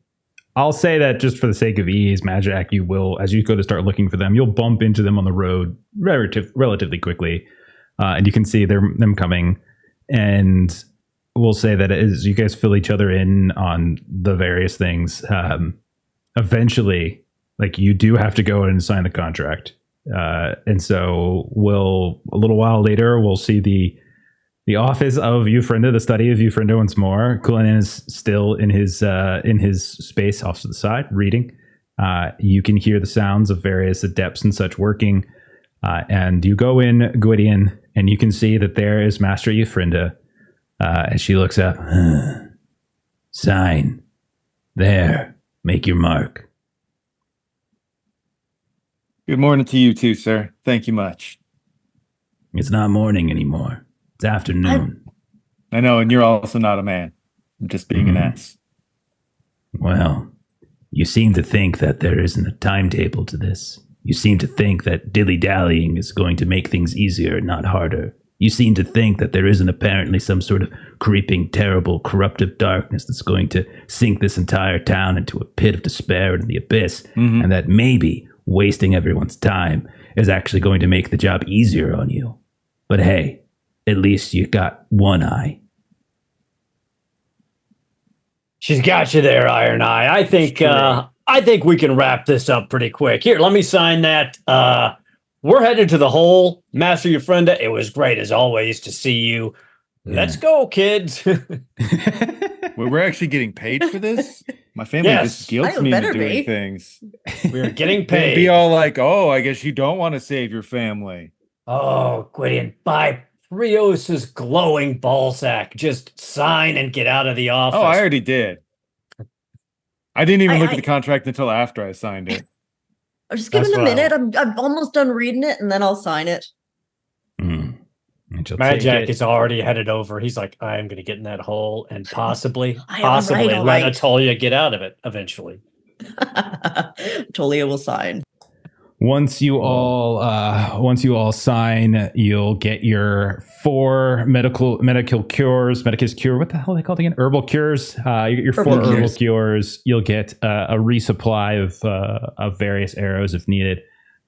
I'll say that just for the sake of ease, Madjac, you will, as you go to start looking for them, you'll bump into them on the road relatively quickly, and you can see them coming. And will say that as you guys fill each other in on the various things, eventually, like, you do have to go in and sign the contract. And so a little while later, we'll see the office of Eufrinda, the study of Eufrinda once more. Cullinan is still in his space off to the side, reading. You can hear the sounds of various adepts and such working. And you go in, Gwydion, and you can see that there is Master Eufrinda. And she looks up. Sign. There. Make your mark. Good morning to you too, sir. Thank you much. It's not morning anymore. It's afternoon. I know, and you're also not a man. I'm just being an ass. Well, you seem to think that there isn't a timetable to this. You seem to think that dilly-dallying is going to make things easier, not harder. You seem to think that there isn't apparently some sort of creeping, terrible, corruptive darkness that's going to sink this entire town into a pit of despair and the abyss, and that maybe wasting everyone's time is actually going to make the job easier on you. But hey, at least you got one eye. She's got you there, Iron Eye. I think we can wrap this up pretty quick. Here, let me sign that. We're headed to the hole. Master Eufrinda, it was great as always to see you. Yeah. Let's go, kids. We're actually getting paid for this? My family just guilts me into doing things. We're getting They'd paid. be all like, oh, I guess you don't want to save your family. Oh, Gwydion, by Prios's glowing ballsack, just sign and get out of the office. Oh, I already did. I didn't even look at the contract until after I signed it. I'm just giving it a minute. I'm almost done reading it, and then I'll sign it. Madjac is already headed over. He's like, I am going to get in that hole and possibly All let right. Atolia get out of it eventually. Tolia will sign. Once you all sign, you'll get your 4 medical cures. Medicus cure. What the hell are they called again? Herbal cures. Your 4 herbal cures. You'll get a resupply of various arrows if needed.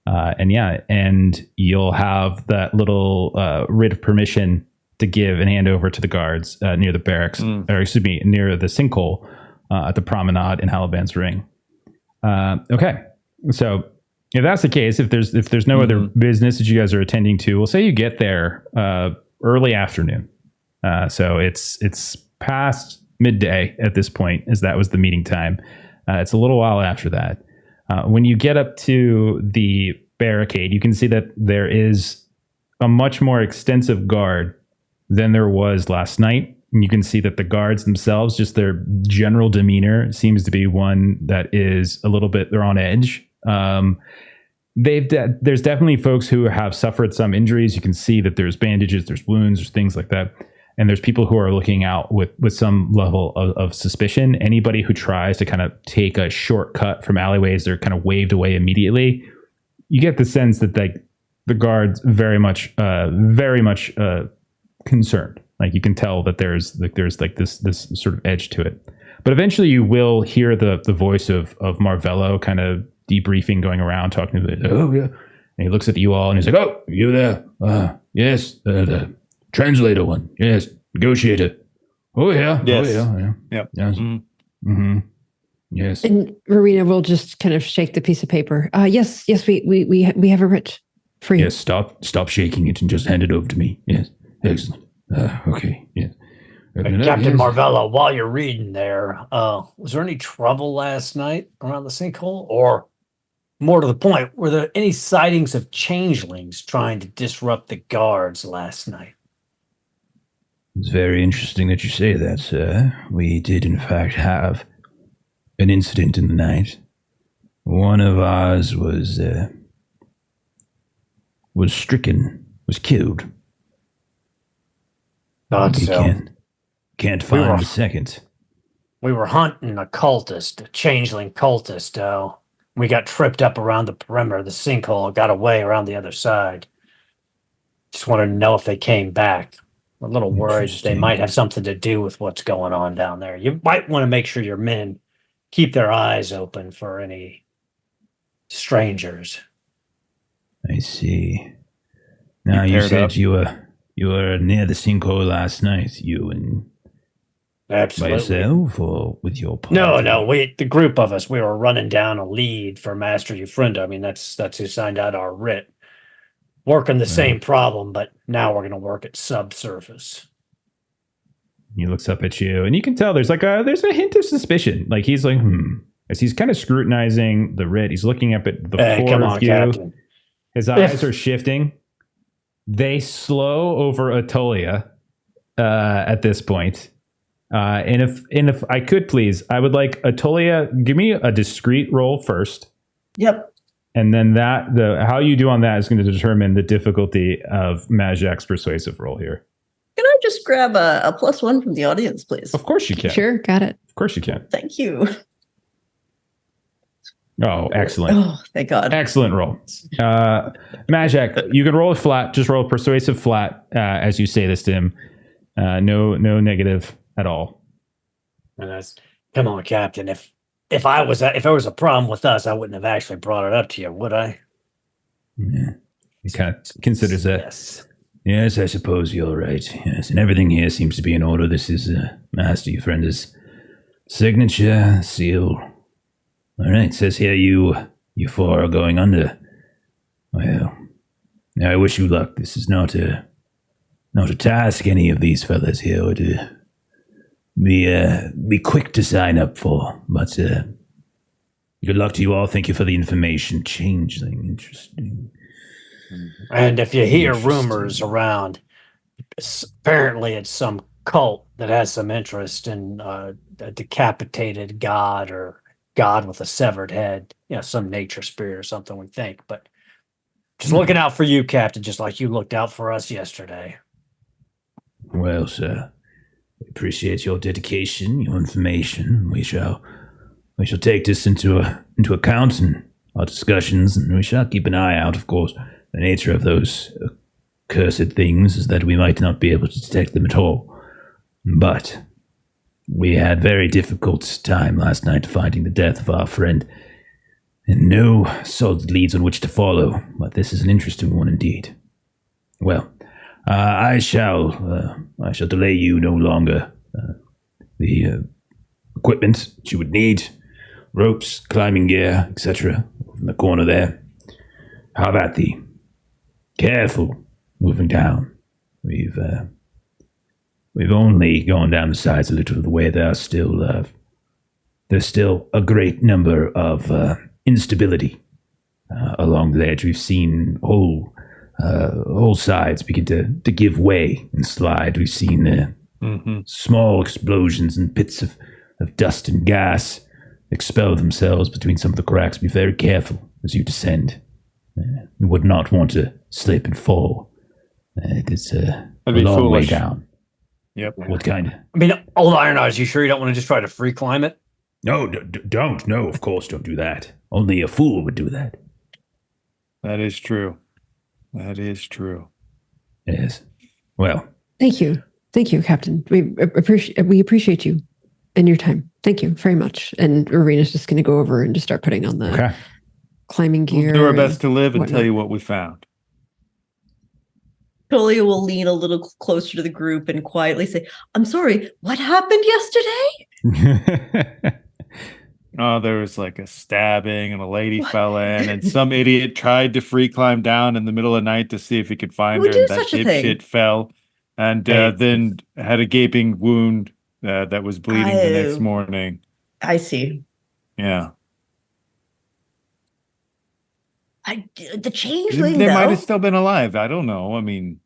And you'll have that little writ of permission to give and hand over to the guards near the barracks, or excuse me, near the sinkhole at the promenade in Haliban's Ring. Okay, so if that's the case, if there's no other business that you guys are attending to, we'll say you get there early afternoon. So it's past midday at this point, as that was the meeting time. It's a little while after that. When you get up to the barricade, you can see that there is a much more extensive guard than there was last night. And you can see that the guards themselves, just their general demeanor, seems to be one that is a little bit, they're on edge. There's definitely folks who have suffered some injuries. You can see that there's bandages, there's wounds, there's things like that. And there's people who are looking out with some level of suspicion. Anybody who tries to kind of take a shortcut from alleyways, they're kind of waved away immediately. You get the sense that the guards very much concerned. Like, you can tell that there's this sort of edge to it. But eventually you will hear the voice of Marvello kind of debriefing, going around talking to the, oh yeah. And he looks at you all and he's like, oh, you there? Yes, the translator one. Yes, negotiator. Oh yeah. Yes. Oh yeah. Yep. Yes. Mm-hmm. Yes. And Marina will just kind of shake the piece of paper. Yes, we have a writ for you. Yes, stop shaking it and just hand it over to me. Yes. Excellent. Okay. Yes. Captain Marvello, while you're reading there, was there any trouble last night around the sinkhole? Or more to the point, were there any sightings of changelings trying to disrupt the guards last night? It's very interesting that you say that, sir. We did, in fact, have an incident in the night. One of ours was stricken, was killed. Can't find the second. We were hunting a cultist, a changeling cultist. We got tripped up around the perimeter of the sinkhole, got away around the other side. Just wanted to know if they came back. I'm a little worried that they might have something to do with what's going on down there. You might want to make sure your men keep their eyes open for any strangers. I see. Now, you said you were near the sinkhole last night, you and Absolutely. By yourself or with your party? No. The group of us, we were running down a lead for Master Euphrinda. I mean, that's who signed out our writ. Working the same problem, but now we're going to work at subsurface. He looks up at you, and you can tell there's a hint of suspicion. Like he's like, as he's kind of scrutinizing the writ. He's looking up at the four come of on, you. Captain. His eyes are shifting. They slow over Atolia at this point. And if I could please, I would like Atolia, give me a discrete roll first. Yep. And then how you do on that is going to determine the difficulty of Madjac's persuasive roll here. Can I just grab a +1 from the audience, please? Of course you can. Sure, got it. Of course you can. Thank you. Oh, excellent. Oh, thank God. Excellent roll. Madjac, you can roll it flat. Just roll a persuasive flat as you say this to him. No negative at all. And come on, Captain. If there was a problem with us, I wouldn't have actually brought it up to you, would I? Yeah. He kind of considers it. Yes, I suppose you're right. Yes, and everything here seems to be in order. This is Master Euphrinda's signature seal. All right, it says here you four are going under. Well, I wish you luck. This is not a task any of these fellas here would be quick to sign up for. But good luck to you all. Thank you for the information. Changeling, interesting. And if you hear rumors around, apparently it's some cult that has some interest in a decapitated god or god with a severed head, some nature spirit or something, we think. But just looking out for you, Captain, just like you looked out for us yesterday. Well, sir, we appreciate your dedication, your information. We shall take this into account in our discussions, and we shall keep an eye out, of course. The nature of those cursed things is that we might not be able to detect them at all. But we had very difficult time last night finding the death of our friend, and no solid leads on which to follow. But this is an interesting one indeed. Well, I shall delay you no longer. The equipment that you would need, ropes, climbing gear, etc., in the corner there. How about thee? Careful moving down. We've only gone down the sides a little of the way. There's still a great number of instability along the edge. We've seen whole sides begin to give way and slide. We've seen small explosions and bits of dust and gas expel themselves between some of the cracks. Be very careful as you descend. You would not want to slip and fall. It is a long way down. Yep. What kind? I mean, old Iron Eyes, you sure you don't want to just try to free climb it? No, don't. No, of course, don't do that. Only a fool would do that. That is true. That is true. Yes. Well. Thank you, Captain. We appreciate you and your time. Thank you very much. And Arena's just going to go over and just start putting on the climbing gear. We'll do our best to live and whatnot. tell you what we found. Tolia will lean a little closer to the group and quietly say, "I'm sorry, what happened yesterday?" Oh, there was like a stabbing and a lady fell in, and some idiot tried to free climb down in the middle of the night to see if he could find her, and that dipshit fell, and then had a gaping wound that was bleeding the next morning. I see. Yeah. The changeling, they might have still been alive. I don't know. I mean,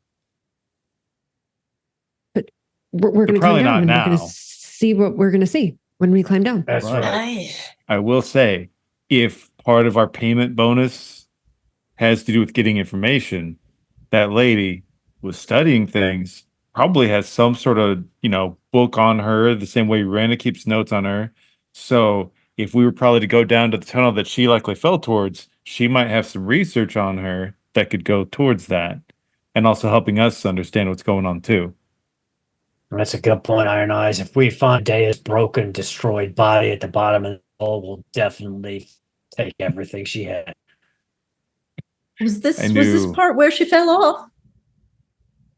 but we're going to probably climb down not and we're now. going to see what we're going to see when we climb down. That's right. I will say, if part of our payment bonus has to do with getting information, that lady was studying things, probably has some sort of, book on her, the same way Randa keeps notes on her. So if we were probably to go down to the tunnel that she likely fell towards, she might have some research on her that could go towards that, and also helping us understand what's going on too. That's a good point, Iron Eyes. If we find Daya's broken, destroyed body at the bottom of the hole, we'll definitely take everything she had. Was this part where she fell off?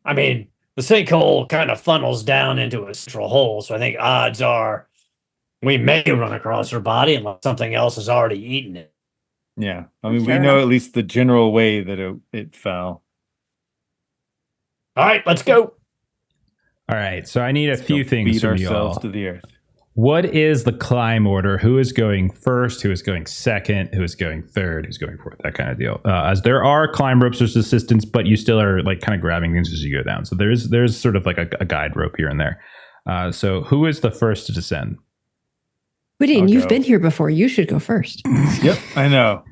I mean, The sinkhole kind of funnels down into a central hole, so I think odds are we may run across her body unless something else has already eaten it. Yeah. I mean, Fair we know enough. at least the general way that it fell. All right, let's go. All right, so I need a Let's few go things feed from ourselves y'all. to the earth. What is the climb order? Who is going first? Who is going second? Who is going third? Who's going fourth? That kind of deal. As there are climb ropes as assistance, but you still are like kind of grabbing things as you go down. So there's sort of like a guide rope here and there. So who is the first to descend? Gwydion, I'll you've go. been here before. You should go first. Yep, I know.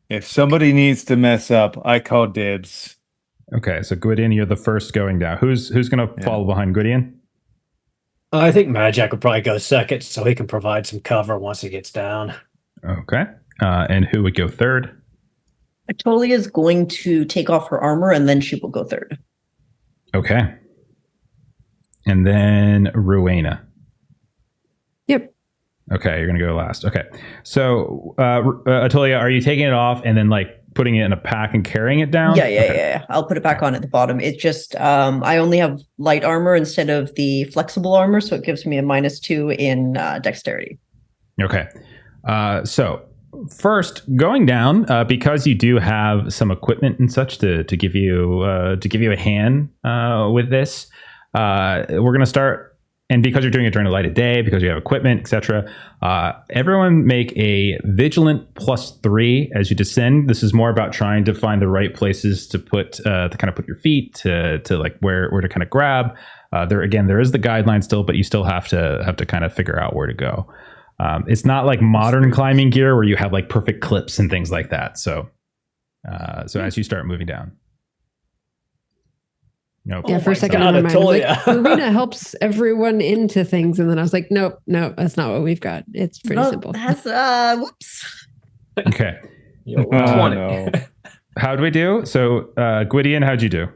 If somebody needs to mess up, I call dibs. Okay, so Gwydion, you're the first going down. Who's going to Yeah. follow behind Gwydion? I think Madjac would probably go second, so he can provide some cover once he gets down. Okay, and who would go third? Atolia is going to take off her armor and then she will go third. Okay, and then Rowena. Yep. Okay, you're gonna go last. Okay, so Atolia, are you taking it off and then like putting it in a pack and carrying it down? Yeah. I'll put it back on at the bottom. It just I only have light armor instead of the flexible armor, so it gives me a -2 in dexterity. Okay. So first, going down because you do have some equipment and such to give you a hand with this. We're gonna start. And because you're doing it during a light of day, because you have equipment, etc., everyone make a vigilant +3 as you descend. This is more about trying to find the right places to put your feet to like where to kind of grab. There is the guideline still, but you still have to kind of figure out where to go. It's not like modern climbing gear where you have like perfect clips and things like that. So as you start moving down. Nope. Yeah, for a second, God, in my mind, I'm like, Atolia. Rowena helps everyone into things, and then I was like, nope, that's not what we've got. It's pretty Well, simple. That's whoops. Okay. Yo, Oh, 20. no. How'd we do? So Gwydion, how'd you do?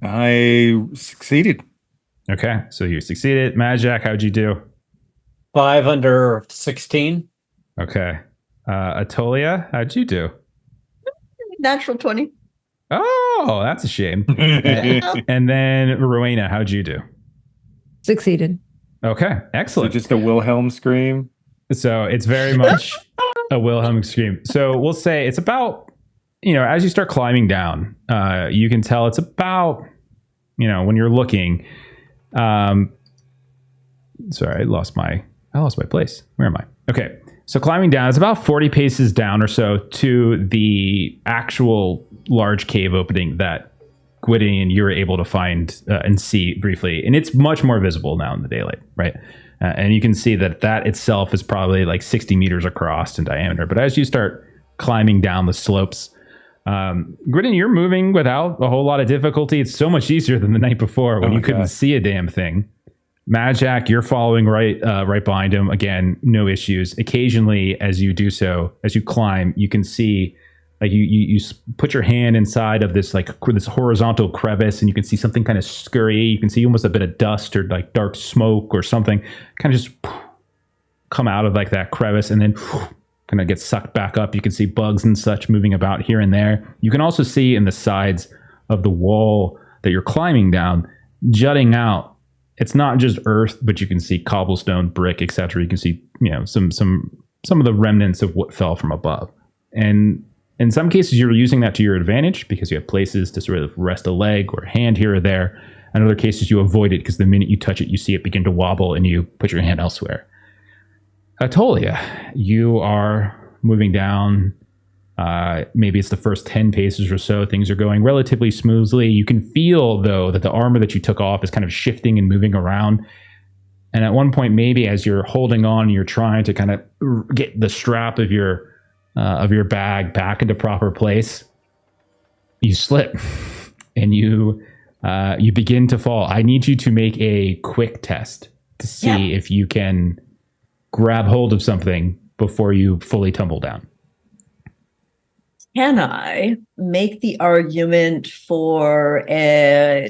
I succeeded. Okay. So you succeeded. Madjac, how'd you do? 5 under 16. Okay. Atolia, how'd you do? Natural 20. Oh, that's a shame. And then Rowena, how'd you do? Succeeded. Okay, So excellent. just a Wilhelm scream. So it's very much a Wilhelm scream. So we'll say it's about, as you start climbing down, you can tell it's about, when you're looking. Sorry, I lost my place. Where am I? Okay. So climbing down, it's about 40 paces down or so to the actual large cave opening that Gwydion you were able to find and see briefly. And it's much more visible now in the daylight, right? And you can see that itself is probably like 60 meters across in diameter. But as you start climbing down the slopes, Gwydion, you're moving without a whole lot of difficulty. It's so much easier than the night before when Oh you my couldn't God. see a damn thing. Madjac, you're following right behind him. Again, no issues. Occasionally, as you do so, as you climb, you can see, like you put your hand inside of this this horizontal crevice, and you can see something kind of scurry. You can see almost a bit of dust or like dark smoke or something, kind of just come out of like that crevice, and then kind of get sucked back up. You can see bugs and such moving about here and there. You can also see in the sides of the wall that you're climbing down, jutting out. It's not just earth, but you can see cobblestone, brick, etc. You can see, some of the remnants of what fell from above. And in some cases, you're using that to your advantage because you have places to sort of rest a leg or a hand here or there. In other cases, you avoid it because the minute you touch it, you see it begin to wobble and you put your hand elsewhere. Atolia, you are moving down. Maybe it's the first 10 paces or so. Things are going relatively smoothly. You can feel, though, that the armor that you took off is kind of shifting and moving around. And at one point, maybe as you're holding on, you're trying to kind of get the strap of your bag back into proper place. You slip and you begin to fall. I need you to make a quick test to see if you can grab hold of something before you fully tumble down. Can I make the argument for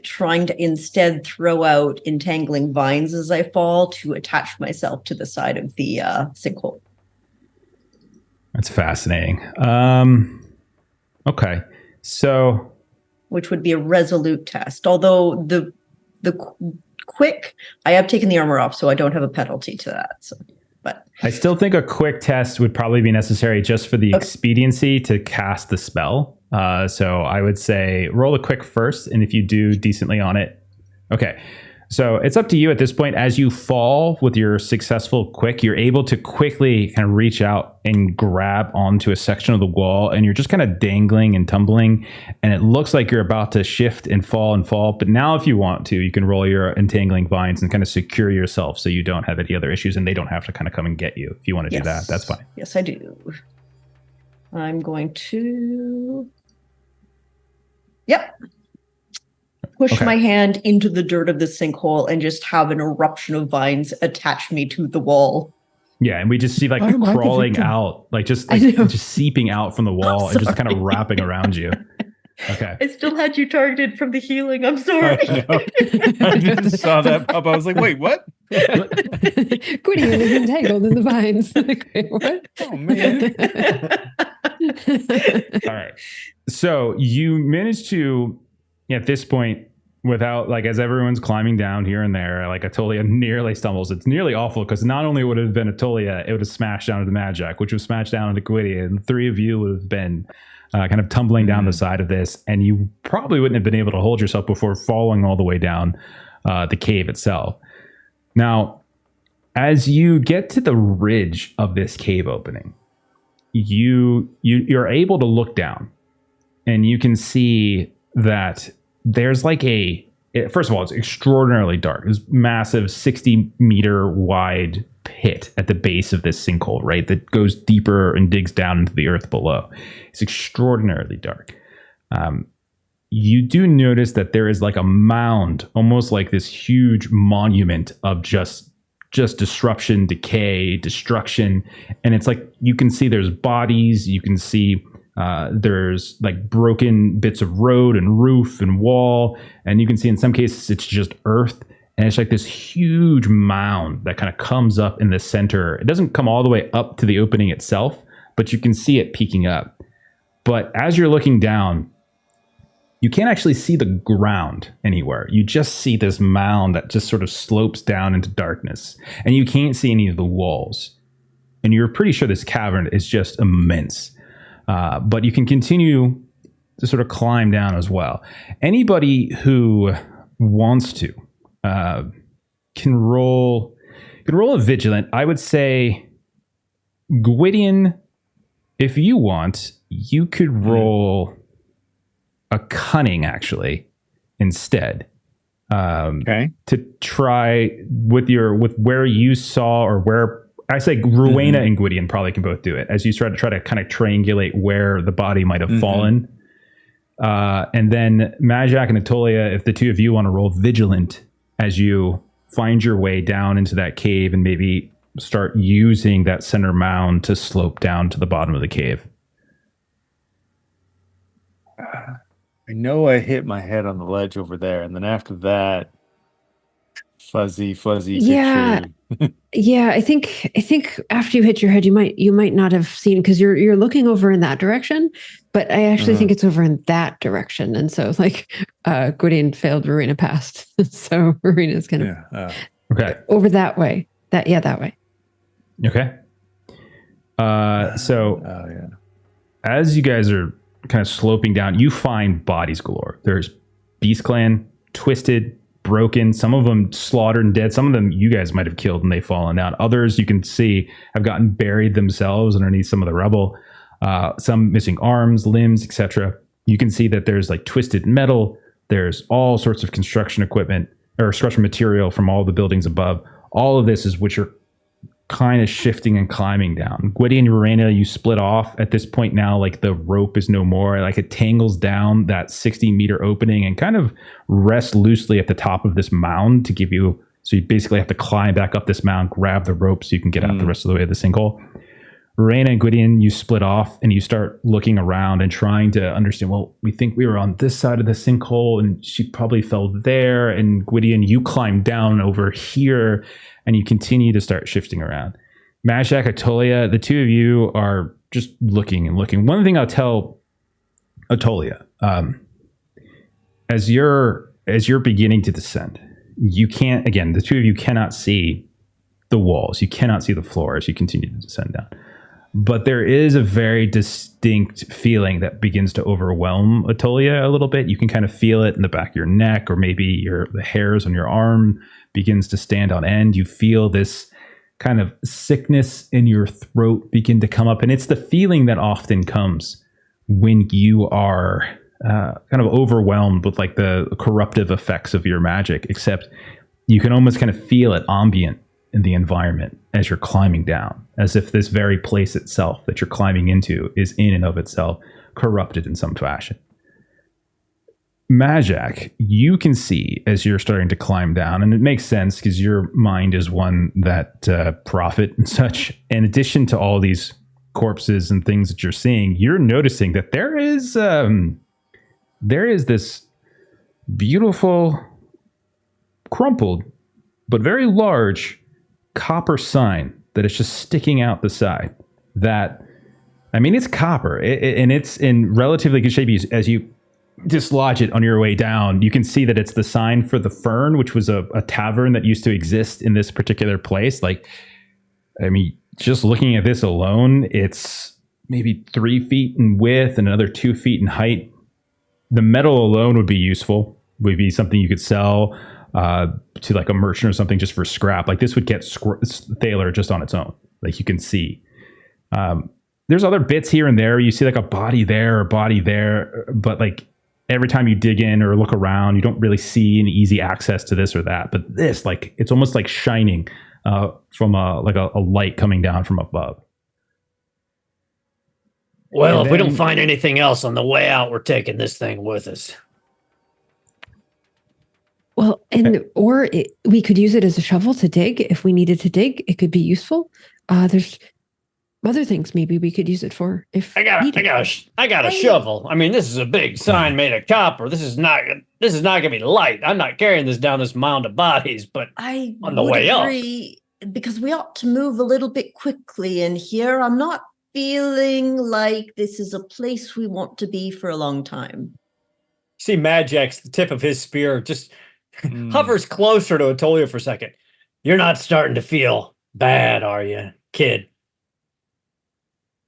trying to instead throw out entangling vines as I fall to attach myself to the side of the sinkhole? That's fascinating. Okay, so Which would be a resolute test. Although quick, I have taken the armor off, so I don't have a penalty to that. So, but I still think a quick test would probably be necessary just for the expediency to cast the spell. So I would say roll a quick first, and if you do decently on it, okay. So it's up to you at this point. As you fall with your successful quick, you're able to quickly kind of reach out and grab onto a section of the wall, and you're just kind of dangling and tumbling, and it looks like you're about to shift and fall. But now if you want to, you can roll your entangling vines and kind of secure yourself so you don't have any other issues and they don't have to kind of come and get you. If you want to do that, that's fine. Yes, I do. I'm going to... Yep. Push my hand into the dirt of the sinkhole and just have an eruption of vines attach me to the wall. Yeah, and we just see like crawling out, just seeping out from the wall and just kind of wrapping around you. Okay. I still had you targeted from the healing. I'm sorry. I just saw that pop. I was like, wait, what? Gwydion is entangled in the vines. Wait, what? Oh, man. All right. So you managed to, at this point, without, like, as everyone's climbing down here and there, like Atolia nearly stumbles. It's nearly awful because not only would it have been Atolia, it would have smashed down into Madjac, which would smash down into Gwydion, and the three of you would have been kind of tumbling down the side of this, and you probably wouldn't have been able to hold yourself before falling all the way down the cave itself. Now, as you get to the ridge of this cave opening, you're able to look down, and you can see that there's like first of all, it's extraordinarily dark. It's massive 60-meter wide pit at the base of this sinkhole, right? That goes deeper and digs down into the earth below. It's extraordinarily dark. You do notice that there is like a mound, almost like this huge monument of just disruption, decay, destruction. And it's like, you can see there's bodies, you can see there's like broken bits of road and roof and wall, and you can see in some cases it's just earth, and it's like this huge mound that kind of comes up in the center. It doesn't come all the way up to the opening itself, but you can see it peeking up. But as you're looking down, you can't actually see the ground anywhere. You just see this mound that just sort of slopes down into darkness, and you can't see any of the walls. And you're pretty sure this cavern is just immense. But you can continue to sort of climb down as well. Anybody who wants to can roll a vigilant. I would say, Gwydion, if you want, you could roll a cunning actually instead. Okay. To try with where you saw, or where I say Rowena and Gwydion probably can both do it, as you try to kind of triangulate where the body might have fallen. And then Madjac and Atolia, if the two of you want to roll vigilant as you find your way down into that cave and maybe start using that center mound to slope down to the bottom of the cave. I know I hit my head on the ledge over there, and then after that, fuzzy Yeah. picture. Yeah, I think after you hit your head, you might not have seen, because you're looking over in that direction, but I actually think it's over in that direction, and so like Gwydion failed, Rowena passed, so Rowena's kind of Okay, over that way. That way. Okay. As you guys are kind of sloping down, you find bodies galore. There's Beast Clan, twisted, broken, some of them slaughtered and dead. Some of them you guys might have killed and they've fallen down. Others you can see have gotten buried themselves underneath some of the rubble. Some missing arms, limbs, etc. You can see that there's like twisted metal. There's all sorts of construction equipment or construction material from all the buildings above. All of this is which are kind of shifting and climbing down. Gwydion and Rowena, you split off at this point now. Like the rope is no more. Like it tangles down that 60-meter opening and kind of rests loosely at the top of this mound to give you. So you basically have to climb back up this mound, grab the rope so you can get out the rest of the way of the sinkhole. Rowena and Gwydion, you split off and you start looking around and trying to understand, well, we think we were on this side of the sinkhole and she probably fell there. And Gwydion, you climbed down over here and you continue to start shifting around. Madjac, Atolia, the two of you are just looking and looking. One thing I'll tell Atolia, as you're beginning to descend, you can't, again, the two of you cannot see the walls. You cannot see the floor as you continue to descend down. But there is a very distinct feeling that begins to overwhelm Atolia a little bit. You can kind of feel it in the back of your neck, or maybe the hairs on your arm begins to stand on end. You feel this kind of sickness in your throat begin to come up. And it's the feeling that often comes when you are kind of overwhelmed with like the corruptive effects of your magic, except you can almost kind of feel it ambient in the environment as you're climbing down, as if this very place itself that you're climbing into is in and of itself corrupted in some fashion. Madjac, you can see as you're starting to climb down, and it makes sense because your mind is one that profit and such. In addition to all these corpses and things that you're seeing, you're noticing that there is this beautiful, crumpled, but very large copper sign that is just sticking out the side. That, I mean, it's copper, and it's in relatively good shape. As you dislodge it on your way down, you can see that it's the sign for the Fern, which was a tavern that used to exist in this particular place. Like, I mean, just looking at this alone, it's maybe 3 feet in width and another 2 feet in height. The metal alone would be useful, would be something you could sell to like a merchant or something just for scrap. Like this would get Thaler just on its own. Like you can see. There's other bits here and there. You see like a body there, a body there, but like every time you dig in or look around, you don't really see an easy access to this or that. But this, like, it's almost like shining from a light coming down from above. Well, And if we then- don't find anything else on the way out, we're taking this thing with us. Well, we could use it as a shovel to dig if we needed to dig. It could be useful. There's other things maybe we could use it for if I got needed. a shovel. I mean, this is a big sign made of copper. This is not gonna be light. I'm not carrying this down this mound of bodies, but I on the would way up. agree, because we ought to move a little bit quickly in here. I'm not feeling like this is a place we want to be for a long time. See Madjac's the tip of his spear just hovers closer to Atolia for a second. You're not starting to feel bad, are you, kid?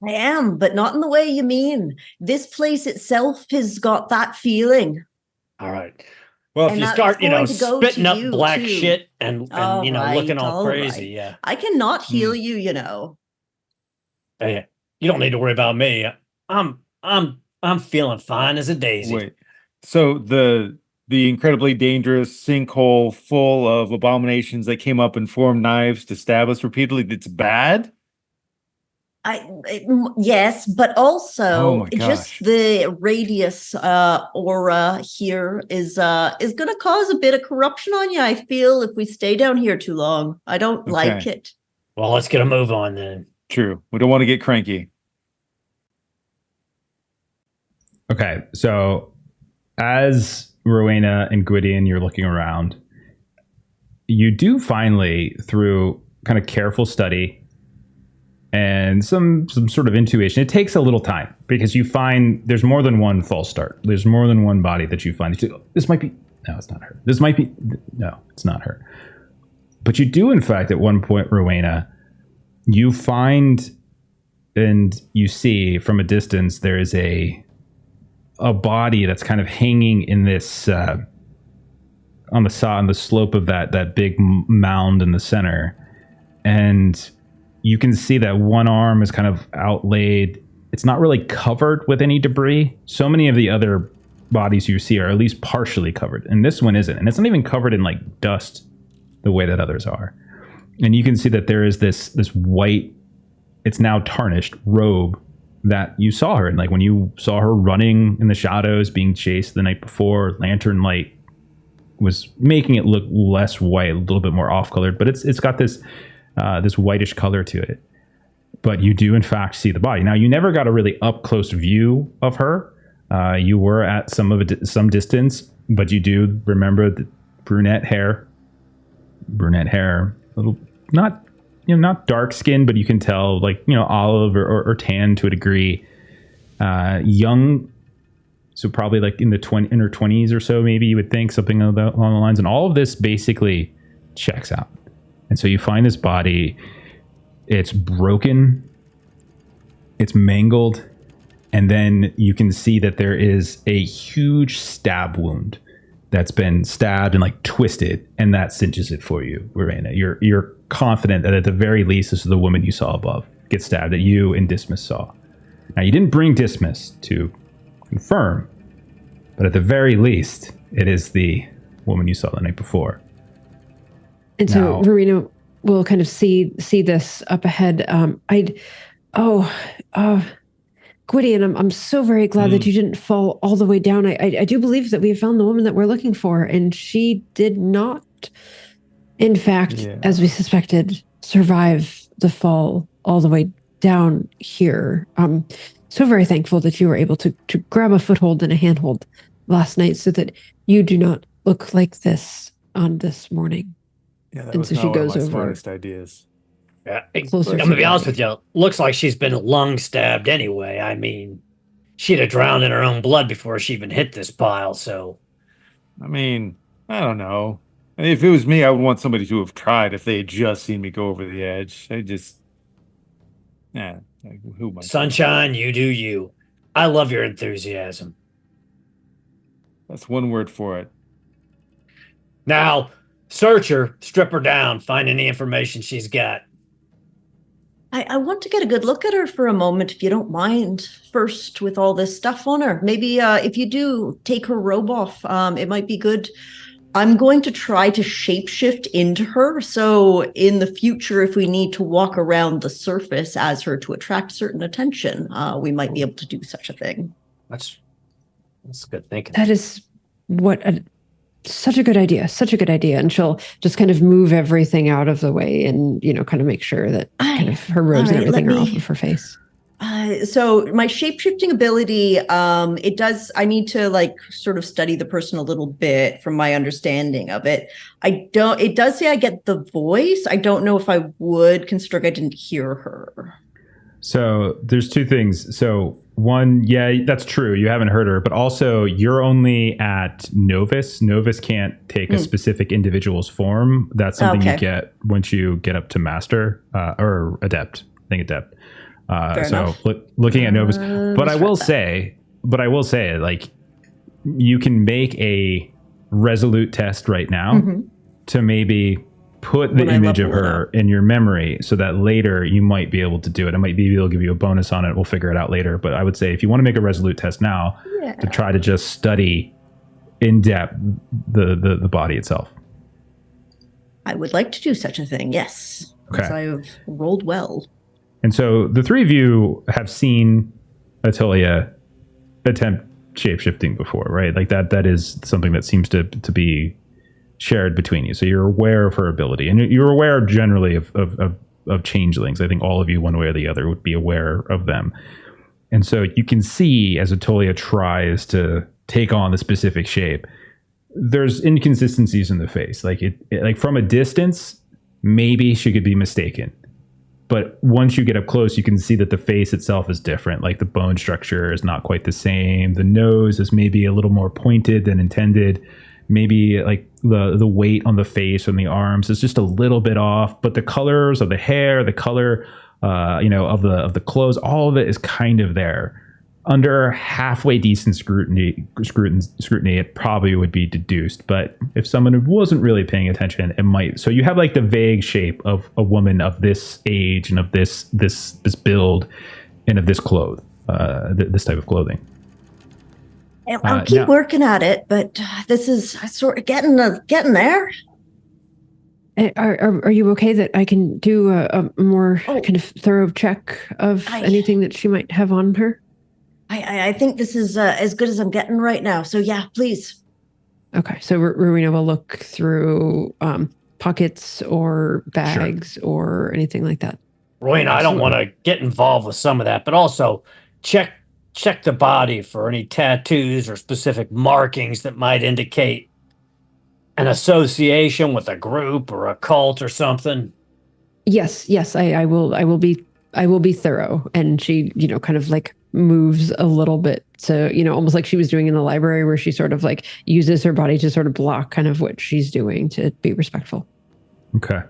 I am, but not in the way you mean. This place itself has got that feeling. All right. Well, if And you that's start, going to go spitting to up you, black too. shit and looking all All crazy, right. yeah. I cannot heal you, you know. Hey, you don't need to worry about me. I'm feeling fine as a daisy. Wait, so the incredibly dangerous sinkhole full of abominations that came up and formed knives to stab us repeatedly, it's bad? Yes, but Oh also my just gosh. the radius aura here is going to cause a bit of corruption on you. I feel if we stay down here too long, I don't like Okay. it. Well, let's get a move on then. True. We don't want to get cranky. Okay, so as Rowena and Gwydion, you're looking around, you do finally, through kind of careful study and some sort of intuition, it takes a little time because you find there's more than one false start. There's more than one body that you find. This might be, no, it's not her. This might be, no, it's not her. But you do, in fact, at one point, Rowena, you find and you see from a distance there is a body that's kind of hanging in this on the slope of that big mound in the center, and you can see that one arm is kind of outlaid. It's not really covered with any debris. So many of the other bodies you see are at least partially covered, and this one isn't, and it's not even covered in like dust the way that others are. And you can see that there is this white, it's now tarnished robe that you saw her in. Like when you saw her running in the shadows, being chased the night before, lantern light was making it look less white, a little bit more off-colored, but it's got this this whitish color to it. But you do in fact see the body. Now you never got a really up-close view of her. You were at some distance, but you do remember the brunette hair, a little not dark skin, but you can tell olive or tan to a degree. Young So probably like in the inner 20s or so, maybe you would think something along the lines. And all of this basically checks out. And so you find this body. It's broken. It's mangled. And then you can see that there is a huge stab wound that's been stabbed and like twisted, and that cinches it for you, Verena. You're confident that at the very least, this is the woman you saw above get stabbed that you and Dismas saw. Now, you didn't bring Dismas to confirm, but at the very least, it is the woman you saw the night before. And so Verena will kind of see this up ahead. Gwydion, I'm so very glad that you didn't fall all the way down. I do believe that we have found the woman that we're looking for, and she did not, in fact, as we suspected, survive the fall all the way down here. I'm so very thankful that you were able to grab a foothold and a handhold last night so that you do not look like this on this morning. Yeah, that And was so she not one of goes my over. smartest ideas. Yeah, Closer I'm to gonna be the honest body. with you. Looks like she's been lung stabbed anyway. I mean, she'd have drowned in her own blood before she even hit this pile. So I mean, I don't know. I mean, if it was me, I would want somebody to have tried if they had just seen me go over the edge. Like, who am I? sunshine, you do you. I love your enthusiasm. That's one word for it. Now, search her, strip her down, find any information she's got. I want to get a good look at her for a moment, if you don't mind, first with all this stuff on her. Maybe if you do take her robe off, it might be good. I'm going to try to shapeshift into her. So in the future, if we need to walk around the surface as her to attract certain attention, we might be able to do such a thing. That's good thinking. That is such a good idea. And she'll just kind of move everything out of the way and, kind of make sure that kind of her robes and everything are off of her face. So my shape-shifting ability, I need to sort of study the person a little bit from my understanding of it. It does say I get the voice. I don't know if I would construct, I didn't hear her. So there's two things. So one, yeah, that's true. You haven't heard her, but also you're only at novice. Novice can't take a specific individual's form. That's something you get once you get up to master or adept. I think adept. Looking at novice, but I will say, like, you can make a resolute test right now to maybe put the image of her in your memory so that later you might be able to do it. I might be able to give you a bonus on it. We'll figure it out later. But I would say if you want to make a resolute test now, to try to just study in depth the body itself. I would like to do such a thing, yes. Okay. Because I have rolled well. And so the three of you have seen Attilia attempt shapeshifting before, right? Like that is something that seems to be shared between you. So you're aware of her ability, and you're aware generally of changelings. I think all of you, one way or the other, would be aware of them. And so you can see as Attilia tries to take on the specific shape, there's inconsistencies in the face. Like like from a distance, maybe she could be mistaken. But once you get up close, you can see that the face itself is different. Like the bone structure is not quite the same. The nose is maybe a little more pointed than intended. Maybe like the weight on the face and the arms is just a little bit off. But the colors of the hair, the color, of the clothes, all of it is kind of there. Under halfway decent scrutiny, it probably would be deduced. But if someone wasn't really paying attention, it might. So you have like the vague shape of a woman of this age and of this build and of this this type of clothing. I'll keep working at it, but this is sort of getting there. Are you okay that I can do a more kind of thorough check of anything that she might have on her? I think this is as good as I'm getting right now. So yeah, please. Okay, so Rowena will look through pockets or bags or anything like that. Rowena, I don't want to get involved with some of that, but also check the body for any tattoos or specific markings that might indicate an association with a group or a cult or something. Yes, I will be thorough. And she, kind of like moves a little bit to, almost like she was doing in the library, where she sort of like uses her body to sort of block kind of what she's doing to be respectful. Okay.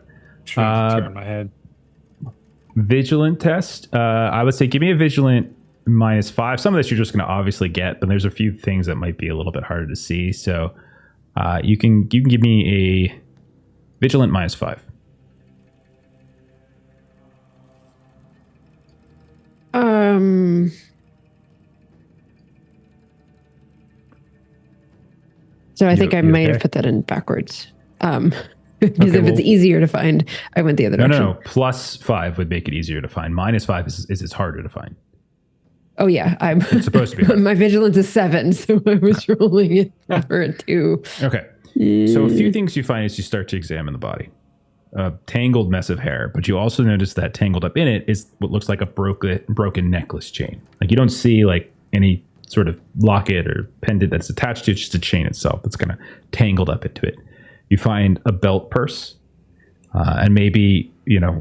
Turn my head. Vigilant test. I would say give me a vigilant -5. Some of this you're just going to obviously get, but there's a few things that might be a little bit harder to see. So you can give me a vigilant -5. So I think I might have okay? put that in backwards. Because Okay, if it's easier to find, I went the other direction. No. +5 would make it easier to find. -5 is it's harder to find. Oh yeah, I'm It's supposed to be hard. My vigilance is 7, so I was rolling it for a 2. Okay. So a few things you find as you start to examine the body. A tangled mess of hair, but you also notice that tangled up in it is what looks like a broken necklace chain. Like you don't see like any sort of locket or pendant that's attached to it, just a chain itself that's kind of tangled up into it. You find a belt purse, and maybe,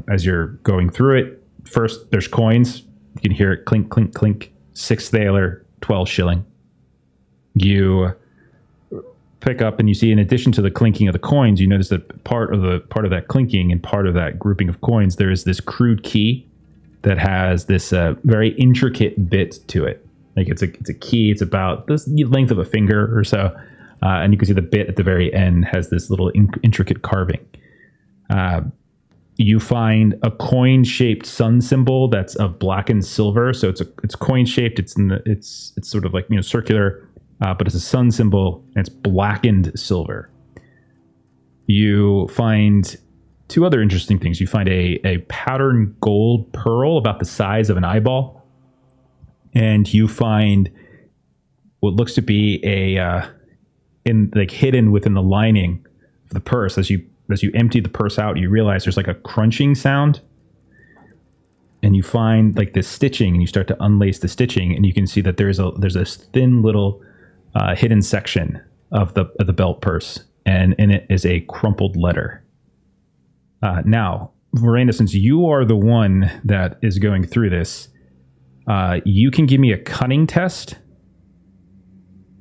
as you're going through it, first there's coins. You can hear it clink, clink, clink. 6 thaler, 12 shilling. You pick up and you see, in addition to the clinking of the coins, you notice that part of that clinking and part of that grouping of coins, there is this crude key that has this very intricate bit to it. Like it's a key. It's about the length of a finger or so, and you can see the bit at the very end has this little intricate carving. You find a coin-shaped sun symbol that's of blackened silver. So it's coin-shaped. It's sort of like circular, but it's a sun symbol and it's blackened silver. You find 2 other interesting things. You find a patterned gold pearl about the size of an eyeball, and you find what looks to be hidden within the lining of the purse. As you empty the purse out, you realize there's like a crunching sound, and you find like this stitching, and you start to unlace the stitching, and you can see that there's this thin little hidden section of the belt purse, and in it is a crumpled letter. Now, Miranda, since you are the one that is going through this, you can give me a cunning test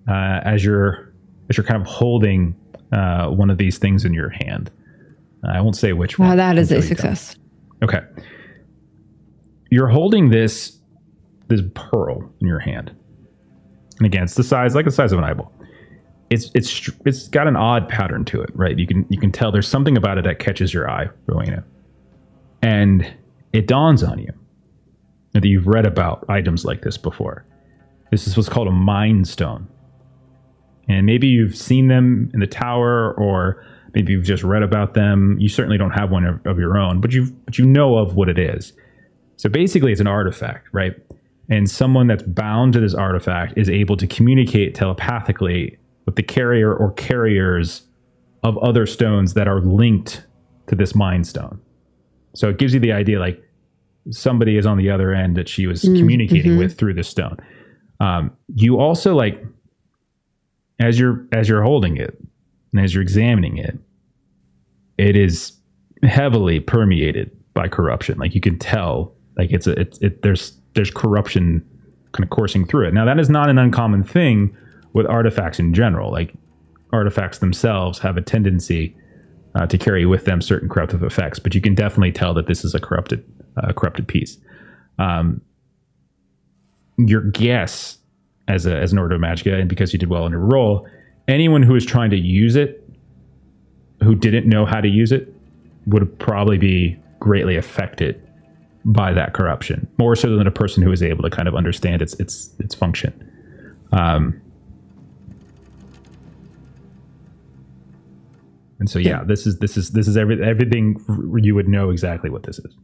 as you're kind of holding one of these things in your hand. I won't say which one. That is a success. Okay. You're holding this pearl in your hand. And again, it's the size of an eyeball. It's got an odd pattern to it, right? You can tell there's something about it that catches your eye, Rowena. And it dawns on you that you've read about items like this before. This is what's called a mind stone. And maybe you've seen them in the tower, or maybe you've just read about them. You certainly don't have one of your own, but you know of what it is. So basically it's an artifact, right? And someone that's bound to this artifact is able to communicate telepathically with the carrier or carriers of other stones that are linked to this mind stone. So it gives you the idea like somebody is on the other end that she was communicating with through this stone. You also like, as you're holding it and as you're examining it, it is heavily permeated by corruption. Like you can tell, like there's corruption kind of coursing through it. Now that is not an uncommon thing with artifacts in general. Like artifacts themselves have a tendency to carry with them certain corruptive effects, but you can definitely tell that this is a corrupted piece. Your guess as an order of Madjac, and because you did well in your roll, anyone who is trying to use it, who didn't know how to use it, would probably be greatly affected by that corruption, more so than a person who is able to kind of understand its function. And so, yeah, this is everything. You would know exactly what this is.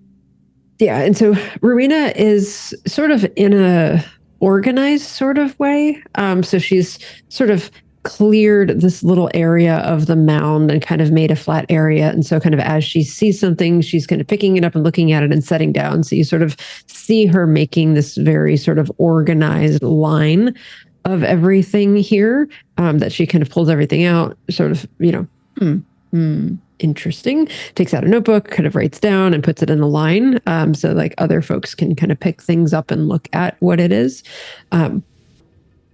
Yeah, and so Rowena is sort of in a organized sort of way. So she's sort of cleared this little area of the mound and kind of made a flat area. And so kind of as she sees something, she's kind of picking it up and looking at it and setting down. So you sort of see her making this very sort of organized line of everything here, that she kind of pulls everything out, sort of, interesting, takes out a notebook, kind of writes down and puts it in a line. So like other folks can kind of pick things up and look at what it is. And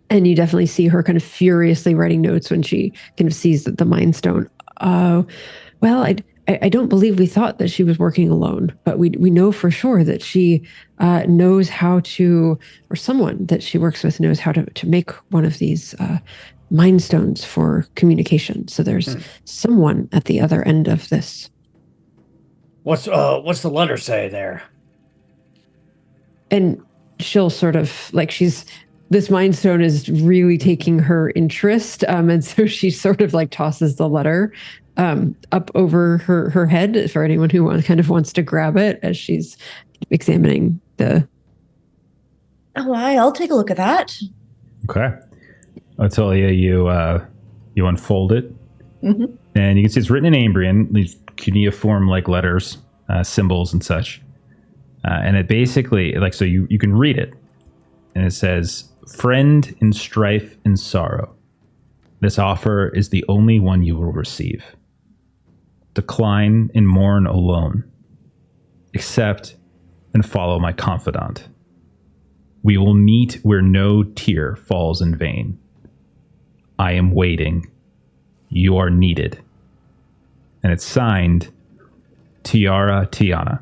you definitely see her kind of furiously writing notes when she kind of sees the Mind Stone. Well, I don't believe we thought that she was working alone, but we know for sure that she knows how to, or someone that she works with knows how to make one of these Mind Stones for communication. So there's someone at the other end of this. What's the letter say there? And she'll sort of like this Mind Stone is really taking her interest. And so she sort of like tosses the letter up over her head for anyone who kind of wants to grab it as she's examining the. Oh, I'll take a look at that. Okay. Atolia, you unfold it, and you can see it's written in Ambrian, these cuneiform-like letters, symbols and such. And it basically, like, so you can read it, and it says, "Friend in strife and sorrow. This offer is the only one you will receive. Decline and mourn alone. Accept and follow my confidant. We will meet where no tear falls in vain. I am waiting. You are needed." And it's signed Tiara Tiana.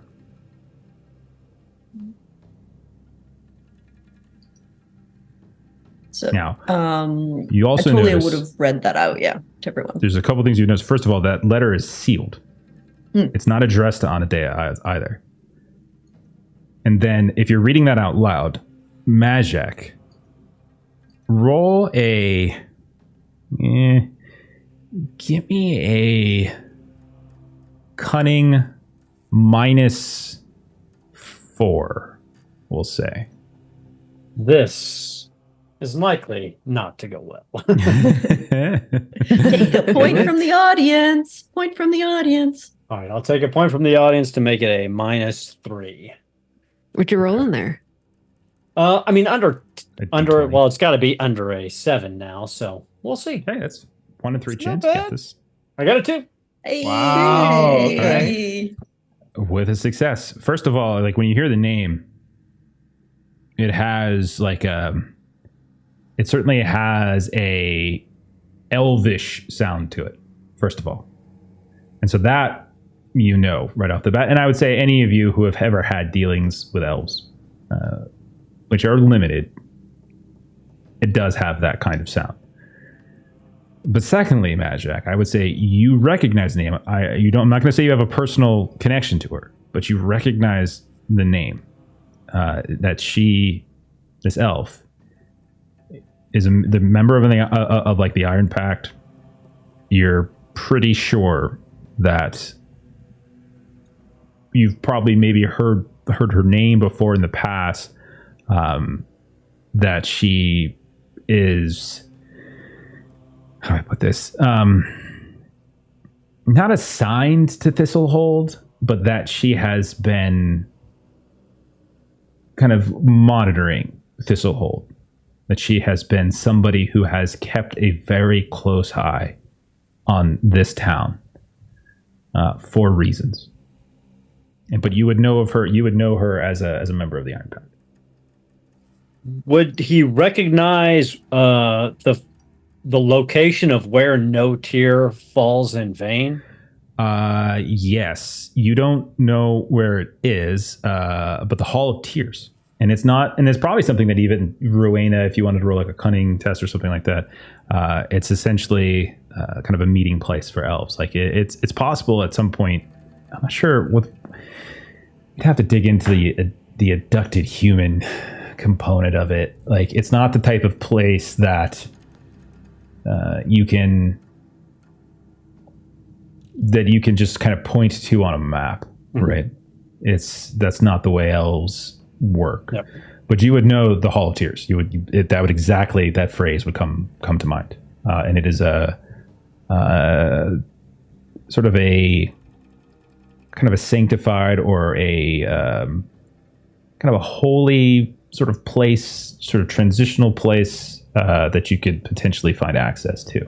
So, Now, you also I totally notice would have read that out, to everyone. there's a couple things you notice. First of all, that letter is sealed. It's not addressed to Anadea either. And then, if you're reading that out loud, Madjac, roll a. Give me a cunning -4, we'll say. This is likely not to go well. Take a point from the audience. Point from the audience. All right, I'll take a point from the audience to make it a -3. What you rolling there? I mean, under. D20. Well, it's got to be under a 7 now, so we'll see. Hey, that's 1 in 3 It's not chance to get bad. this. I got it too. Hey. Wow, okay. With a success. First of all, like when you hear the name, it has like it certainly has a elvish sound to it, first of all. And so that you know right off the bat. And I would say any of you who have ever had dealings with elves, which are limited, it does have that kind of sound. But secondly, Madjac, I would say you recognize the name. I'm not going to say you have a personal connection to her, but you recognize the name. That this elf, is the member of like the Iron Pact. You're pretty sure that you've probably maybe heard her name before in the past. That she is. How do I put this? Not assigned to Thistlehold, but that she has been kind of monitoring Thistlehold. That she has been somebody who has kept a very close eye on this town for reasons. But you would know of her. You would know her as a member of the Iron Pact. Would he recognize the location of where no tear falls in vain? Yes. You don't know where it is, but the Hall of Tears. And it's not, and it's probably something that even Rowena, if you wanted to roll like a cunning test or something like that, it's essentially kind of a meeting place for elves. Like it's possible at some point. I'm not sure what. You'd have to dig into the abducted human component of it. Like it's not the type of place that you can just kind of point to on a map, right? That's not the way elves work. Yep. But you would know the Hall of Tears. That phrase would come to mind, and it is a sort of a kind of a sanctified or a kind of a holy sort of place, sort of transitional place that you could potentially find access to.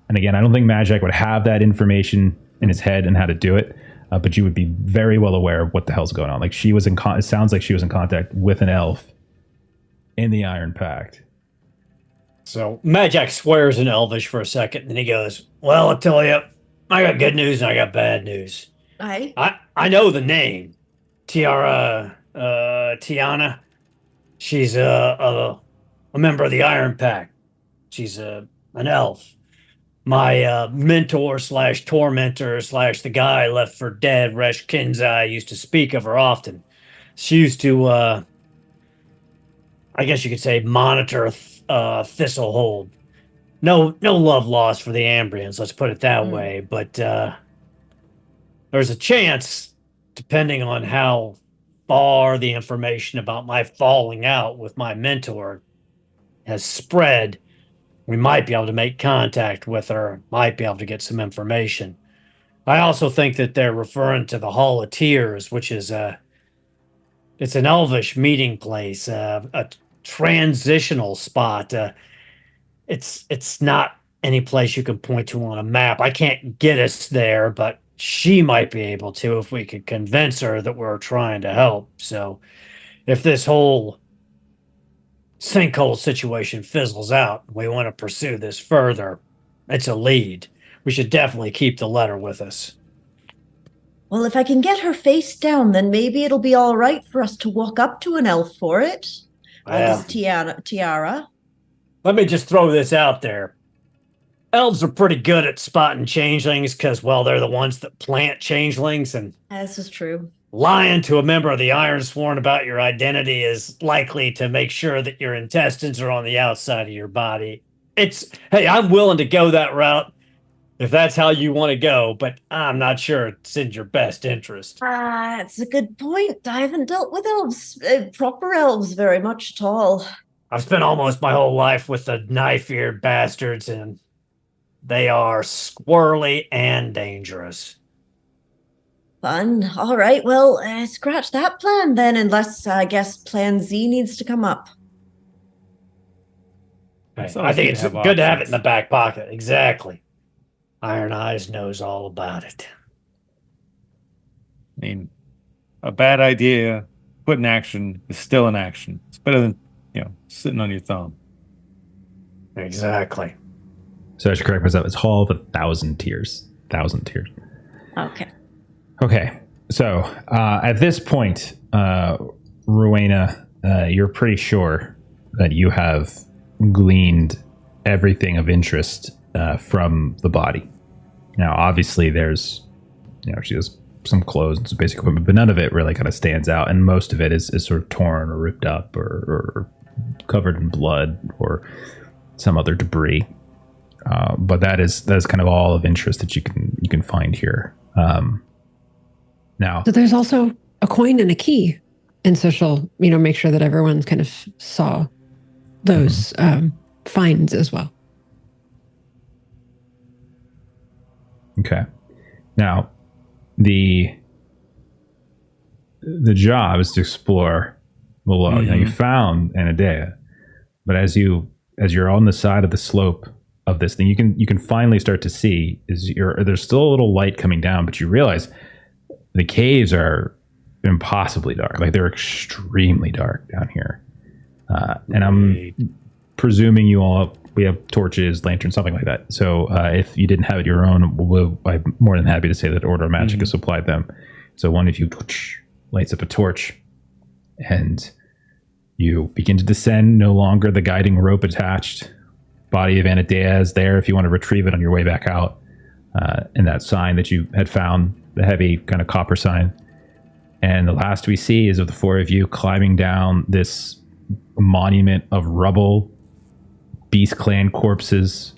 And again, I don't think Madjac would have that information in his head and how to do it, but you would be very well aware of what the hell's going on. Like she was it sounds like she was in contact with an elf in the Iron Pact. So Madjac swears in Elvish for a second, and then he goes, "Well, I'll tell you, I got good news and I got bad news. I know the name, Tiana. She's a member of the Iron Pact. She's an elf. My mentor slash tormentor slash the guy left for dead, Resh Kinzai, used to speak of her often. She used to, I guess you could say, monitor Thistlehold. No love lost for the Ambrians, let's put it that way. But there's a chance, depending on how far the information about my falling out with my mentor has spread, we might be able to make contact with her, might be able to get some information. I also think that they're referring to the Hall of Tears, which is it's an elvish meeting place, a transitional spot. It's not any place you can point to on a map. I can't get us there, but she might be able to if we could convince her that we're trying to help. So if this whole sinkhole situation fizzles out, we want to pursue this further, it's a lead. We should definitely keep the letter with us. Well, if I can get her face down, then maybe it'll be all right for us to walk up to an elf for it. This tiara. Let me just throw this out there. Elves are pretty good at spotting changelings because, well, they're the ones that plant changelings, and this is true. Lying to a member of the Ironsworn about your identity is likely to make sure that your intestines are on the outside of your body. Hey, I'm willing to go that route if that's how you want to go, but I'm not sure it's in your best interest. That's a good point. I haven't dealt with elves, proper elves, very much at all. I've spent almost my whole life with the knife-eared bastards, and they are squirrely and dangerous. Fun. All right. Well, scratch that plan then, unless I guess Plan Z needs to come up. Right. I think it's good to have it in the back pocket. Exactly. Iron Eyes knows all about it. I mean, a bad idea put in action is still in action. It's better than, sitting on your thumb. Exactly. So I should correct myself. It's Hall of 1,000 Tears. 1,000 Tears. Okay. Okay. So at this point, Rowena, you're pretty sure that you have gleaned everything of interest from the body. Now, obviously, there's, she has some clothes and some basic equipment, but none of it really kind of stands out. And most of it is sort of torn or ripped up or covered in blood or some other debris. But that is kind of all of interest that you can find here. Now, so there's also a coin and a key, and so she'll make sure that everyone's kind of saw those finds as well. Okay. Now, the job is to explore below. Mm-hmm. Now, you found Anadea, but as you're on the side of the slope of this thing, you can finally start to see there's still a little light coming down, but you realize the caves are impossibly dark. Like, they're extremely dark down here. And I'm presuming we have torches, lanterns, something like that. So if you didn't have it your own, I'm more than happy to say that Order of Magic has supplied them. So one of you lights up a torch, and you begin to descend. No longer the guiding rope attached. Body of Anadea is there if you want to retrieve it on your way back out. And that sign that you had found, the heavy kind of copper sign. And the last we see is of the four of you climbing down this monument of rubble, Beast Clan corpses,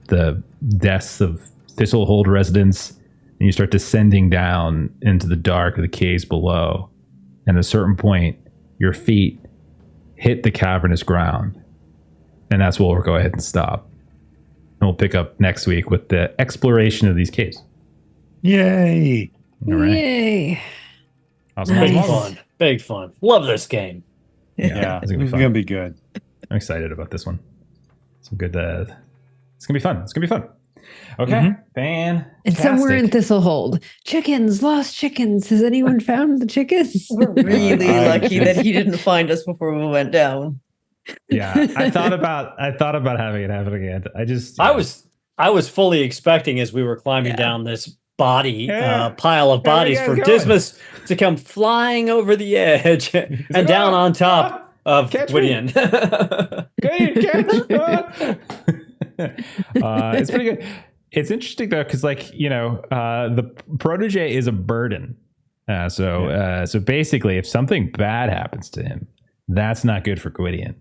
the deaths of Thistlehold residents, and you start descending down into the dark of the caves below. And at a certain point, your feet hit the cavernous ground. And that's where we'll go ahead and stop. And we'll pick up next week with the exploration of these caves. Yay! All right. Yay! Awesome. Nice. Big fun. Love this game. Yeah, it's gonna be good. I'm excited about this one. Some good. It's gonna be fun. It's gonna be fun. Okay, fantastic. And somewhere in Thistlehold, chickens, lost chickens. Has anyone found the chickens? We're really I lucky that just- he didn't find us before we went down. Yeah, I thought about having it happen again. I was fully expecting as we were climbing Yeah. down this body Yeah. pile of Where are you bodies guys for going? Dismas to come flying over the edge and down on top of catch me. Gwydion. Good catch. It's pretty good. It's interesting though, because the protege is a burden. So basically, if something bad happens to him, that's not good for Gwydion.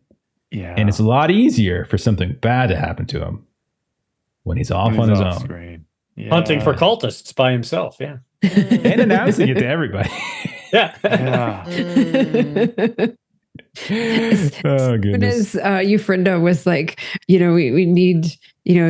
Yeah. And it's a lot easier for something bad to happen to him when he's off on his own Screen. Yeah. Hunting for cultists by himself. Yeah. and announcing it to everybody. Yeah. Yeah. Oh goodness. As Euphrinda was like, we need,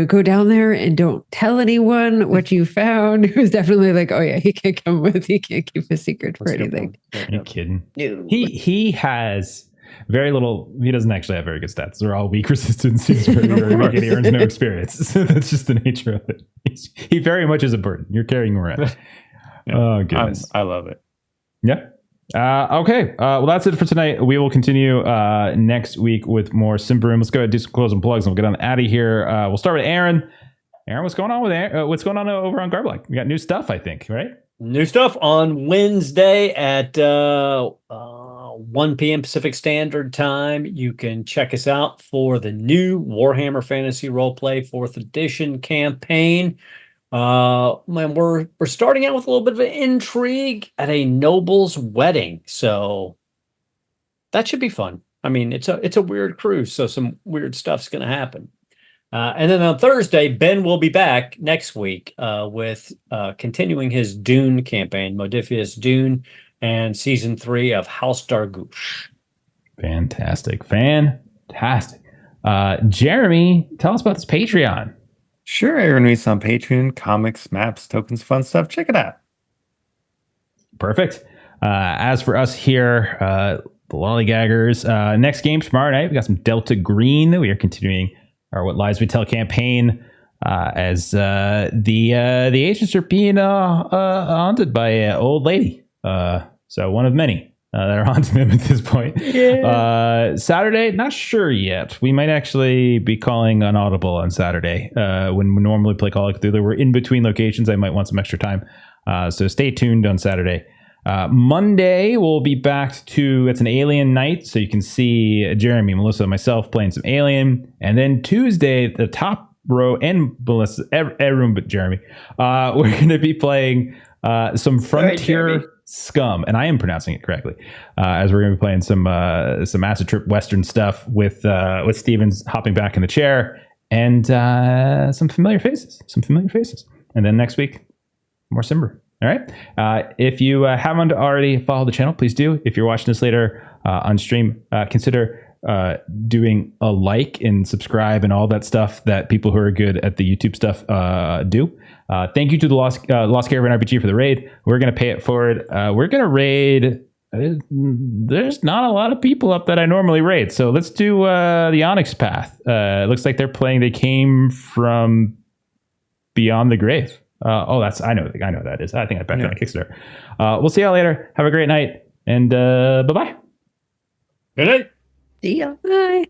go down there and don't tell anyone what you found. It was definitely like, oh yeah, he can't come with, he can't keep a secret for That's a good anything. point. Are you kidding? No. He has very little. He doesn't actually have very good stats. They're all weak resistance. He's very weak and he earns no experience. So that's just the nature of it. He very much is a burden. You're carrying him around. Oh goodness. I love it. Yeah. Okay. Well, that's it for tonight. We will continue next week with more Symbaroum. Let's go ahead and do some closing plugs and we'll get on out of here. We'll start with Aaron. Aaron, what's going on with Aaron? What's going on over on Garblock? We got new stuff, I think, right? New stuff on Wednesday at 1 p.m. Pacific Standard Time. You can check us out for the new Warhammer Fantasy Roleplay 4th Edition campaign. Man, we're starting out with a little bit of an intrigue at a noble's wedding, so that should be fun. I mean, it's a weird cruise, so some weird stuff's going to happen. And then on Thursday, Ben will be back next week with continuing his Dune campaign, Modifius Dune, and season 3 of House Dargouche. Fantastic. Jeremy, tell us about this Patreon. Sure, Aaron Reese on Patreon, comics, maps, tokens, fun stuff. Check it out. Perfect. As for us here, the Lollygaggers, next game tomorrow night, we got some Delta Green. We are continuing our What Lies We Tell campaign as the agents are being haunted by an old lady. So one of many that are haunting them at this point. Yeah. Saturday, not sure yet. We might actually be calling Unaudible on Saturday when we normally play Call of Cthulhu. We're in between locations. I might want some extra time. So stay tuned on Saturday. Monday, we'll be back to, it's an Alien night. So you can see Jeremy, Melissa, and myself playing some Alien. And then Tuesday, the top row and Melissa, every room but Jeremy, we're going to be playing some Frontier Scum, and I am pronouncing it correctly, as we're going to be playing some Acid Trip Western stuff with Stevens hopping back in the chair and some familiar faces. And then next week, more Symbaroum. All right. If you haven't already followed the channel, please do. If you're watching this later on stream, consider doing a like and subscribe and all that stuff that people who are good at the YouTube stuff do. Thank you to the Lost Caravan RPG for the raid. We're going to pay it forward. We're going to raid. There's not a lot of people up that I normally raid. So let's do the Onyx Path. It looks like they're playing. They came from Beyond the Grave. I know what that is. I think I backed on Kickstarter. We'll see y'all later. Have a great night. And bye-bye. Good night. See ya. Bye.